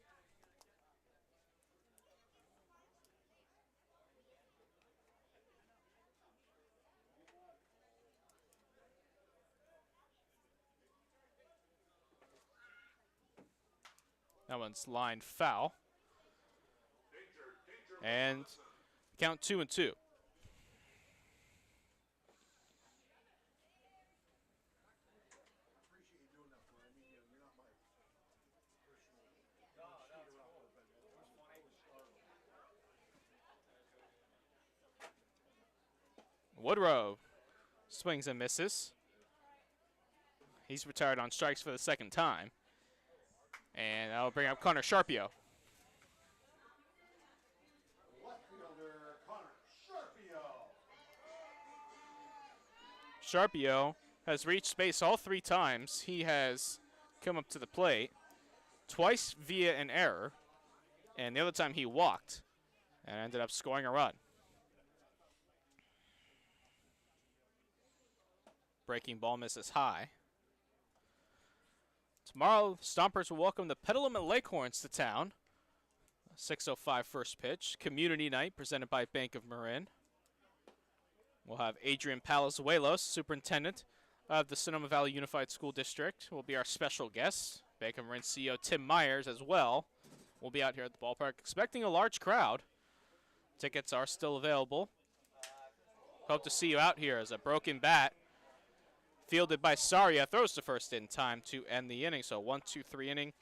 That one's lined foul. And count 2-2. Woodrow swings and misses. He's retired on strikes for the 2nd time. And that'll bring up Connor Sharpio. Left fielder Connor Sharpio. Sharpio has reached base all 3 times. He has come up to the plate twice via an error, and the other time he walked and ended up scoring a run. Breaking ball misses high. Tomorrow, Stompers will welcome the Petaluma Lakehorns to town. 6:05 first pitch. Community night presented by Bank of Marin. We'll have Adrian Palazuelos, superintendent of the Sonoma Valley Unified School District, will be our special guest. Bank of Marin CEO Tim Myers as well will be out here at the ballpark, expecting a large crowd. Tickets are still available. Hope to see you out here as a broken bat fielded by Saria throws to first in time to end the inning. So 1-2-3 inning.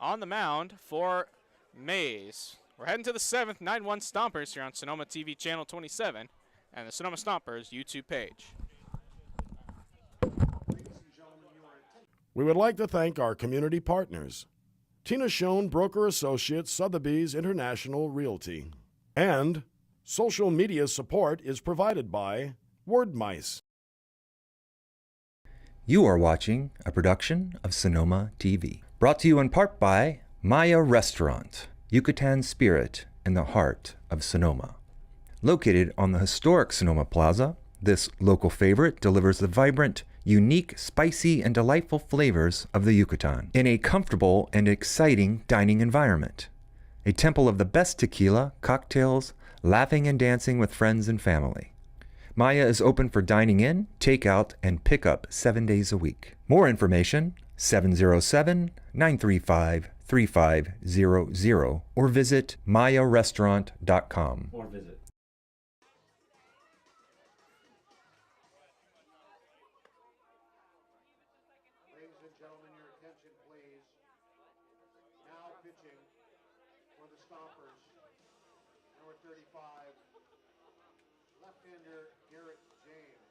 On the mound for Mays. We're heading to the 7th, 9-1 Stompers here on Sonoma TV channel 27 and the Sonoma Stompers YouTube page. We would like to thank our community partners, Tina Schoen Broker Associates, Sotheby's International Realty, and social media support is provided by Wordmice. You are watching a production of Sonoma TV, brought to you in part by Maya Restaurant, Yucatan Spirit in the heart of Sonoma. Located on the historic Sonoma Plaza, this local favorite delivers the vibrant, unique, spicy, and delightful flavors of the Yucatan in a comfortable and exciting dining environment. A temple of the best tequila, cocktails, laughing and dancing with friends and family. Maya is open for dining in, takeout, and pickup 7 days a week. More information, 707-935-3500 or visit mayarestaurant.com. Ladies and gentlemen, your attention please. Now pitching for the Stompers, number 35, left-hander Garrett James.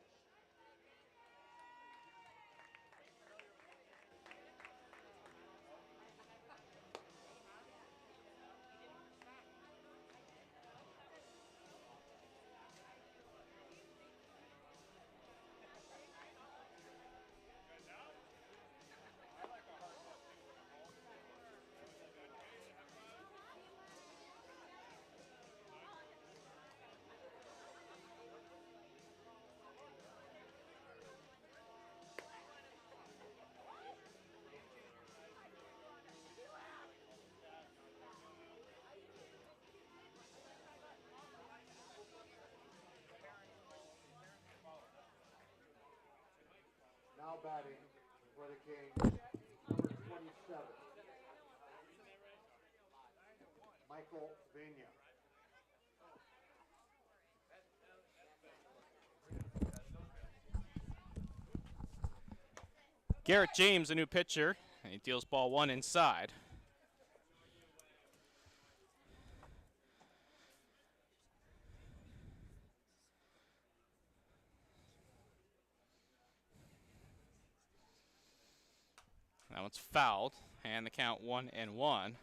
Now batting for the Kings, number 27, Michael Vena. Garrett James, a new pitcher, and he deals ball 1 inside. That one's fouled, and the count 1-1.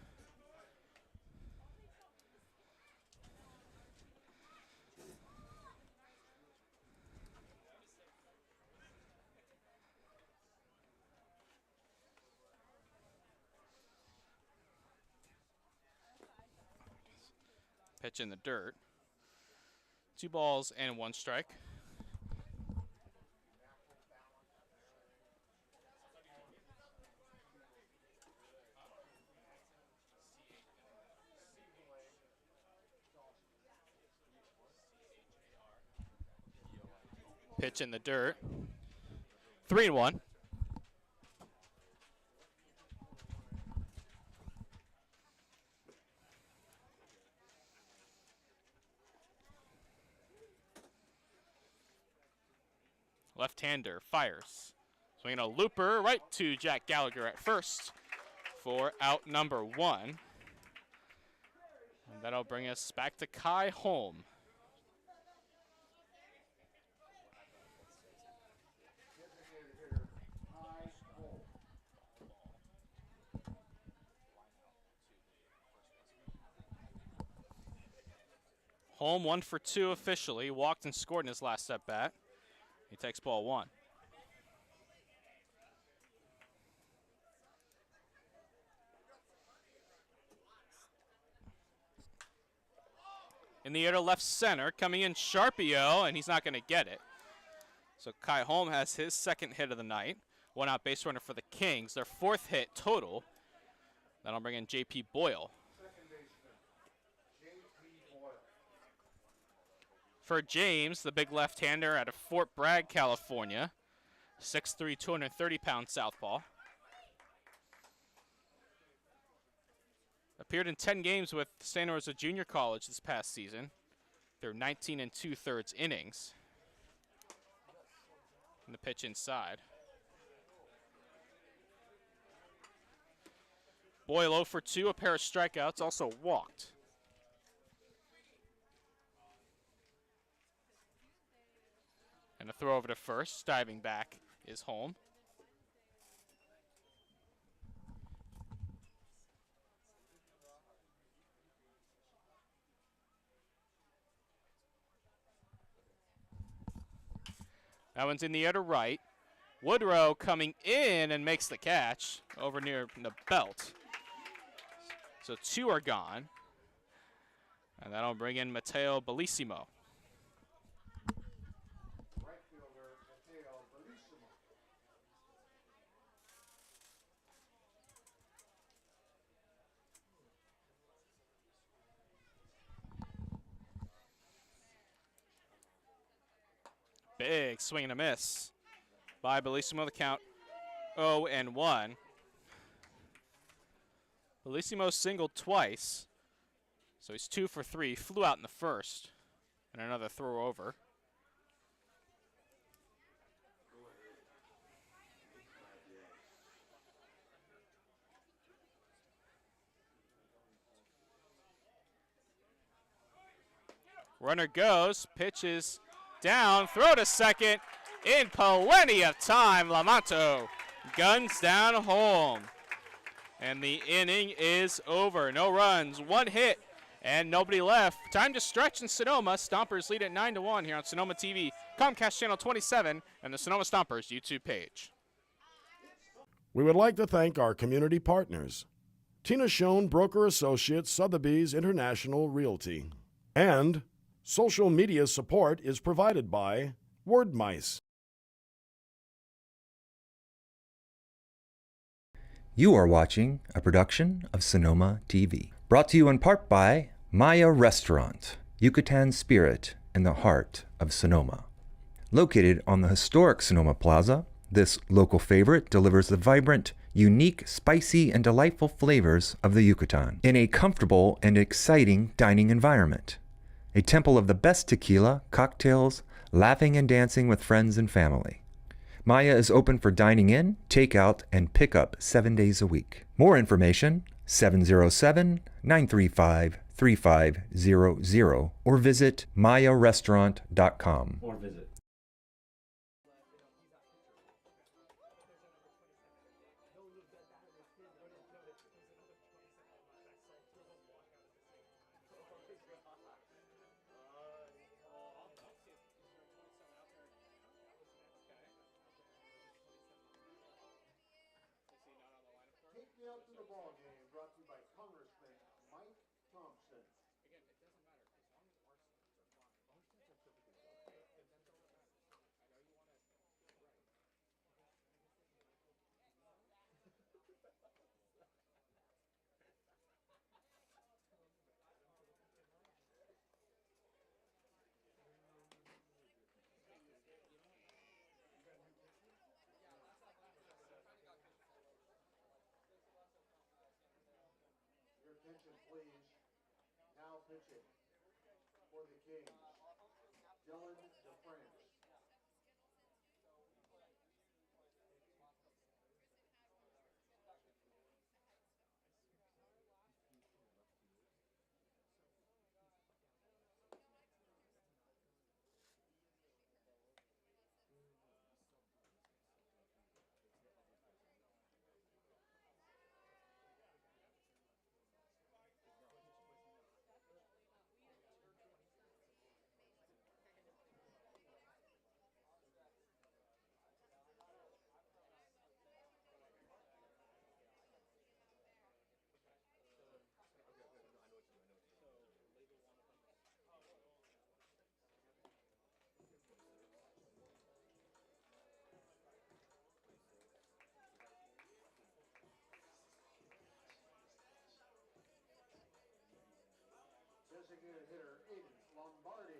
Pitch in the dirt. 2 balls and 1 strike. Pitch in the dirt. 3-1. Left-hander fires. Swinging a looper right to Jack Gallagher at first for out number 1. And that'll bring us back to Kai Holm. Holm 1 for 2 officially. Walked and scored in his last at bat. He takes ball 1. In the air to left center, coming in Sharpio, and he's not going to get it. So Kai Holm has his second hit of the night. 1 out base runner for the Kings, their 4th hit total. That'll bring in J.P. Boyle. For James, the big left-hander out of Fort Bragg, California. 6'3", 230-pound southpaw. Appeared in 10 games with Santa Rosa Junior College this past season. They're 19 2/3 innings. And the pitch inside. Boyle 0 for 2, a pair of strikeouts, also walked. And a throw over to first. Diving back is Holm. That one's in the air to right. Woodrow coming in and makes the catch over near the belt. So 2 are gone. And that'll bring in Mateo Bellissimo. Big swing and a miss by Bellissimo. The count 0-1. Bellissimo singled twice, so he's 2 for 3. Flew out in the first, and another throw over. Runner goes, pitches down, throw to second, in plenty of time. Lamanto guns down Holm. And the inning is over. No runs, 1 hit, and nobody left. Time to stretch in Sonoma. Stompers lead at 9-1 here on Sonoma TV, Comcast Channel 27, and the Sonoma Stompers YouTube page. We would like to thank our community partners, Tina Schoen Broker Associates, Sotheby's International Realty, and social media support is provided by Word Mice. You are watching a production of Sonoma TV. Brought to you in part by Maya Restaurant, Yucatan Spirit in the heart of Sonoma. Located on the historic Sonoma Plaza, this local favorite delivers the vibrant, unique, spicy, and delightful flavors of the Yucatan in a comfortable and exciting dining environment. A temple of the best tequila, cocktails, laughing and dancing with friends and family. Maya is open for dining in, takeout, and pickup 7 days a week. More information, 707-935-3500 or visit mayarestaurant.com. Take me out to the ball game, brought to you by Congressman Mike Thompson. attention, please. Now pitching for the Kings, Dylan DeFrance. Designated hitter, Aiden Lombardi.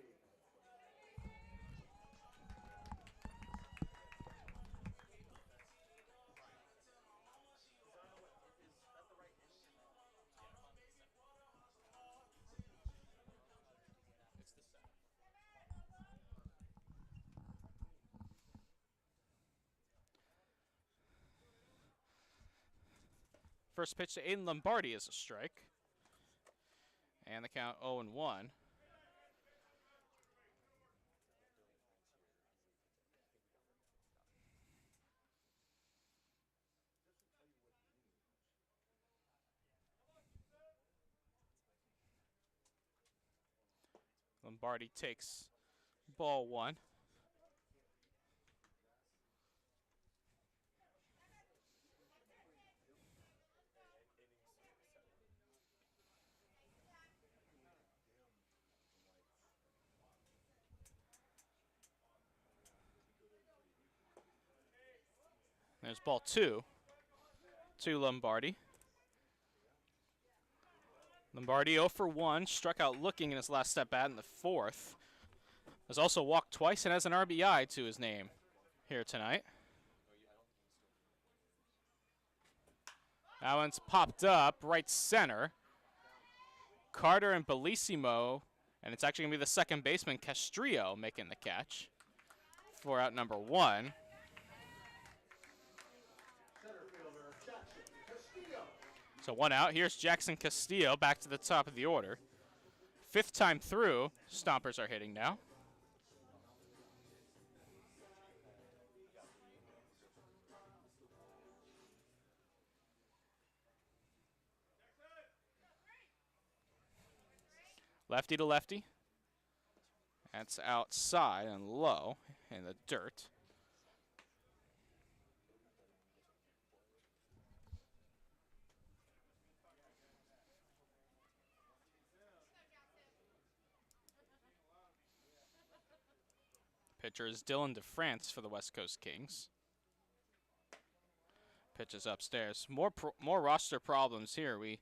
First pitch to Aiden Lombardi is a strike. And the count 0-1. Lombardi takes ball one. There's ball two to Lombardi. Lombardi 0 for 1, struck out looking in his last step at in the fourth. Has also walked twice and has an RBI to his name here tonight. That one's popped up right center. Carter and Bellissimo, and it's actually going to be the second baseman, Castrillo, making the catch for out number 1. Center fielder, Jackson Castillo. So 1 out. Here's Jackson Castillo back to the top of the order. 5th time through, Stompers are hitting now. Lefty to lefty. That's outside and low in the dirt. Pitcher is Dylan DeFrance for the West Coast Kings. Pitches upstairs. More roster problems here. We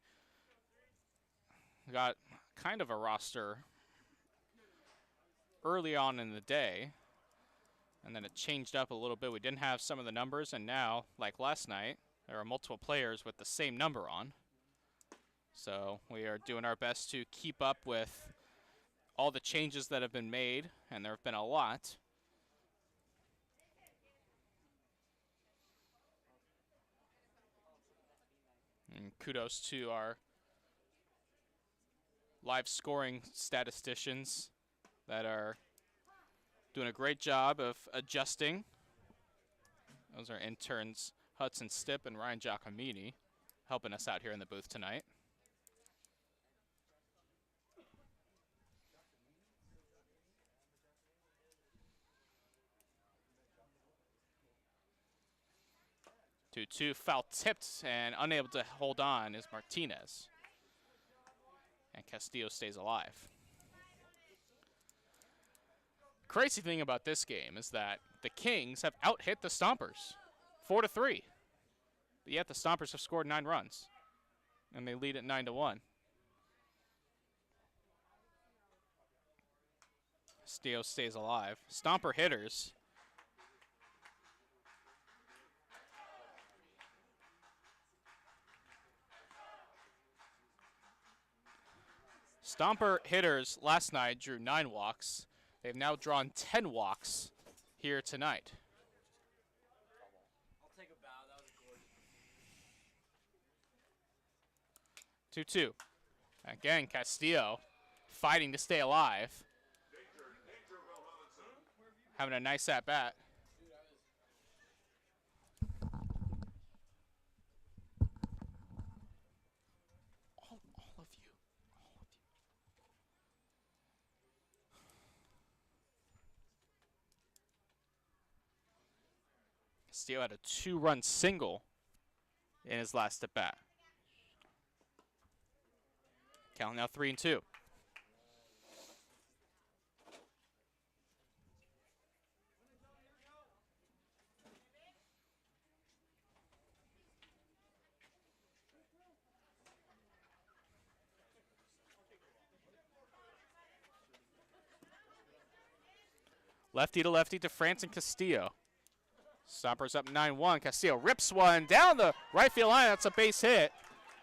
got kind of a roster early on in the day, and then it changed up a little bit. We didn't have some of the numbers, and now, like last night, there are multiple players with the same number on. So we are doing our best to keep up with all the changes that have been made, and there have been a lot. And kudos to our live scoring statisticians that are doing a great job of adjusting. Those are interns Hudson Stipp and Ryan Giacomini helping us out here in the booth tonight. Two foul tipped and unable to hold on is Martinez. And Castillo stays alive. Crazy thing about this game is that the Kings have out-hit the Stompers 4-3. But yet the Stompers have scored 9 runs. And they lead at 9-1. Castillo stays alive. Stomper hitters. Stomper hitters last night drew 9 walks. They've now drawn 10 walks here tonight. I'll take a bow. That was gorgeous. 2-2. Again, Castillo fighting to stay alive. Having a nice at-bat. All of you. Castillo had a 2-run single in his last at-bat. Count now 3-2. Lefty to lefty to France and Castillo. Stompers up 9-1. Castillo rips one down the right field line. That's a base hit.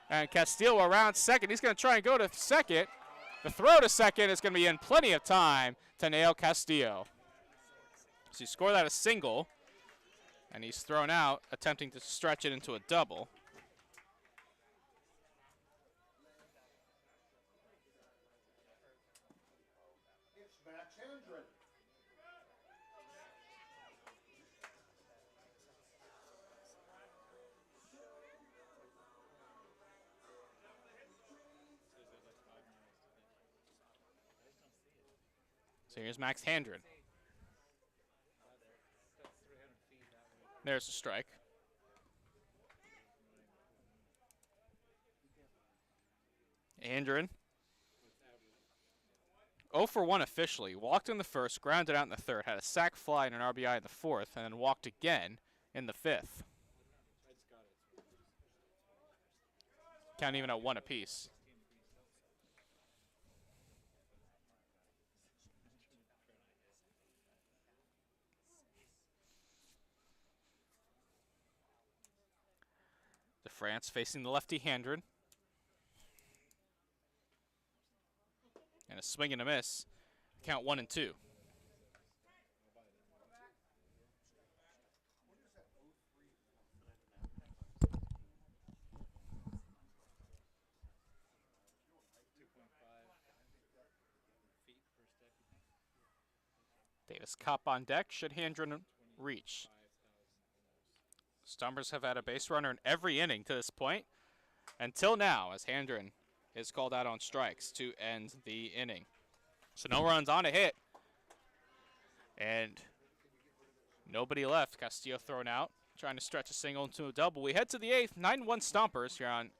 And Castillo around second. He's going to try and go to second. The throw to second is going to be in plenty of time to nail Castillo. So he scored that a single. And he's thrown out, attempting to stretch it into a double. It's Max Hendren. So here's Max Handren. There's a strike. Handren. 0 for 1 officially. Walked in the first, grounded out in the third, had a sac fly and an RBI in the fourth, and then walked again in the fifth. Count even at 1 apiece. France facing the lefty Handren. And a swing and a miss. Count 1-2. Davis Cup on deck. Should Handren reach? Stompers have had a base runner in every inning to this point, until now, as Handren is called out on strikes to end the inning. So no runs on a hit, and nobody left. Castillo thrown out, trying to stretch a single into a double. We head to the 8th, 9-1 Stompers here on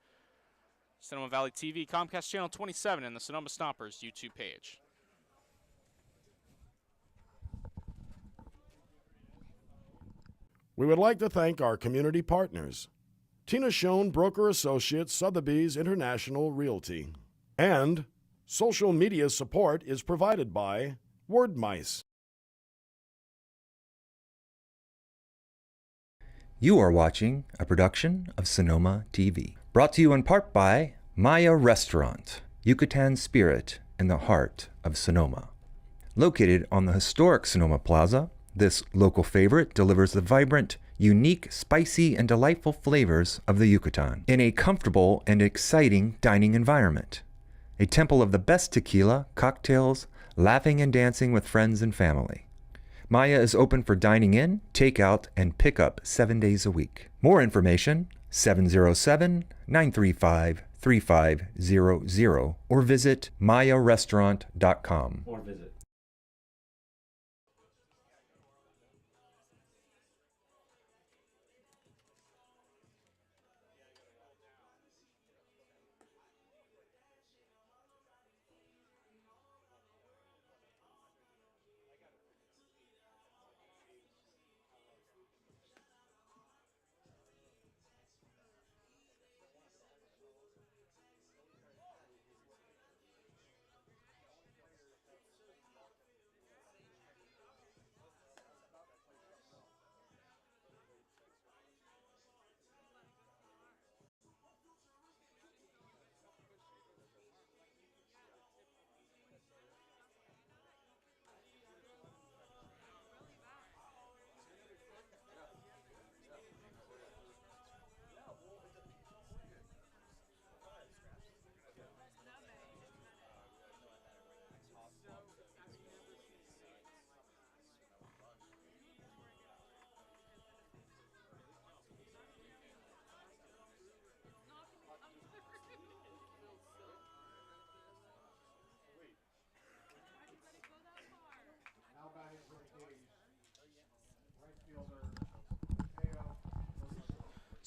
Sonoma Valley TV, Comcast Channel 27, and the Sonoma Stompers YouTube page. We would like to thank our community partners, Tina Schoen Broker Associates, Sotheby's International Realty. And social media support is provided by Wordmice. You are watching a production of Sonoma TV. Brought to you in part by Maya Restaurant, Yucatan spirit in the heart of Sonoma. Located on the historic Sonoma Plaza, this local favorite delivers the vibrant, unique, spicy, and delightful flavors of the Yucatan in a comfortable and exciting dining environment. A temple of the best tequila, cocktails, laughing and dancing with friends and family. Maya is open for dining in, takeout, and pickup 7 days a week. More information, 707-935-3500 or visit mayarestaurant.com.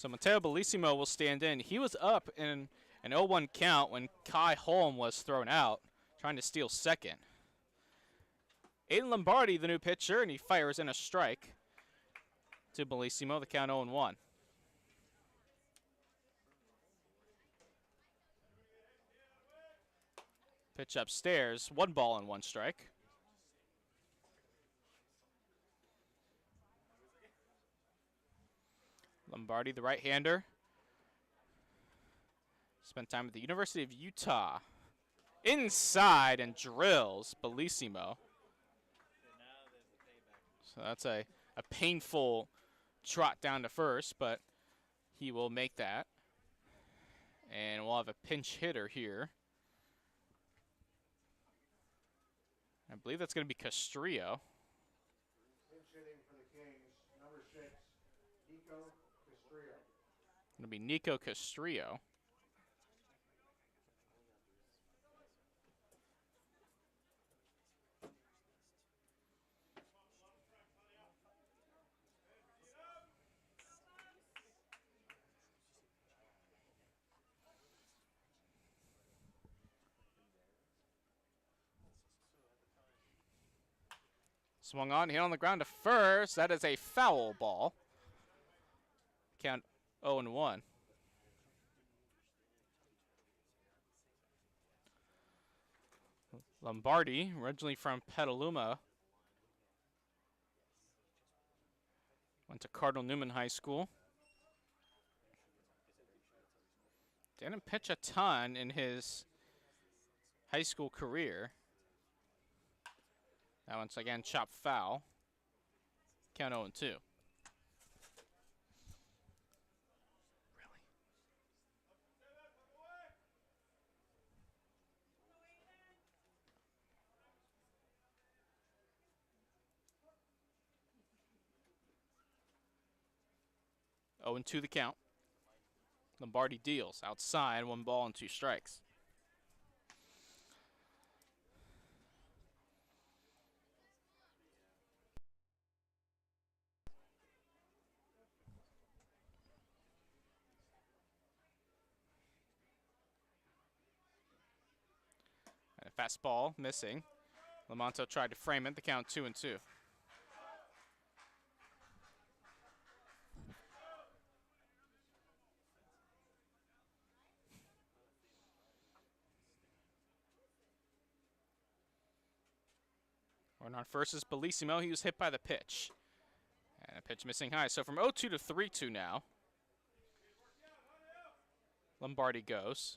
So Matteo Bellissimo will stand in. He was up in an 0-1 count when Kai Holm was thrown out, trying to steal second. Aiden Lombardi, the new pitcher, and he fires in a strike to Bellissimo, the count 0-1. Pitch upstairs, 1 ball and 1 strike. Lombardi, the right-hander, spent time at the University of Utah. Inside and drills Bellissimo. So that's a painful trot down to first, but he will make that. And we'll have a pinch hitter here. I believe that's going to be Castrillo. Pinch hitting for the Kings, number 6, Nico Castrillo. Going to be Nico Castrillo. Swung on, hit on the ground to first. That is a foul ball. Count 0-1. Lombardi, originally from Petaluma, went to Cardinal Newman High School. Didn't pitch a ton in his high school career. That one's again chopped foul. Count 0-2. Really? 0-2 the count. Lombardi deals outside, 1 ball and 2 strikes. And a fastball missing. Lamonto tried to frame it, the count 2-2. Runner on first is Bellissimo. He was hit by the pitch. And a pitch missing high. So from 0-2 to 3-2 now. Lombardi goes.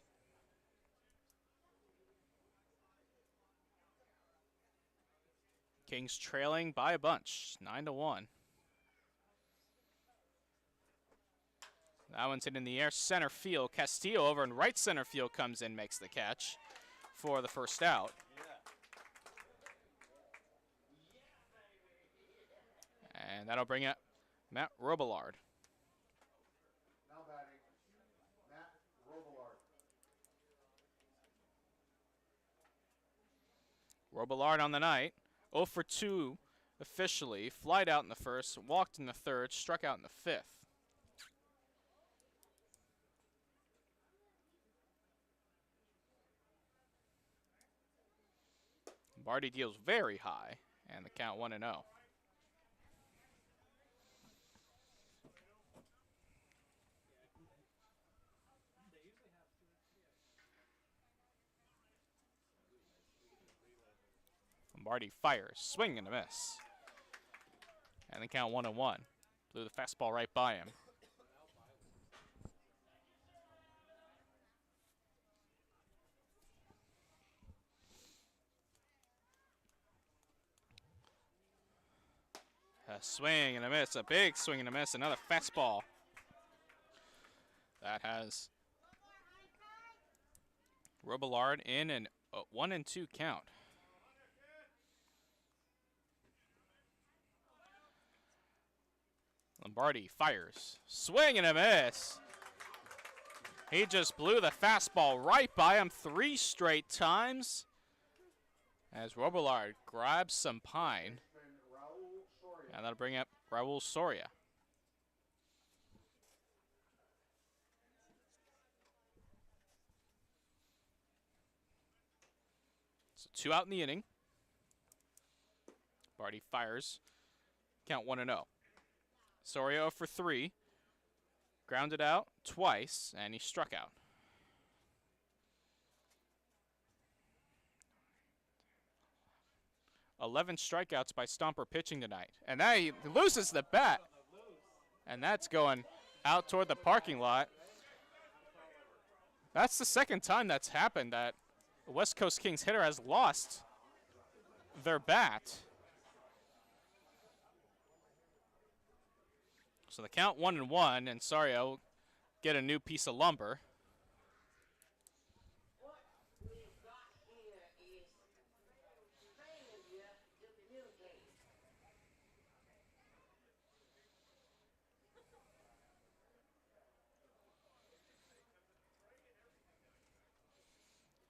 Kings trailing by a bunch, 9-1. That one's hit in the air, center field. Castillo over in right center field comes in, makes the catch for the first out. And that'll bring up Matt Robillard. Now batting, Matt Robillard. Robillard on the night, 0 for 2 officially. Flied out in the first, walked in the third, struck out in the fifth. Lombardi deals very high, and the count 1-0. Lombardi fires, swing and a miss. And the count 1-1. Blew the fastball right by him. A swing and a miss, a big swing and a miss, another fastball. That has Robillard in an 1-2 count. Lombardi fires, swing and a miss. He just blew the fastball right by him 3 straight times as Robillard grabs some pine. And that'll bring up Raul Soria. 2 out in the inning. Barty fires. Count 1-0. Soria for 3. Grounded out twice, and he struck out. "11 strikeouts by Stomper pitching tonight. And now he loses the bat. And that's going out toward the parking lot. That's the second time that's happened that the West Coast Kings hitter has lost their bat. So the count 1-1, and Saria will get a new piece of lumber.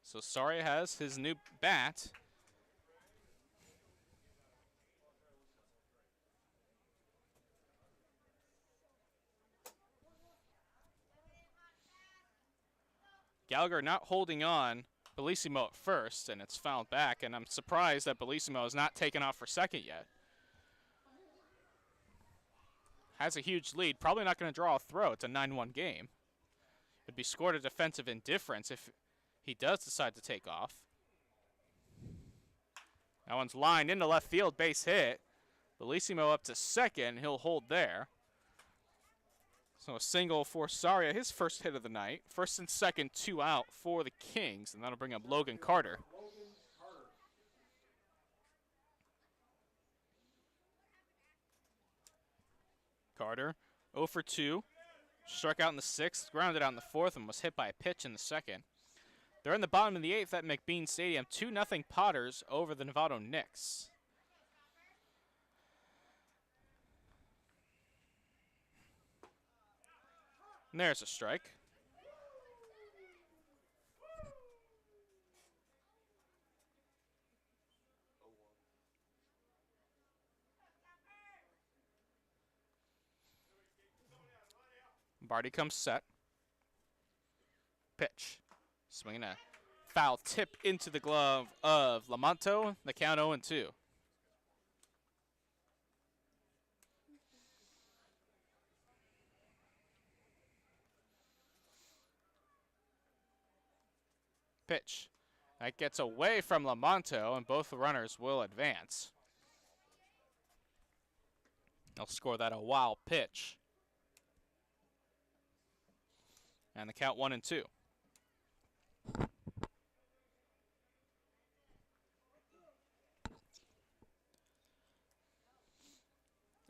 So Saria has his new bat. Gallagher not holding on Bellissimo at first, and it's fouled back, and I'm surprised that Bellissimo is not taken off for second yet. Has a huge lead, probably not going to draw a throw. It's a 9-1 game. It'd be scored a defensive indifference if he does decide to take off. That one's lined into left field, base hit. Bellissimo up to second, he'll hold there. So a single for Saria, his first hit of the night. First and second, 2 out for the Kings, and that'll bring up Logan Carter. Carter, 0 for 2. Struck out in the 6th, grounded out in the 4th, and was hit by a pitch in the 2nd. They're in the bottom of the 8th at McBean Stadium. 2-0 Potters over the Novato Knicks. And there's a strike. Barty comes set. Pitch. Swinging a foul tip into the glove of Lamonto. The count 0-2. Pitch. That gets away from Lamonto, and both runners will advance. They'll score that a wild pitch. And the count 1-2.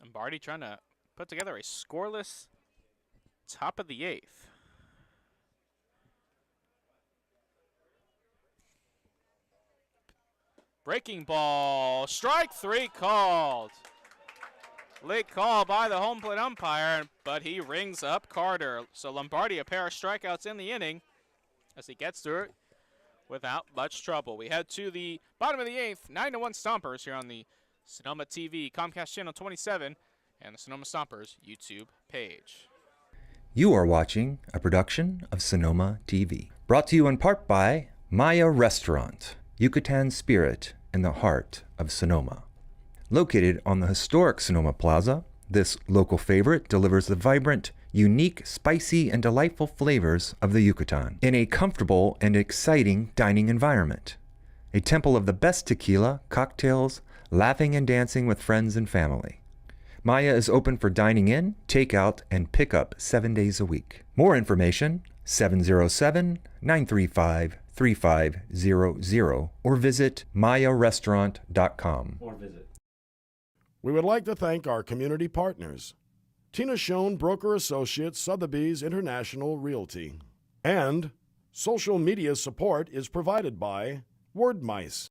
And Barty trying to put together a scoreless top of the 8th. Breaking ball, strike 3 called. Late call by the home plate umpire, but he rings up Carter. So Lombardi a pair of strikeouts in the inning as he gets through it without much trouble. We head to the bottom of the 8th, 9-1 Stompers here on the Sonoma TV, Comcast Channel 27, and the Sonoma Stompers YouTube page. You are watching a production of Sonoma TV, brought to you in part by Maya Restaurant, Yucatan spirit in the heart of Sonoma. Located on the historic Sonoma Plaza, this local favorite delivers the vibrant, unique, spicy, and delightful flavors of the Yucatan in a comfortable and exciting dining environment. A temple of the best tequila, cocktails, laughing and dancing with friends and family. Maya is open for dining in, takeout, and pickup 7 days a week. More information, 707-935-3500 or visit mayarestaurant.com. We would like to thank our community partners, Tina Schoen Broker Associates, Sotheby's International Realty. And social media support is provided by Wordmice.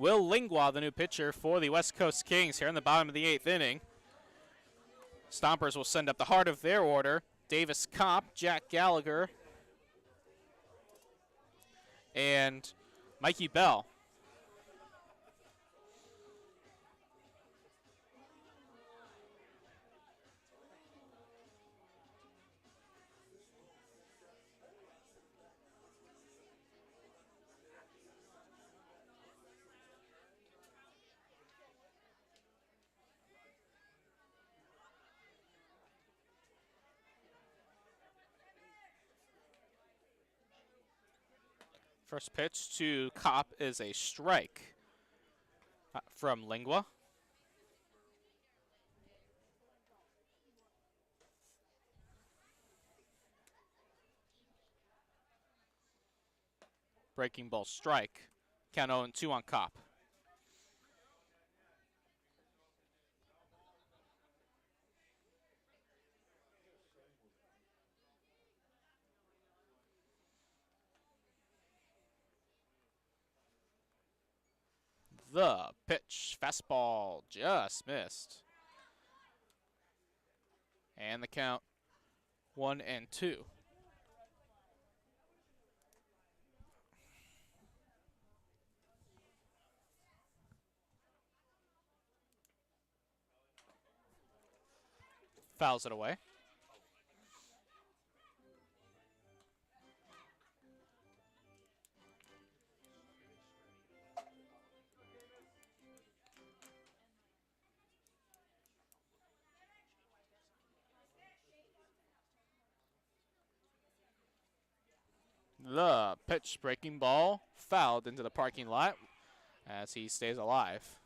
Will Lingua, the new pitcher for the West Coast Kings here in the bottom of the 8th inning. Stompers will send up the heart of their order. Davis Kopp, Jack Gallagher, and Mikey Bell. First pitch to Kopp is a strike from Lingua. Breaking ball strike. Count 0-2 on Kopp. The pitch, fastball, just missed. And the count 1-2. Fouls it away. The pitch, breaking ball, fouled into the parking lot as he stays alive.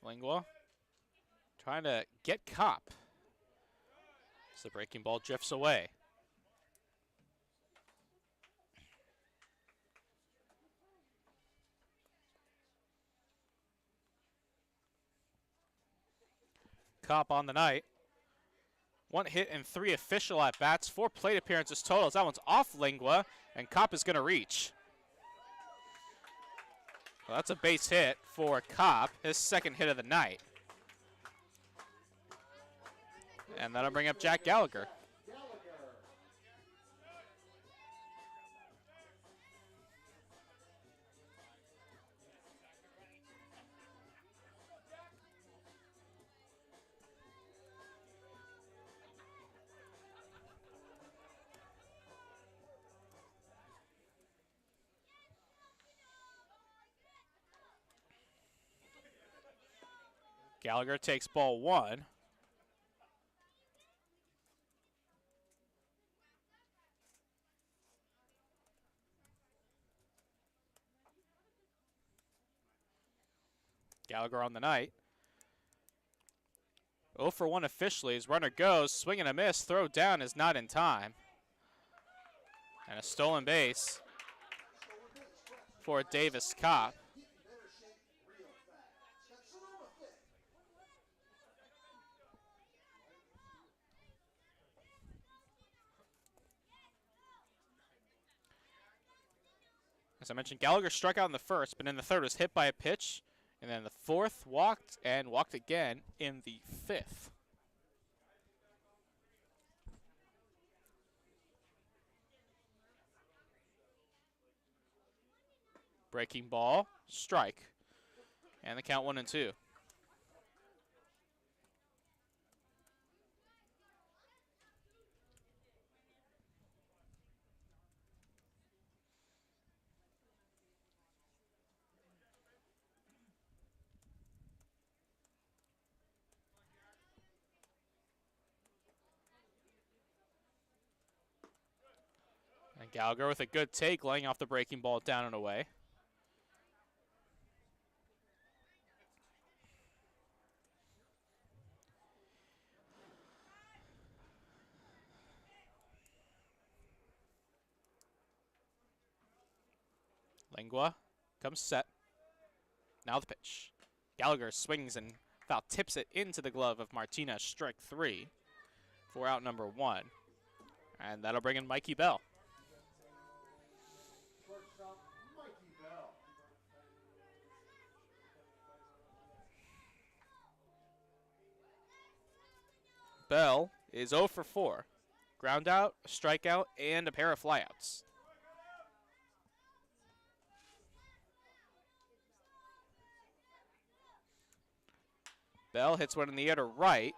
Lingua trying to get Kopp as the breaking ball drifts away. Kopp on the night. 1 hit and 3 official at-bats, 4 plate appearances total. That one's off Lingua, and Kopp is going to reach. Well, that's a base hit for Kopp, his second hit of the night. And that'll bring up Jack Gallagher. Gallagher takes ball 1. Gallagher on the night. 0 for 1 officially. His runner goes, swing and a miss. Throw down is not in time. And a stolen base for Davis Kopp. As I mentioned, Gallagher struck out in the first, but in the third was hit by a pitch. And then the fourth walked and walked again in the fifth. Breaking ball, strike. And the count 1-2. And Gallagher with a good take, laying off the breaking ball down and away. Lingua comes set. Now the pitch. Gallagher swings and foul tips it into the glove of Martinez. Strike 3 for out number 1. And that'll bring in Mikey Bell. Shortstop, Mikey Bell. Bell is 0 for 4. Ground out, a strikeout, and a pair of flyouts. Bell hits one in the air to right,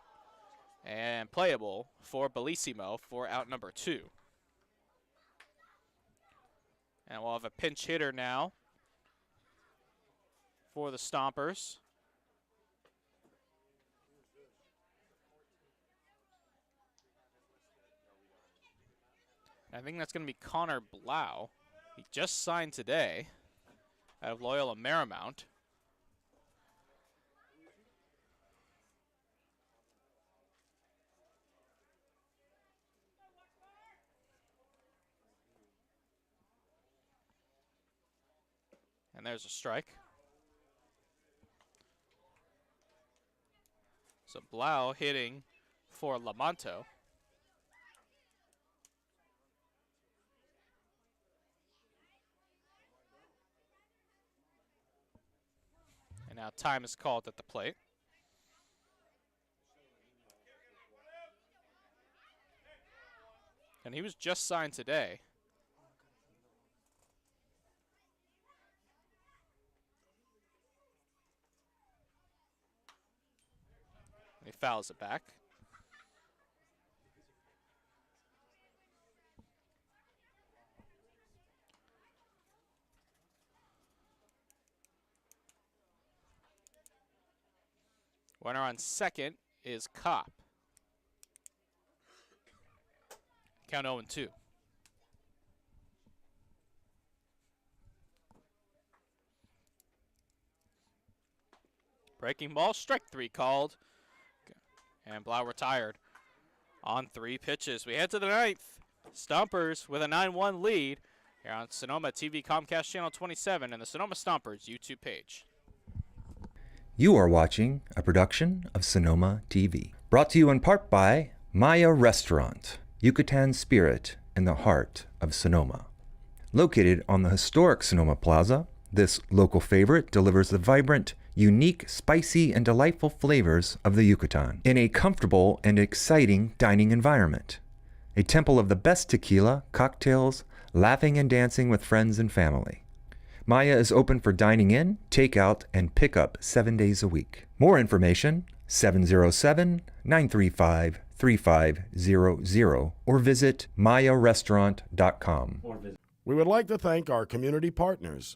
and playable for Bellissimo for out number 2. And we'll have a pinch hitter now for the Stompers. I think that's going to be Connor Blau. He just signed today out of Loyola Marymount. And there's a strike. So Blau hitting for Lamonto. And now time is called at the plate. And he was just signed today. He fouls it back. Runner on second is Kopp. Count 0-2. Breaking ball, strike 3 called. And Blau retired on 3 pitches. We head to the 9th. Stompers with a 9-1 lead here on Sonoma TV Comcast Channel 27 and the Sonoma Stompers YouTube page. You are watching a production of Sonoma TV. Brought to you in part by Maya Restaurant, Yucatan spirit in the heart of Sonoma. Located on the historic Sonoma Plaza, this local favorite delivers the vibrant, unique, spicy, and delightful flavors of the Yucatan in a comfortable and exciting dining environment. A temple of the best tequila, cocktails, laughing and dancing with friends and family. Maya is open for dining in, takeout, and pickup 7 days a week. More information, 707-935-3500 or visit mayarestaurant.com. We would like to thank our community partners,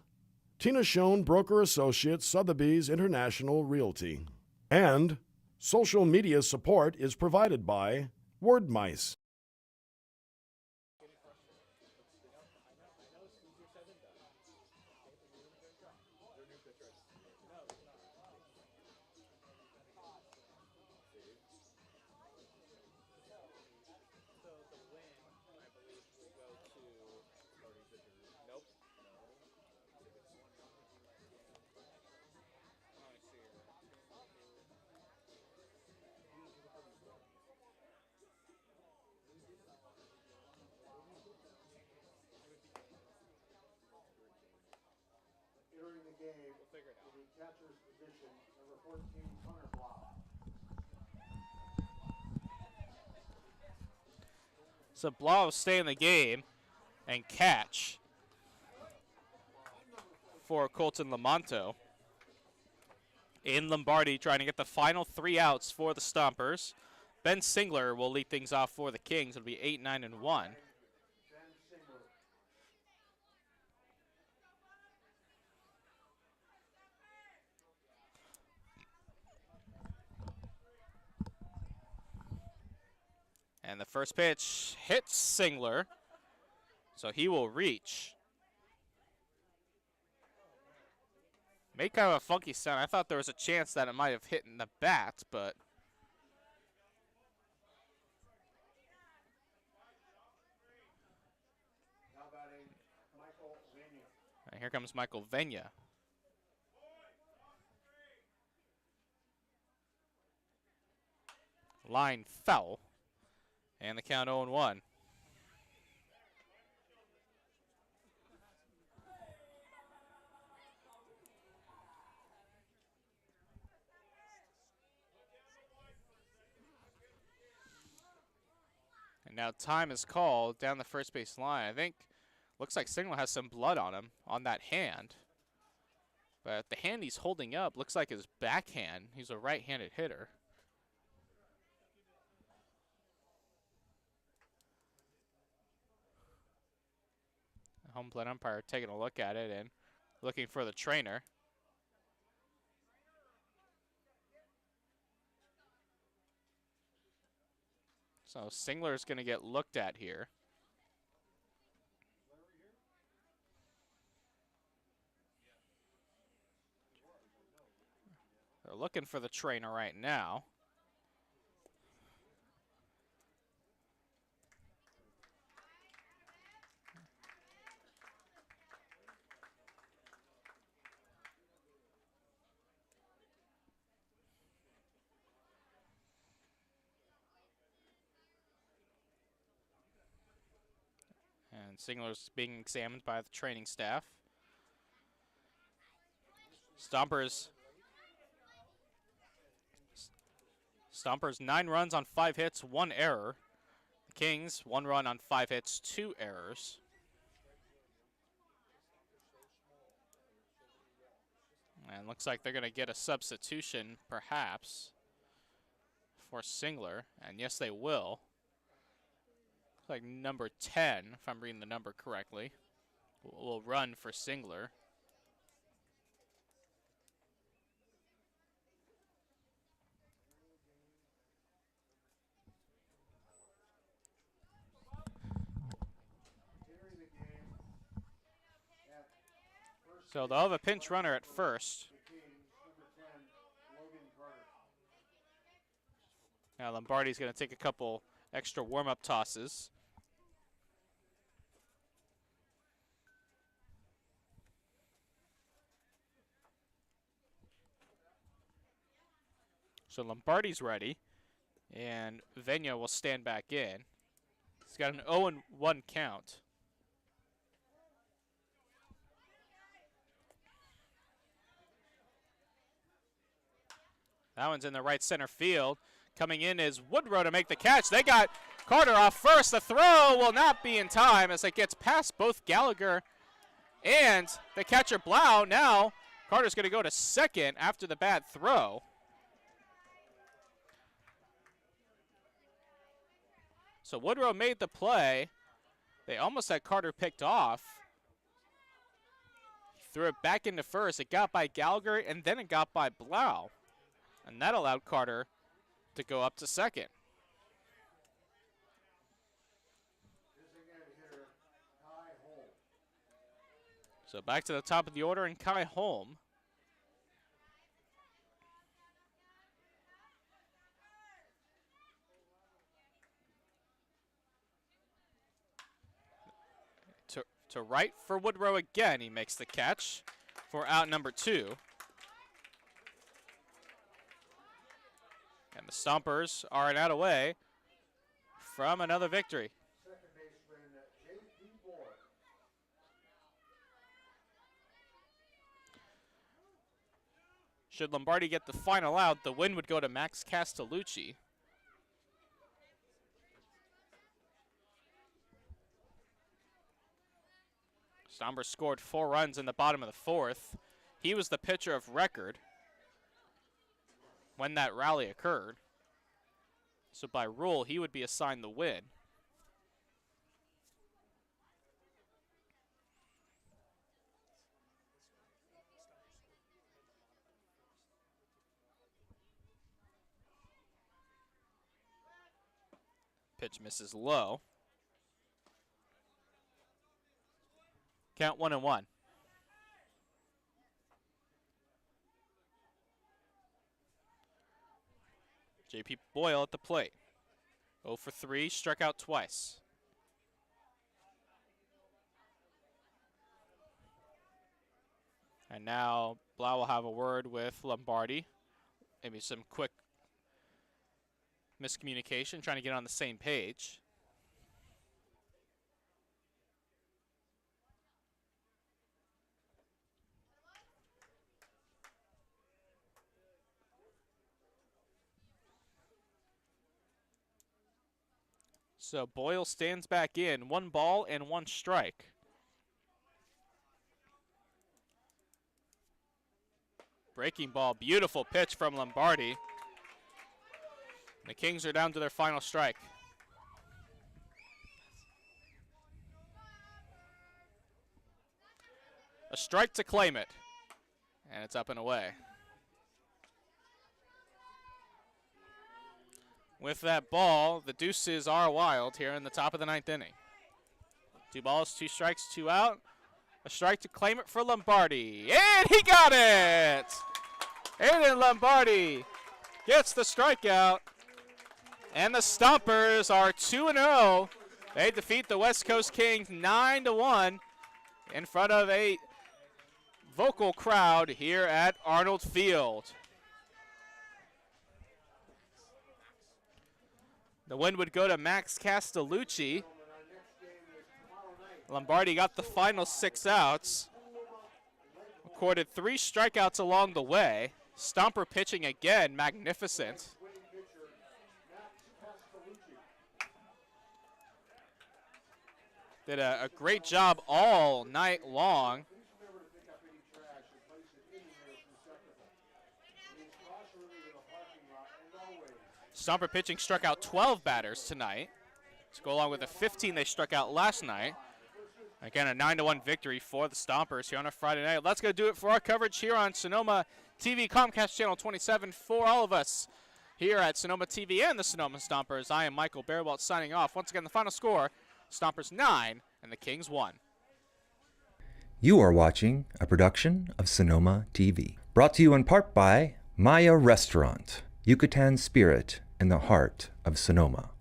Tina Schoen Broker Associates, Sotheby's International Realty. And social media support is provided by Word Mice. Entering the game in the catcher's position, number 14, Connor Blau. So Blau will stay in the game and catch for Colton Lamonto. In Lombardi trying to get the final 3 outs for the Stompers. Ben Singler will lead things off for the Kings. It'll be 8-9-1. And the first pitch hits Singler, so he will reach. Made kind of a funky sound. I thought there was a chance that it might have hit in the bat, but Now batting, Michael Vania. and here comes Michael Venya. Line foul. And the count 0-1. And now time is called down the first base line. I think, looks like Signal has some blood on him, on that hand. But the hand he's holding up looks like his backhand. He's a right-handed hitter. The home plate umpire taking a look at it and looking for the trainer. So Singler's going to get looked at here. They're looking for the trainer right now. And Singler's being examined by the training staff. Stompers 9 runs on 5 hits, 1 error. The Kings 1 run on 5 hits, 2 errors. And looks like they're going to get a substitution, perhaps, for Singler. And yes, they will. Looks like number 10, if I'm reading the number correctly, will run for Singler. So they'll have a pinch runner at first. Now Lombardi's going to take a couple extra warm-up tosses. So Lombardi's ready, and Venya will stand back in. He's got an 0-1 count. That one's in the right center field. Coming in is Woodrow to make the catch. They got Carter off first. The throw will not be in time as it gets past both Gallagher and the catcher Blau. Now Carter's going to go to second after the bad throw. So Woodrow made the play. They almost had Carter picked off. He threw it back into first. It got by Gallagher, and then it got by Blau. And that allowed Carter to go up to second. So back to the top of the order, and Kai Holm. To right for Woodrow again. He makes the catch for out number 2. And the Stompers are an out away from another victory. Second baseman, J.P. Boyd. Should Lombardi get the final out, the win would go to Max Castellucci. Stompers scored 4 runs in the bottom of the 4th. He was the pitcher of record when that rally occurred. So by rule, he would be assigned the win. Pitch misses low. Count 1-1. J.P. Boyle at the plate. 0 for 3, struck out twice. And now Blau will have a word with Lombardi. Maybe some quick miscommunication, trying to get on the same page. So Boyle stands back in. 1 ball and 1 strike. Breaking ball, beautiful pitch from Lombardi. The Kings are down to their final strike. A strike to claim it. And it's up and away. With that ball, the deuces are wild here in the top of the 9th inning. 2 balls, 2 strikes, 2 out. A strike to claim it for Lombardi. And he got it! Aiden Lombardi gets the strikeout. And the Stompers are 2-0. They defeat the West Coast Kings 9-1 in front of a vocal crowd here at Arnold Field. The win would go to Max Castellucci. Lombardi got the final 6 outs. Recorded 3 strikeouts along the way. Stomper pitching again, magnificent. Did a great job all night long. Stomper pitching struck out 12 batters tonight to go along with the 15 they struck out last night. Again, a 9-1 victory for the Stompers here on a Friday night. Let's go do it for our coverage here on Sonoma TV, Comcast Channel 27. For all of us here at Sonoma TV and the Sonoma Stompers, I am Michael Bearwalt signing off. Once again, the final score, Stompers 9 and the Kings 1. You are watching a production of Sonoma TV. Brought to you in part by Maya Restaurant, Yucatan Spirit in the heart of Sonoma.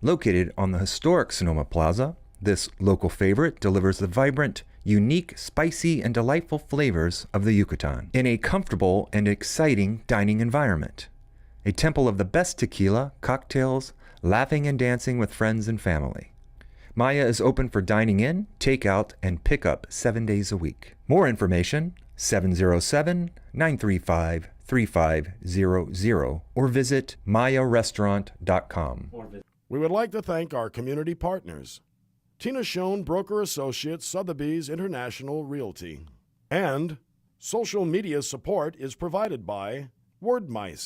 Located on the historic Sonoma Plaza, this local favorite delivers the vibrant, unique, spicy, and delightful flavors of the Yucatan in a comfortable and exciting dining environment. A temple of the best tequila, cocktails, laughing and dancing with friends and family. Maya is open for dining in, takeout, and pickup 7 days a week. More information, 707-935-3500 or visit mayarestaurant.com. We would like to thank our community partners, Tina Schoen Broker Associates, Sotheby's International Realty. And social media support is provided by Wordmice.